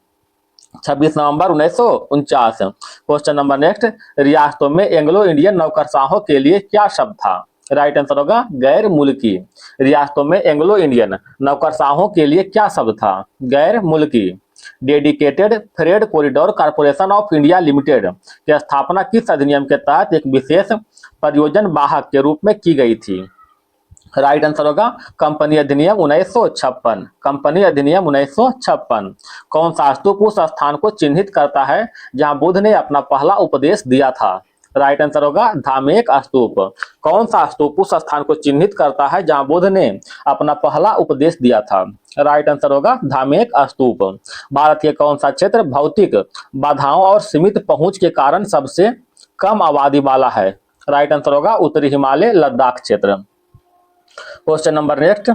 26 नवंबर 1949। क्वेश्चन नंबर नेक्स्ट, रियासतों में एंग्लो इंडियन नौकरशाहों के लिए क्या शब्द था? राइट आंसर होगा गैर मुल्की। रियासतों में एंग्लो इंडियन नौकरशाहों के लिए क्या शब्द था? गैर मुल्की। Dedicated freight corridor corporation of India limited की स्थापना किस अधिनियम के तहत एक विशेष परियोजन वाहक के रूप में की गई थी? राइट आंसर होगा कंपनी अधिनियम 1956। कंपनी अधिनियम 1956। कौन सा स्तूप उस स्थान को चिन्हित करता है जहां बुद्ध ने अपना पहला उपदेश दिया था? राइट आंसर होगा धामेक स्तूप। कौन सा स्तूप उस स्थान को चिन्हित करता है जहां बुद्ध ने अपना पहला उपदेश दिया था? राइट आंसर होगा धामेक स्तूप। भारत के कौन सा क्षेत्र भौतिक बाधाओं और सीमित पहुंच के कारण सबसे कम आबादी वाला है? राइट आंसर होगा उत्तरी हिमालय लद्दाख क्षेत्र। क्वेश्चन नंबर नेक्स्ट,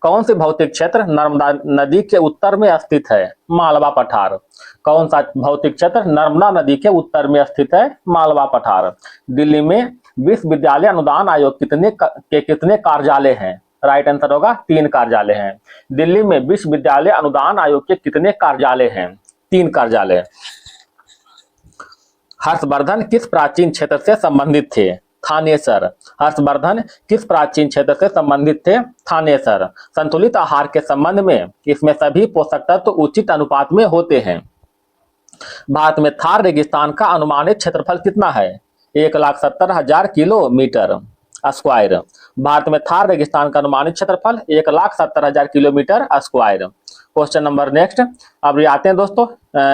कौन सी भौतिक क्षेत्र नर्मदा नदी के उत्तर में स्थित है? मालवा पठार। कौन सा भौतिक क्षेत्र नर्मदा नदी के उत्तर में स्थित है? मालवा पठार। दिल्ली में विश्वविद्यालय अनुदान आयोग कितने कार्यालय हैं? राइट आंसर होगा 3 कार्यालय हैं। दिल्ली में विश्वविद्यालय अनुदान आयोग के कितने कार्यालय हैं? 3 कार्यालय। हर्षवर्धन किस प्राचीन क्षेत्र से संबंधित थे? थानेसर। हर्षवर्धन किस प्राचीन क्षेत्र से संबंधित थे? थानेसर। संतुलित आहार के संबंध में इसमें सभी पोषक तत्व उचित अनुपात में होते हैं। भारत में थार रेगिस्तान का अनुमानित क्षेत्रफल कितना है? 1,70,000 किलोमीटर स्क्वायर। भारत में थार रेगिस्तान का अनुमानित क्षेत्रफल 1,70,000 kilometre square. Question number next. अब ये आते हैं दोस्तों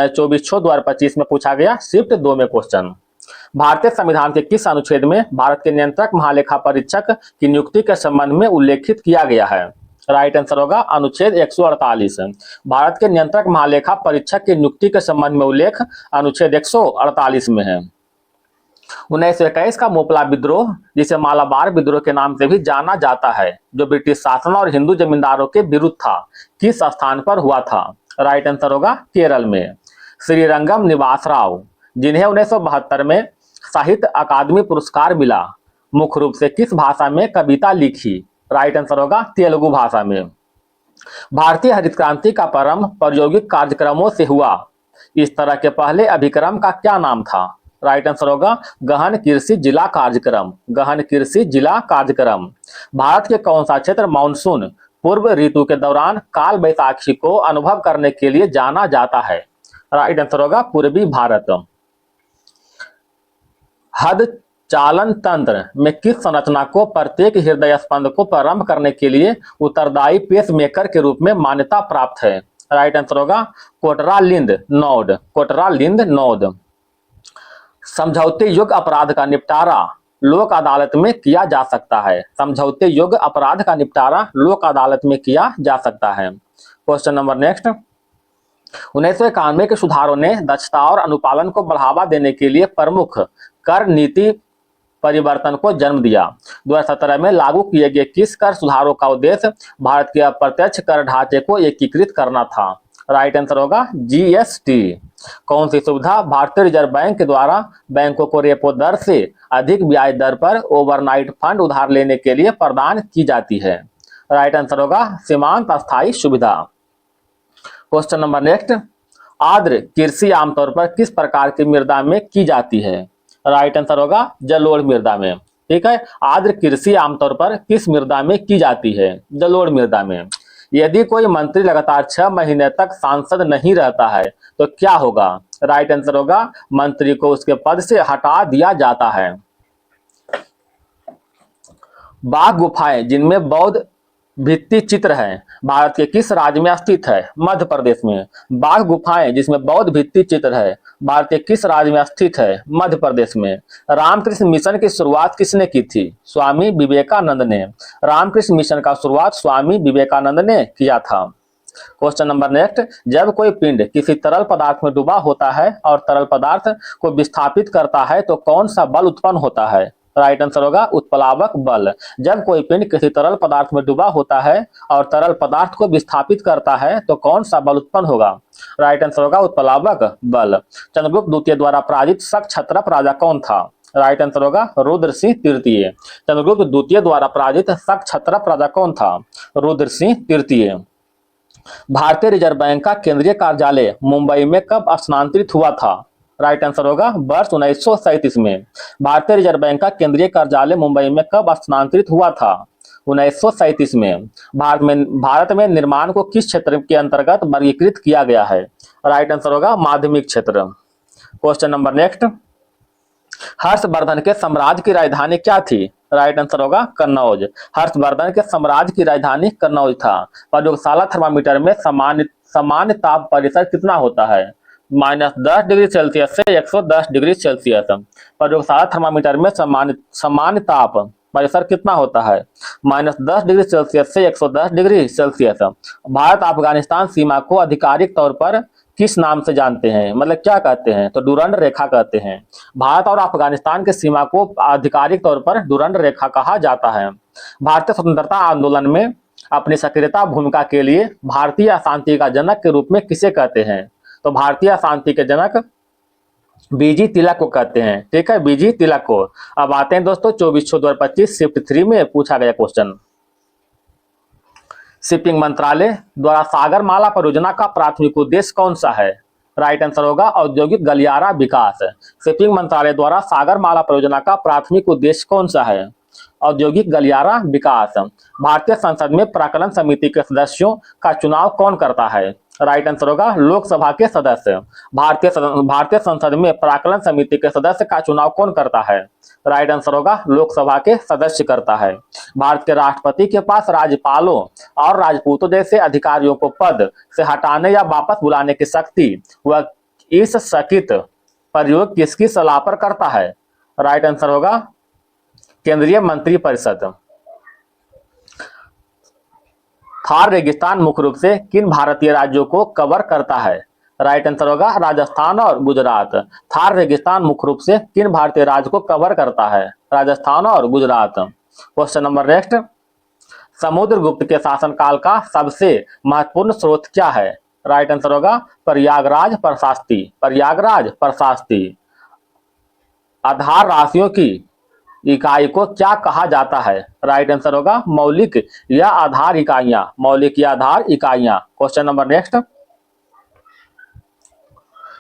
24/6/2025 में पूछा गया शिफ्ट 2 में क्वेश्चन। भारतीय संविधान के किस अनुच्छेद में भारत के नियंत्रक महालेखा परीक्षक की नियुक्ति के संबंध में उल्लेखित किया गया है? राइट आंसर होगा अनुच्छेद 148। भारत के नियंत्रक महालेखा परीक्षक की नियुक्ति के संबंध में उल्लेख अनुच्छेद 148 में है। 1921 का मोपला विद्रोह, जिसे मालाबार विद्रोह के नाम से भी जाना जाता है, जो ब्रिटिश शासन और हिंदू जमींदारों के विरुद्ध था, किस स्थान पर हुआ था? राइट आंसर होगा केरल में। श्रीरंगम निवास राव, जिन्हें 1972 में साहित्य अकादमी पुरस्कार मिला, मुख्य रूप से किस भाषा में कविता लिखी? राइट आंसर होगा तेलुगु भाषा में। भारतीय हरित क्रांति का प्रारंभ प्रायोगिक कार्यक्रमों से हुआ, इस तरह के पहले अभिक्रम का क्या नाम था? राइट आंसर होगा गहन कृषि जिला कार्यक्रम। गहन कृषि जिला कार्यक्रम। भारत के कौन सा क्षेत्र मानसून पूर्व ऋतु के दौरान काल बैसाखी को अनुभव करने के लिए जाना जाता है? राइट आंसर होगा पूर्वी भारत। हद चालन तंत्र में किस संरचना को प्रत्येक हृदय स्पंद को प्रारंभ करने के लिए उत्तरदायी पेसमेकर के रूप में मान्यता प्राप्त है? राइट आंसर होगा कोटरालिंद नोड। कोटरालिंद नोड। समझौते योग्य अपराध का निपटारा लोक अदालत में किया जा सकता है। समझौते योग्य अपराध का निपटारा लोक अदालत में किया जा सकता है। Question number next. 1991 के सुधारों ने दक्षता और अनुपालन को बढ़ावा देने के लिए प्रमुख कर नीति परिवर्तन को जन्म दिया। 2017 में लागू किए गए किस कर सुधारों का उद्देश्य भारत के अप्रत्यक्ष कर ढांचे को एकीकृत करना था? राइट आंसर होगा जीएसटी। कौन सी सुविधा भारतीय रिजर्व बैंक के द्वारा बैंकों को रेपो दर से अधिक ब्याज दर पर ओवरनाइट फंड उधार लेने के लिए प्रदान की जाती है? राइट आंसर होगा सीमांत अस्थायी सुविधा। Question number next. आर्द्र कृषि आमतौर पर किस प्रकार की मृदा में की जाती है? राइट आंसर होगा जलोढ़ मृदा में। ठीक है, आर्द्र कृषि आमतौर पर किस मृदा में की जाती है? जलोढ़ मृदा में। यदि कोई मंत्री लगातार 6 महीने तक सांसद नहीं रहता है तो क्या होगा? राइट आंसर होगा मंत्री को उसके पद से हटा दिया जाता है। बाघ गुफाएं जिनमें बौद्ध भित्ति चित्र है भारत के किस राज्य में स्थित है? मध्य प्रदेश में। बाघ गुफाएं जिसमें बौद्ध भित्ति चित्र है भारत के किस राज्य में स्थित है? मध्य प्रदेश में। रामकृष्ण मिशन की शुरुआत किसने की थी? स्वामी विवेकानंद ने। रामकृष्ण मिशन का शुरुआत स्वामी विवेकानंद ने किया था। Question number next. जब कोई पिंड किसी तरल पदार्थ में डूबा होता है और तरल पदार्थ को विस्थापित करता है तो कौन सा बल उत्पन्न होता है? राइट आंसर होगा उत्प्लावक बल। जब कोई पिंड किसी तरल पदार्थ में डूबा होता है और तरल पदार्थ को विस्थापित करता है तो कौन सा बल उत्पन्न होगा? राइट आंसर होगा उत्प्लावक बल। चंद्रगुप्त द्वितीय द्वारा पराजित शक क्षत्रप राजा कौन था? राइट आंसर होगा रुद्र सिंह तृतीय। चंद्रगुप्त द्वितीय द्वारा पराजित शक क्षत्रप राजा कौन था? रुद्र सिंह तृतीय। भारतीय रिजर्व बैंक का केंद्रीय कार्यालय मुंबई में कब स्थानांतरित हुआ था? राइट आंसर होगा वर्ष 1937 में। भारतीय रिजर्व बैंक का केंद्रीय कार्यालय मुंबई में कब स्थानांतरित हुआ था? 1937 में। भारत में निर्माण को किस क्षेत्र के अंतर्गत वर्गीकृत किया गया है? राइट आंसर होगा माध्यमिक क्षेत्र। Question number next. हर्षवर्धन के साम्राज्य की राजधानी क्या थी? राइट आंसर होगा कन्नौज। हर्षवर्धन के साम्राज्य की राजधानी कन्नौज था। प्रयोगशाला थर्मामीटर में सामान्य ताप परिसर कितना होता है? -10 डिग्री सेल्सियस से 110 डिग्री सेल्सियस। प्रयोगशाला थर्मामीटर में सामान्य ताप परिसर कितना होता है? -10 डिग्री सेल्सियस से 110 डिग्री सेल्सियस। भारत अफगानिस्तान सीमा को आधिकारिक तौर पर किस नाम से जानते हैं? मतलब क्या कहते हैं? तो डुरंड रेखा कहते हैं। भारत और अफगानिस्तान के सीमा को आधिकारिक तौर पर डुरंड रेखा कहा जाता है। भारतीय स्वतंत्रता आंदोलन में अपनी सक्रियता भूमिका के लिए भारतीय अशांति का जनक के रूप में किसे कहते हैं? तो भारतीय अशांति के जनक बीजी तिलक को कहते हैं। ठीक है, बीजी तिलक को। अब आते हैं दोस्तों 24/6/2025 शिफ्ट 3 में पूछा गया क्वेश्चन। शिपिंग मंत्रालय द्वारा सागरमाला परियोजना का प्राथमिक उद्देश्य कौन सा है? राइट आंसर होगा औद्योगिक गलियारा विकास। शिपिंग मंत्रालय द्वारा सागरमाला परियोजना का प्राथमिक उद्देश्य कौन सा है? औद्योगिक गलियारा विकास। भारतीय संसद में प्राक्कलन समिति के सदस्यों का चुनाव कौन करता है? राइट आंसर होगा लोकसभा के सदस्य। भारतीय संसद में प्राक्कलन समिति के सदस्य का चुनाव कौन करता है? राइट आंसर होगा लोकसभा के सदस्य करता है। भारत के राष्ट्रपति के पास राज्यपालों और राजपूतों जैसे अधिकारियों को पद से हटाने या वापस बुलाने की शक्ति वह इस सकित प्रयोग किसकी सलाह पर करता है? राइट आंसर होगा केंद्रीय मंत्रिपरिषद। थार रेगिस्तान मुख्य रूप से किन भारतीय राज्यों को कवर करता है? राइट आंसर होगा राजस्थान और गुजरात। थार रेगिस्तान मुख्य रूप से किन भारतीय राज्य को कवर करता है? राजस्थान और Gujarat. Question number next, Samudragupta के शासनकाल का सबसे महत्वपूर्ण स्रोत क्या है? राइट आंसर होगा प्रयागराज प्रशास्ति। प्रयागराज प्रशास्ति। आधार राशियों की इकाई को क्या कहा जाता है? राइट आंसर होगा मौलिक या आधार इकाइयां। मौलिक या आधार इकाइयां। क्वेश्चन नंबर नेक्स्ट,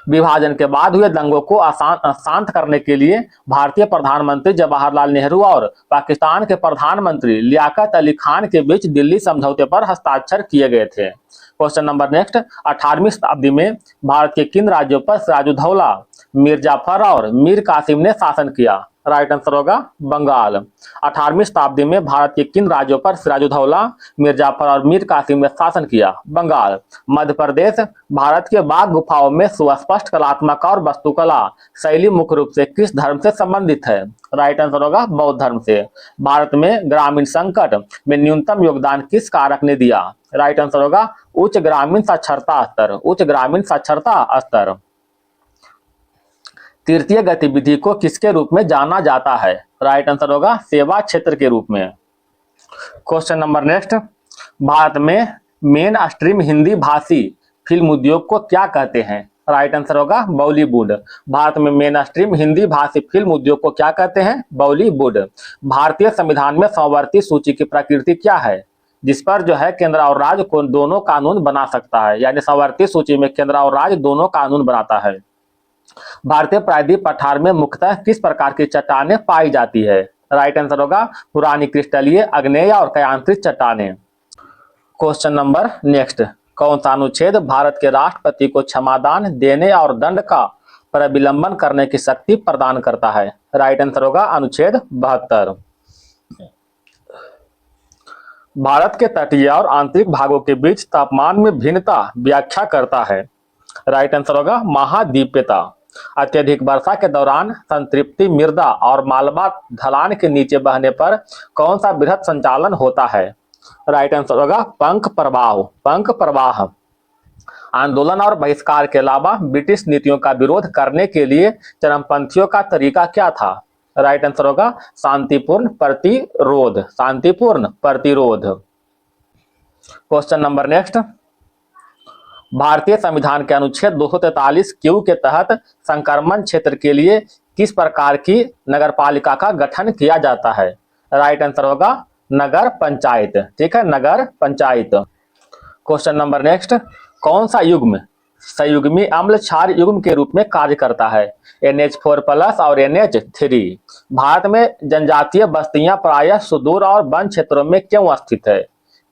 विभाजन के बाद हुए दंगों को शांत करने के लिए भारतीय प्रधानमंत्री जवाहरलाल नेहरू और पाकिस्तान के प्रधानमंत्री लियाकत अली खान के बीच दिल्ली समझौते पर हस्ताक्षर किए गए थे। क्वेश्चन नंबर नेक्स्ट, 18वीं शताब्दी में भारत के किन राज्यों पर सिराजुद्दौला, मीर जाफर और मीर कासिम ने शासन किया? राइट आंसर होगा बंगाल। 18वीं शताब्दी में भारत के किन राज्यों पर सिराजुद्दौला, मीर जाफर और मीर कासिम ने शासन किया? बंगाल। मध्य प्रदेश। भारत के बाघ गुफाओं में सुस्पष्ट कलात्मक और वास्तुकला शैली मुख्य रूप से किस धर्म से संबंधित है? राइट आंसर होगा बौद्ध धर्म से। भारत में ग्रामीण संकट में न्यूनतम योगदान किस कारक ने दिया? राइट आंसर होगा उच्च ग्रामीण साक्षरता स्तर। उच्च ग्रामीण साक्षरता स्तर। तृतीय गतिविधि को किसके रूप में जाना जाता है? राइट आंसर होगा सेवा क्षेत्र के रूप में। क्वेश्चन नंबर नेक्स्ट, भारत में मेन स्ट्रीम हिंदी भाषी फिल्म उद्योग को क्या कहते हैं? राइट आंसर होगा बॉलीवुड। भारत में मेन स्ट्रीम हिंदी भाषी फिल्म उद्योग को क्या कहते हैं? बॉलीवुड। भारतीय संविधान में समवर्ती सूची की प्रकृति क्या है, जिस पर जो है केंद्र और राज्य को दोनों कानून बना सकता है? यानी समवर्ती सूची में केंद्र और राज्य दोनों कानून बनाता है। भारतीय प्रायद्वीप पठार में मुख्यतः किस प्रकार की चट्टानें पाई जाती है? राइट आंसर होगा पुरानी क्रिस्टलीय, आग्नेय और कायांतरित चट्टानें। क्वेश्चन नंबर नेक्स्ट, कौन सा अनुच्छेद भारत के राष्ट्रपति को क्षमादान देने और दंड का प्रविलंबन करने की शक्ति प्रदान करता है? राइट आंसर होगा अनुच्छेद 72। भारत के तटीय और आंतरिक भागों के बीच तापमान में भिन्नता व्याख्या करता है? राइट आंसर होगा महाद्वीप्यता। अत्यधिक वर्षा के दौरान संतृप्ति मृदा और मालवा ढलान के नीचे बहने पर कौन सा बृहद संचालन होता है? राइट आंसर होगा पंख प्रवाह। पंख प्रवाह। आंदोलन और बहिष्कार के अलावा ब्रिटिश नीतियों का विरोध करने के लिए चरमपंथियों का तरीका क्या था? राइट आंसर होगा शांतिपूर्ण प्रतिरोध। शांतिपूर्ण प्रतिरोध। क्वेश्चन नंबर नेक्स्ट, भारतीय संविधान के अनुच्छेद 243 क्यू के तहत संक्रमण क्षेत्र के लिए किस प्रकार की नगरपालिका का गठन किया जाता है? राइट आंसर होगा नगर पंचायत। ठीक है, नगर पंचायत। क्वेश्चन नंबर नेक्स्ट, कौन सा युग्म संयुग्मी अम्ल क्षार युग्म के रूप में कार्य करता है? NH4+ और NH3। भारत में जनजातीय बस्तियां प्रायः सुदूर और वन क्षेत्रों में क्यों स्थित है?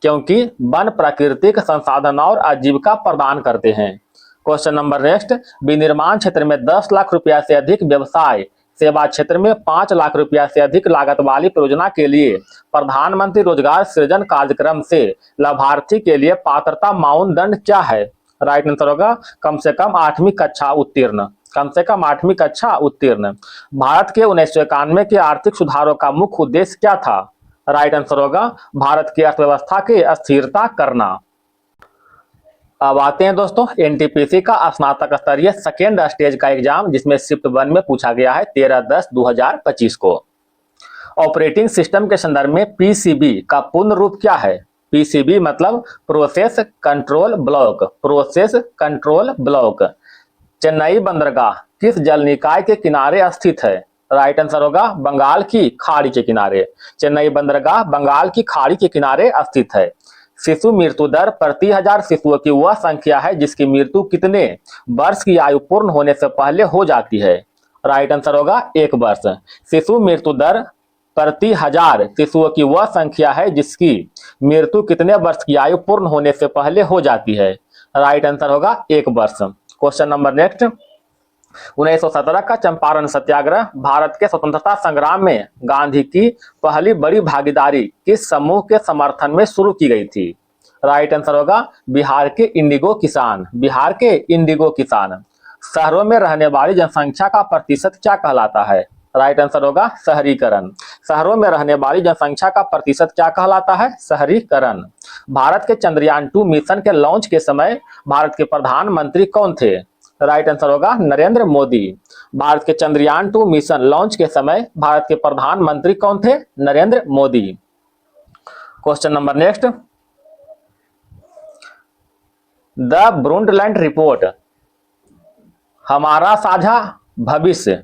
क्योंकि वन प्राकृतिक संसाधन और आजीविका प्रदान करते हैं। क्वेश्चन नंबर नेक्स्ट, विनिर्माण क्षेत्र में 10 लाख रुपया से अधिक व्यवसाय, सेवा क्षेत्र में 5 लाख रुपया से अधिक लागत वाली परियोजना के लिए प्रधानमंत्री रोजगार सृजन कार्यक्रम से लाभार्थी के लिए पात्रता मानदंड क्या है? राइट आंसर होगा कम से कम 8वीं कक्षा उत्तीर्ण। कम से कम 8वीं कक्षा उत्तीर्ण। भारत के 1991 के आर्थिक सुधारों का मुख्य उद्देश्य क्या था? राइट आंसर होगा भारत की अर्थव्यवस्था की स्थिरता करना। अब आते हैं दोस्तों एनटीपीसी का स्नातक स्तरीय सेकेंड स्टेज का एग्जाम, जिसमें शिफ्ट 1 में पूछा गया है 13/10/2025 को। ऑपरेटिंग सिस्टम के संदर्भ में पीसीबी का पूर्ण रूप क्या है? पीसीबी मतलब process control block. Process control block. Chennai बंदरगाह किस जल निकाय के किनारे स्थित है? राइट आंसर होगा बंगाल की खाड़ी के किनारे। चेन्नई बंदरगाह बंगाल की खाड़ी के किनारे स्थित है। शिशु मृत्यु दर प्रति 1000 शिशुओं की वह संख्या है जिसकी मृत्यु कितने वर्ष की आयु पूर्ण होने से पहले हो जाती है? राइट आंसर होगा 1 वर्ष। शिशु मृत्यु दर प्रति 1000 शिशुओं की वह संख्या है जिसकी मृत्यु कितने वर्ष की आयु पूर्ण होने से पहले हो जाती है? राइट आंसर होगा 1 वर्ष। क्वेश्चन नंबर नेक्स्ट, 1917 का चंपारण सत्याग्रह भारत के स्वतंत्रता संग्राम में गांधी की पहली बड़ी भागीदारी किस समूह के समर्थन में शुरू की गई थी? राइट आंसर होगा बिहार के इंडिगो किसान। बिहार के इंडिगो किसान। शहरों में रहने वाली जनसंख्या का प्रतिशत क्या कहलाता है? राइट आंसर होगा शहरीकरण। शहरों में रहने वाली जनसंख्या का प्रतिशत क्या कहलाता है? शहरीकरण। भारत के चंद्रयान 2 मिशन के लॉन्च के समय भारत के प्रधानमंत्री कौन थे? राइट आंसर होगा नरेंद्र मोदी। भारत के चंद्रयान 2 मिशन लॉन्च के समय भारत के प्रधानमंत्री कौन थे? Narendra Modi. Question number next, the Brundtland report हमारा साझा भविष्य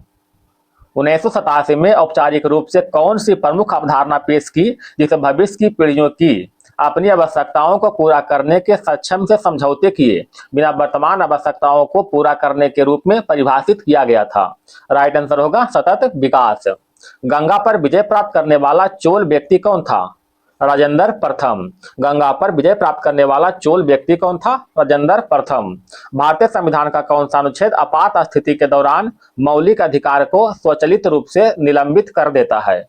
1987 में औपचारिक रूप से कौन सी प्रमुख अवधारणा पेश की जिसे भविष्य की पीढ़ियों की अपनी आवश्यकताओं को पूरा करने के सक्षम से समझौते किए बिना वर्तमान आवश्यकताओं को पूरा करने के रूप में परिभाषित किया गया था? राइट आंसर होगा सतत विकास। गंगा पर विजय प्राप्त करने वाला चोल व्यक्ति कौन था? राजेंद्र प्रथम। गंगा पर विजय प्राप्त करने वाला चोल व्यक्ति कौन था? राजेंद्र प्रथम। भारतीय संविधान का कौन सा अनुच्छेद आपात स्थिति के दौरान मौलिक अधिकार को स्वचालित रूप से निलंबित कर देता है?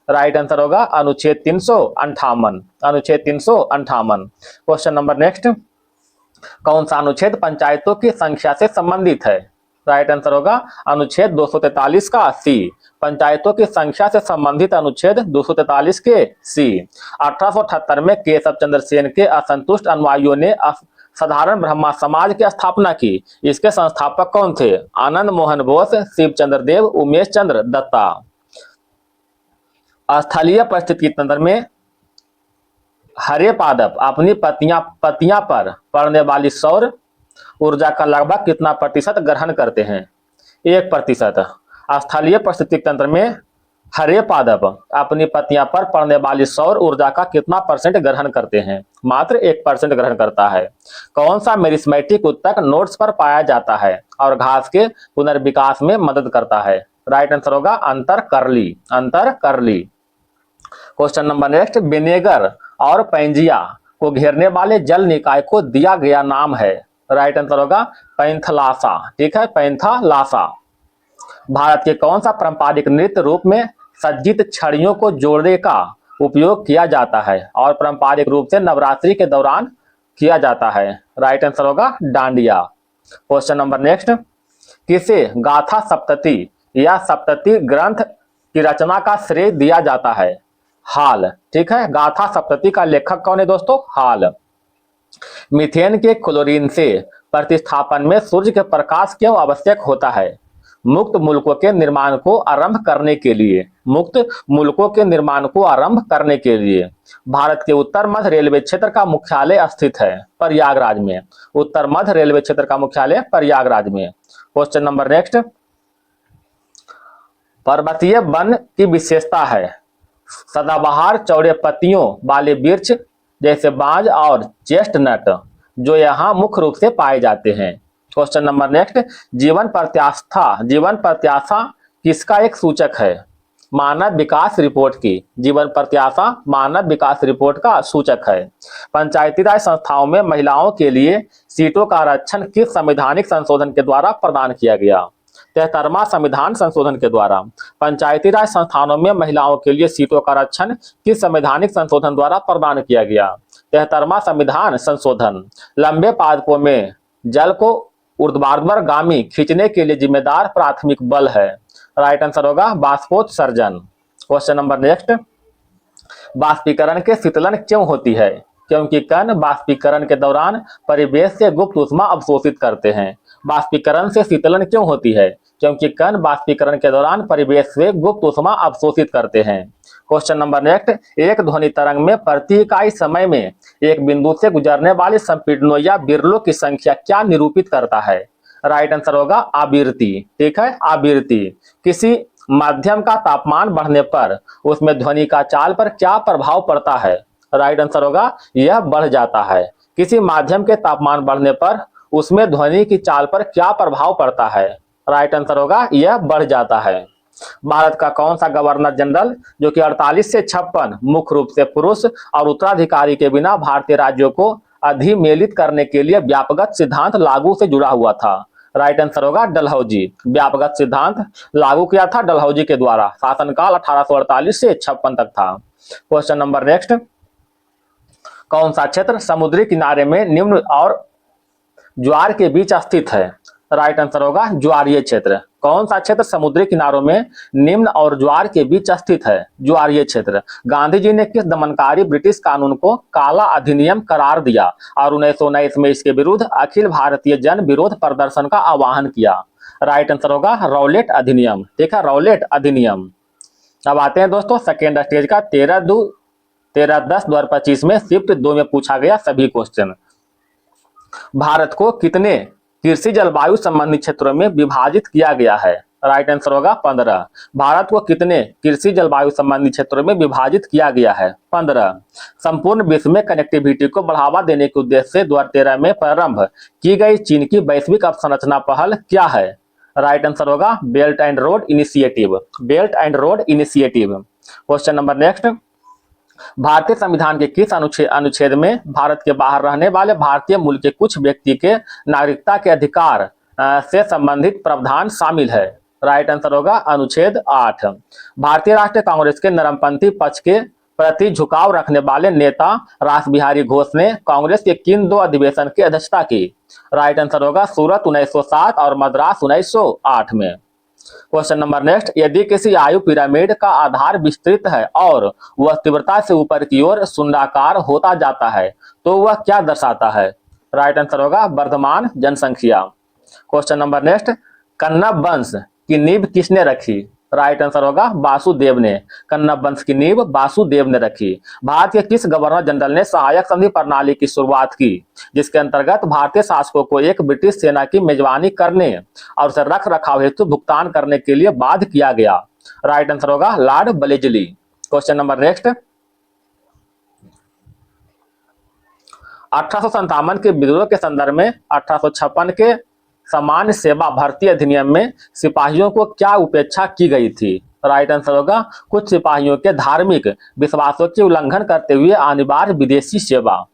राइट आंसर होगा अनुच्छेद 358। अनुच्छेद 358। क्वेश्चन नंबर नेक्स्ट, कौन सा अनुच्छेद पंचायतों की संख्या से संबंधित है? राइट आंसर होगा अनुच्छेद 243 का सी। पंचायतों की संख्या से संबंधित अनुच्छेद 243 के सी। 1878 में केशव चंद्र सेन के असंतुष्ट अनुयायियों ने साधारण ब्रह्मा समाज की स्थापना की। इसके संस्थापक कौन थे? आनंद मोहन बोस, शिव चंद्र देव, उमेश चंद्र दत्ता। स्थलीय परिस्थिति तंत्र में हरे पादप अपनी पत्तियां पर पड़ने वाली सौर ऊर्जा का लगभग कितना प्रतिशत ग्रहण करते हैं? 1%। स्थलीय परिस्थिति तंत्र में हरे पादप अपनी पत्तियां पर पड़ने वाली सौर ऊर्जा का कितना % ग्रहण करते हैं? मात्र 1% ग्रहण करता है। कौन सा मेरिस्मेटिक उत्तक नोट्स पर पाया जाता है और घास के पुनर्विकास में मदद करता है? राइट आंसर होगा अंतरकर्ली। अंतरकर्ली। क्वेश्चन नंबर नेक्स्ट, विनेगर और पैंजिया को घेरने वाले जल निकाय को दिया गया नाम है? राइट आंसर होगा पैंथलासा। ठीक है, पैंथालासा। भारत के कौन सा पारंपरिक नृत्य रूप में सज्जित छड़ियों को जोड़ने का उपयोग किया जाता है और पारंपरिक रूप से नवरात्रि के दौरान किया जाता है? राइट आंसर होगा डांडिया। क्वेश्चन नंबर नेक्स्ट, किसे गाथा सप्तती या सप्तती ग्रंथ की रचना का श्रेय दिया जाता है? हाल। ठीक है, गाथा सप्तती का लेखक कौन है दोस्तों? हाल। मीथेन के क्लोरीन से प्रतिस्थापन में सूर्य के प्रकाश क्यों आवश्यक होता है? मुक्त मुल्कों के निर्माण को आरंभ करने के लिए। मुक्त मुल्कों के निर्माण को आरंभ करने के लिए। भारत के उत्तर मध्य रेलवे क्षेत्र का मुख्यालय स्थित है प्रयागराज में। उत्तर मध्य रेलवे क्षेत्र का मुख्यालय प्रयागराज में। क्वेश्चन नंबर नेक्स्ट, पर्वतीय वन की विशेषता है सदाबहार चौड़े पत्तियों वाले वृक्ष जैसे बांज और चेस्टनट जो यहाँ मुख्य रूप से पाए जाते हैं। क्वेश्चन नंबर नेक्स्ट, जीवन प्रत्याशा किसका एक सूचक है? मानव विकास रिपोर्ट की। जीवन प्रत्याशा मानव विकास रिपोर्ट का सूचक है। पंचायती राज संस्थाओं में महिलाओं के लिए सीटों का आरक्षण किस संवैधानिक संशोधन के द्वारा प्रदान किया गया? 73वां संविधान संशोधन के द्वारा। पंचायती राज संस्थानों में महिलाओं के लिए सीटों का आरक्षण किस संवैधानिक संशोधन द्वारा प्रदान किया गया? 73वां संविधान संशोधन। लंबे पादपों में जल को ऊर्ध्वाधरगामी खींचने के लिए जिम्मेदार प्राथमिक बल है? राइट आंसर होगा बाष्पोत्सर्जन। क्वेश्चन नंबर नेक्स्ट, बाष्पीकरण के शीतलन क्यों होती है? क्योंकि कण बाष्पीकरण के दौरान परिवेश से गुप्त ऊष्मा अवशोषित करते हैं। बाष्पीकरण से शीतलन क्यों होती है? क्योंकि कण बाष्पीकरण के दौरान परिवेश से गुप्त ऊष्मा अवशोषित करते हैं। क्वेश्चन नंबर नेक्स्ट, एक ध्वनि तरंग में प्रति इकाई समय में एक बिंदु से गुजरने वाले संपीड़नों या विरलों की संख्या क्या निरूपित करता है? राइट आंसर होगा आवृत्ति। ठीक है, आवृत्ति। किसी माध्यम का तापमान बढ़ने पर उसमें ध्वनि का चाल पर क्या प्रभाव पड़ता है? राइट आंसर होगा यह बढ़ जाता है। किसी माध्यम के तापमान बढ़ने पर उसमें ध्वनि की चाल पर क्या प्रभाव पड़ता है? राइट आंसर होगा यह बढ़ जाता है। भारत का कौन सा गवर्नर जनरल जो कि 48 से 56 मुख्य रूप से पुरुष और उत्तराधिकारी के बिना भारतीय राज्यों को अधिमेलित करने के लिए व्यापकगत सिद्धांत लागू से जुड़ा हुआ था? राइट आंसर होगा डलहौजी। व्यापकगत सिद्धांत लागू किया था डलहौजी के द्वारा। शासनकाल 1848 से 56 तक था। क्वेश्चन नंबर नेक्स्ट, कौन सा क्षेत्र समुद्री किनारे में निम्न और ज्वार के बीच स्थित है? राइट आंसर होगा ज्वारीय क्षेत्र। कौन सा क्षेत्र समुद्री किनारों में निम्न और ज्वार के बीच स्थित है? ज्वारीय क्षेत्र। गांधी जी ने किस दमनकारी ब्रिटिश कानून को काला अधिनियम करार दिया और 1919 में इसके विरुद्ध अखिल भारतीय जन विरोध प्रदर्शन का आह्वान किया? राइट आंसर होगा रौलेट अधिनियम। ठीक है, रौलेट अधिनियम। अब आते हैं दोस्तों सेकेंड स्टेज का 13/10/2025 में शिफ्ट 2 में पूछा गया सभी क्वेश्चन। भारत को कितने कृषि जलवायु संबंधी क्षेत्रों में विभाजित किया गया है? राइट आंसर होगा 15। भारत को कितने कृषि जलवायु संबंधी क्षेत्रों में विभाजित किया गया है? 15। संपूर्ण विश्व में कनेक्टिविटी को बढ़ावा देने के उद्देश्य से 2013 में प्रारंभ की गई चीन की वैश्विक अवसंरचना पहल क्या है? राइट आंसर होगा belt and road initiative. Belt and road initiative. Question number next, भारतीय संविधान के किस अनुच्छेद में भारत के बाहर रहने वाले भारतीय मूल के कुछ व्यक्ति के नागरिकता के अधिकार से संबंधित प्रावधान शामिल है? राइट आंसर होगा अनुच्छेद 8। भारतीय राष्ट्रीय कांग्रेस के नरमपंथी पक्ष के प्रति झुकाव रखने वाले नेता रास बिहारी घोष ने कांग्रेस के किन 2 अधिवेशन की अध्यक्षता की? राइट आंसर होगा सूरत 1907 और मद्रास 1908 में। क्वेश्चन नंबर नेक्स्ट, यदि किसी आयु पिरामिड का आधार विस्तृत है और वह तीव्रता से ऊपर की ओर शून्याकार होता जाता है तो वह क्या दर्शाता है? राइट आंसर होगा वर्धमान जनसंख्या। क्वेश्चन नंबर नेक्स्ट, कन्नब वंश की नींव किसने रखी? राइट आंसर होगा वासुदेव ने। कन्नब वंश की नींव वासुदेव ने रखी। भारत के किस गवर्नर जनरल ने सहायक संधि प्रणाली की शुरुआत की जिसके अंतर्गत भारतीय शासकों को एक ब्रिटिश सेना की मेजबानी करने और उसे रख रखाव हेतु भुगतान करने के लिए बाध्य किया गया? राइट आंसर होगा लॉर्ड ब्लेजली। क्वेश्चन नंबर नेक्स्ट, 1857 के विद्रोह के संदर्भ में 1856 के सामान्य सेवा भर्ती अधिनियम में सिपाहियों को क्या उपेक्षा की गई थी? राइट आंसर होगा कुछ सिपाहियों के धार्मिक विश्वासों के उल्लंघन करते हुए अनिवार्य विदेशी सेवा।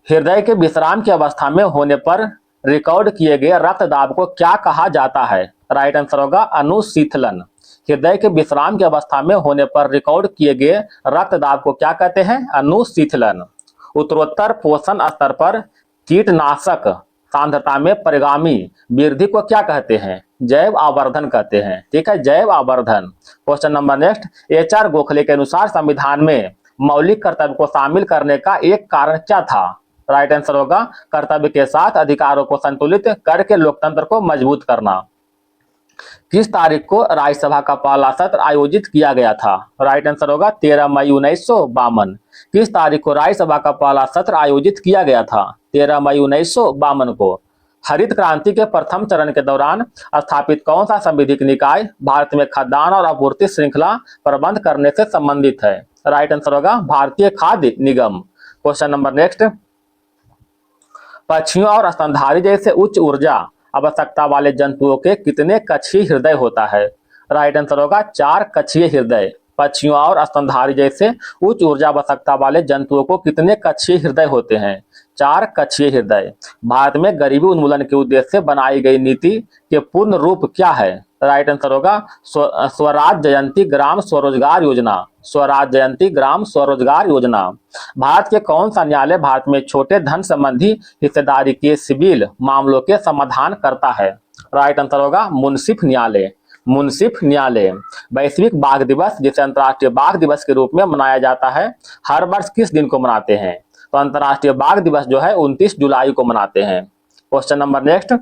हृदय के विश्राम की अवस्था में होने पर रिकॉर्ड किए गए रक्तदाब को क्या कहा जाता है? राइट आंसर होगा अनुशीतलन। हृदय के विश्राम की अवस्था में होने पर रिकॉर्ड किए गए रक्तदाब को क्या कहते हैं? अनुशीतलन। उत्तरोत्तर पोषण स्तर पर कीटनाशक सांद्रता में परिगामी वृद्धि को क्या कहते हैं? जैव आवर्धन कहते हैं। ठीक है, जैव आवर्धन। Question number next, HR Gokhale के अनुसार संविधान में मौलिक कर्तव्य को शामिल करने का एक कारण क्या था? राइट आंसर होगा कर्तव्य के साथ अधिकारों को संतुलित करके लोकतंत्र को मजबूत करना। किस तारीख को राज्यसभा का पहला सत्र आयोजित किया गया था? राइट आंसर होगा 13 मई 1952। किस तारीख को राज्यसभा का पहला सत्र आयोजित किया गया था? 13 मई 1952 को। हरित क्रांति के प्रथम चरण के दौरान स्थापित कौन सा संविधिक निकाय भारत में खाद्यान्न और आपूर्ति श्रृंखला प्रबंध करने से संबंधित है? राइट आंसर होगा भारतीय खाद्य निगम। क्वेश्चन नंबर नेक्स्ट, पक्षियों और स्तनधारी जैसे उच्च ऊर्जा आवश्यकता वाले जंतुओं के कितने कक्षीय हृदय होता है? राइट आंसर होगा 4 कक्षीय हृदय। पक्षियों और स्तनधारी जैसे उच्च ऊर्जा आवश्यकता वाले जंतुओं को कितने कक्षीय हृदय होते हैं? 4 कक्षीय हृदय। भारत में गरीबी उन्मूलन के उद्देश्य से बनाई गई नीति के पूर्ण रूप क्या है? राइट आंसर होगा स्वराज जयंती ग्राम स्वरोजगार योजना। स्वराज जयंती ग्राम स्वरोजगार योजना। भारत के कौन सा न्यायालय भारत में छोटे धन संबंधी हिस्सेदारी के सिविल मामलों के समाधान करता है? राइट आंसर होगा मुंसिफ न्यायालय। मुंसिफ न्यायालय। वैश्विक बाघ दिवस जिसे अंतर्राष्ट्रीय बाघ दिवस के रूप में मनाया जाता है हर वर्ष किस दिन को मनाते हैं? तो अंतर्राष्ट्रीय बाघ दिवस जो है 29 जुलाई को मनाते हैं। क्वेश्चन नंबर नेक्स्ट,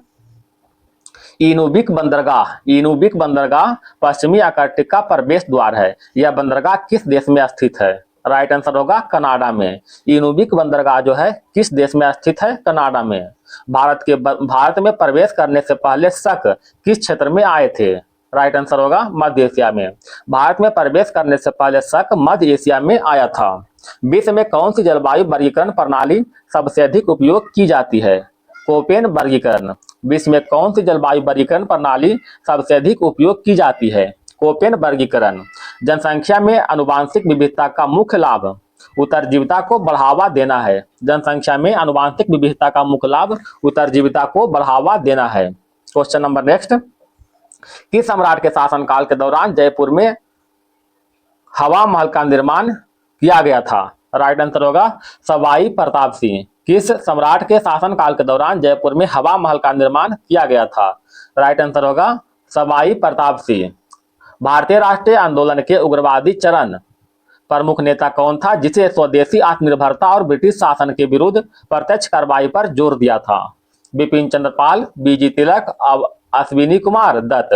इनुबिक बंदरगाह। इनुबिक बंदरगाह पश्चिमी अंटार्कटिका प्रवेश द्वार है। यह बंदरगाह किस देश में स्थित है? राइट आंसर होगा कनाडा में। इनुबिक बंदरगाह जो है किस देश में स्थित है? कनाडा में। भारत में प्रवेश करने से पहले शक किस क्षेत्र में आए थे? राइट आंसर होगा मध्य एशिया में। भारत में प्रवेश करने से पहले शक मध्य एशिया में आया था। विश्व में कौन सी जलवायु वर्गीकरण प्रणाली सबसे अधिक उपयोग की जाती है? कोपेन वर्गीकरण। विश्व में कौन सी जलवायु वर्गीकरण प्रणाली सबसे अधिक उपयोग की जाती है? कोपेन वर्गीकरण। जनसंख्या में आनुवांशिक विविधता का मुख्य लाभ उत्तरजीविता को बढ़ावा देना है। जनसंख्या में आनुवंशिक विविधता का मुख्य लाभ उत्तरजीविता को बढ़ावा देना है। क्वेश्चन नंबर नेक्स्ट, किस सम्राट के शासनकाल के दौरान जयपुर में हवा महल का निर्माण किया गया था? राइट आंसर होगा सवाई प्रताप सिंह। किस सम्राट के शासनकाल के दौरान जयपुर में हवा महल का निर्माण किया गया था? राइट आंसर होगा सवाई प्रताप सिंह। भारतीय राष्ट्रीय आंदोलन के उग्रवादी चरण प्रमुख नेता कौन था जिसे स्वदेशी आत्मनिर्भरता और ब्रिटिश शासन के विरुद्ध प्रत्यक्ष कार्रवाई पर जोर दिया था? Bipin Chandra Pal, BG Tilak, Ashwini Kumar Dutt.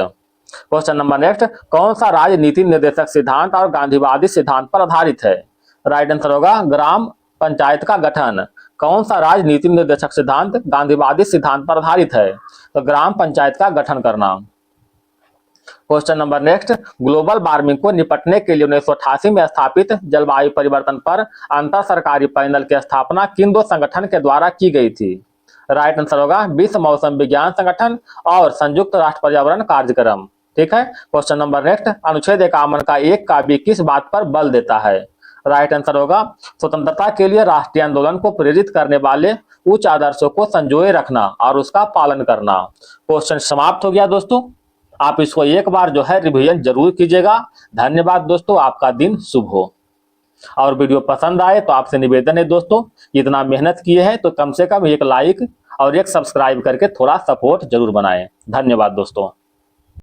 Question number next, कौन सा राजनीति निर्देशक सिद्धांत और गांधीवादी सिद्धांत पर आधारित है? राइट आंसर होगा ग्राम पंचायत का गठन। कौन सा राजनीति निर्देशक सिद्धांत गांधीवादी सिद्धांत पर आधारित है? तो ग्राम पंचायत का गठन करना। Question number next, global warming को निपटने के लिए 1988 में स्थापित जलवायु परिवर्तन पर अंतर सरकारी पैनल की स्थापना किन दो संगठन के द्वारा की गई थी? राइट आंसर होगा विश्व मौसम विज्ञान संगठन और संयुक्त राष्ट्र पर्यावरण कार्यक्रम। ठीक है। क्वेश्चन नंबर नेक्स्ट, अनुच्छेद 51 का एक काव्य किस बात पर बल देता है? राइट आंसर होगा स्वतंत्रता के लिए राष्ट्रीय आंदोलन को प्रेरित करने वाले उच्च आदर्शों को संजोए रखना और उसका पालन करना। क्वेश्चन समाप्त हो गया दोस्तों। आप इसको एक बार जो है रिवीजन जरूर कीजिएगा। धन्यवाद दोस्तों, आपका दिन शुभ हो। और वीडियो पसंद आए तो आपसे निवेदन है दोस्तों, इतना मेहनत किए हैं तो कम से कम एक लाइक और एक सब्सक्राइब करके थोड़ा सपोर्ट जरूर बनाएं। धन्यवाद दोस्तों।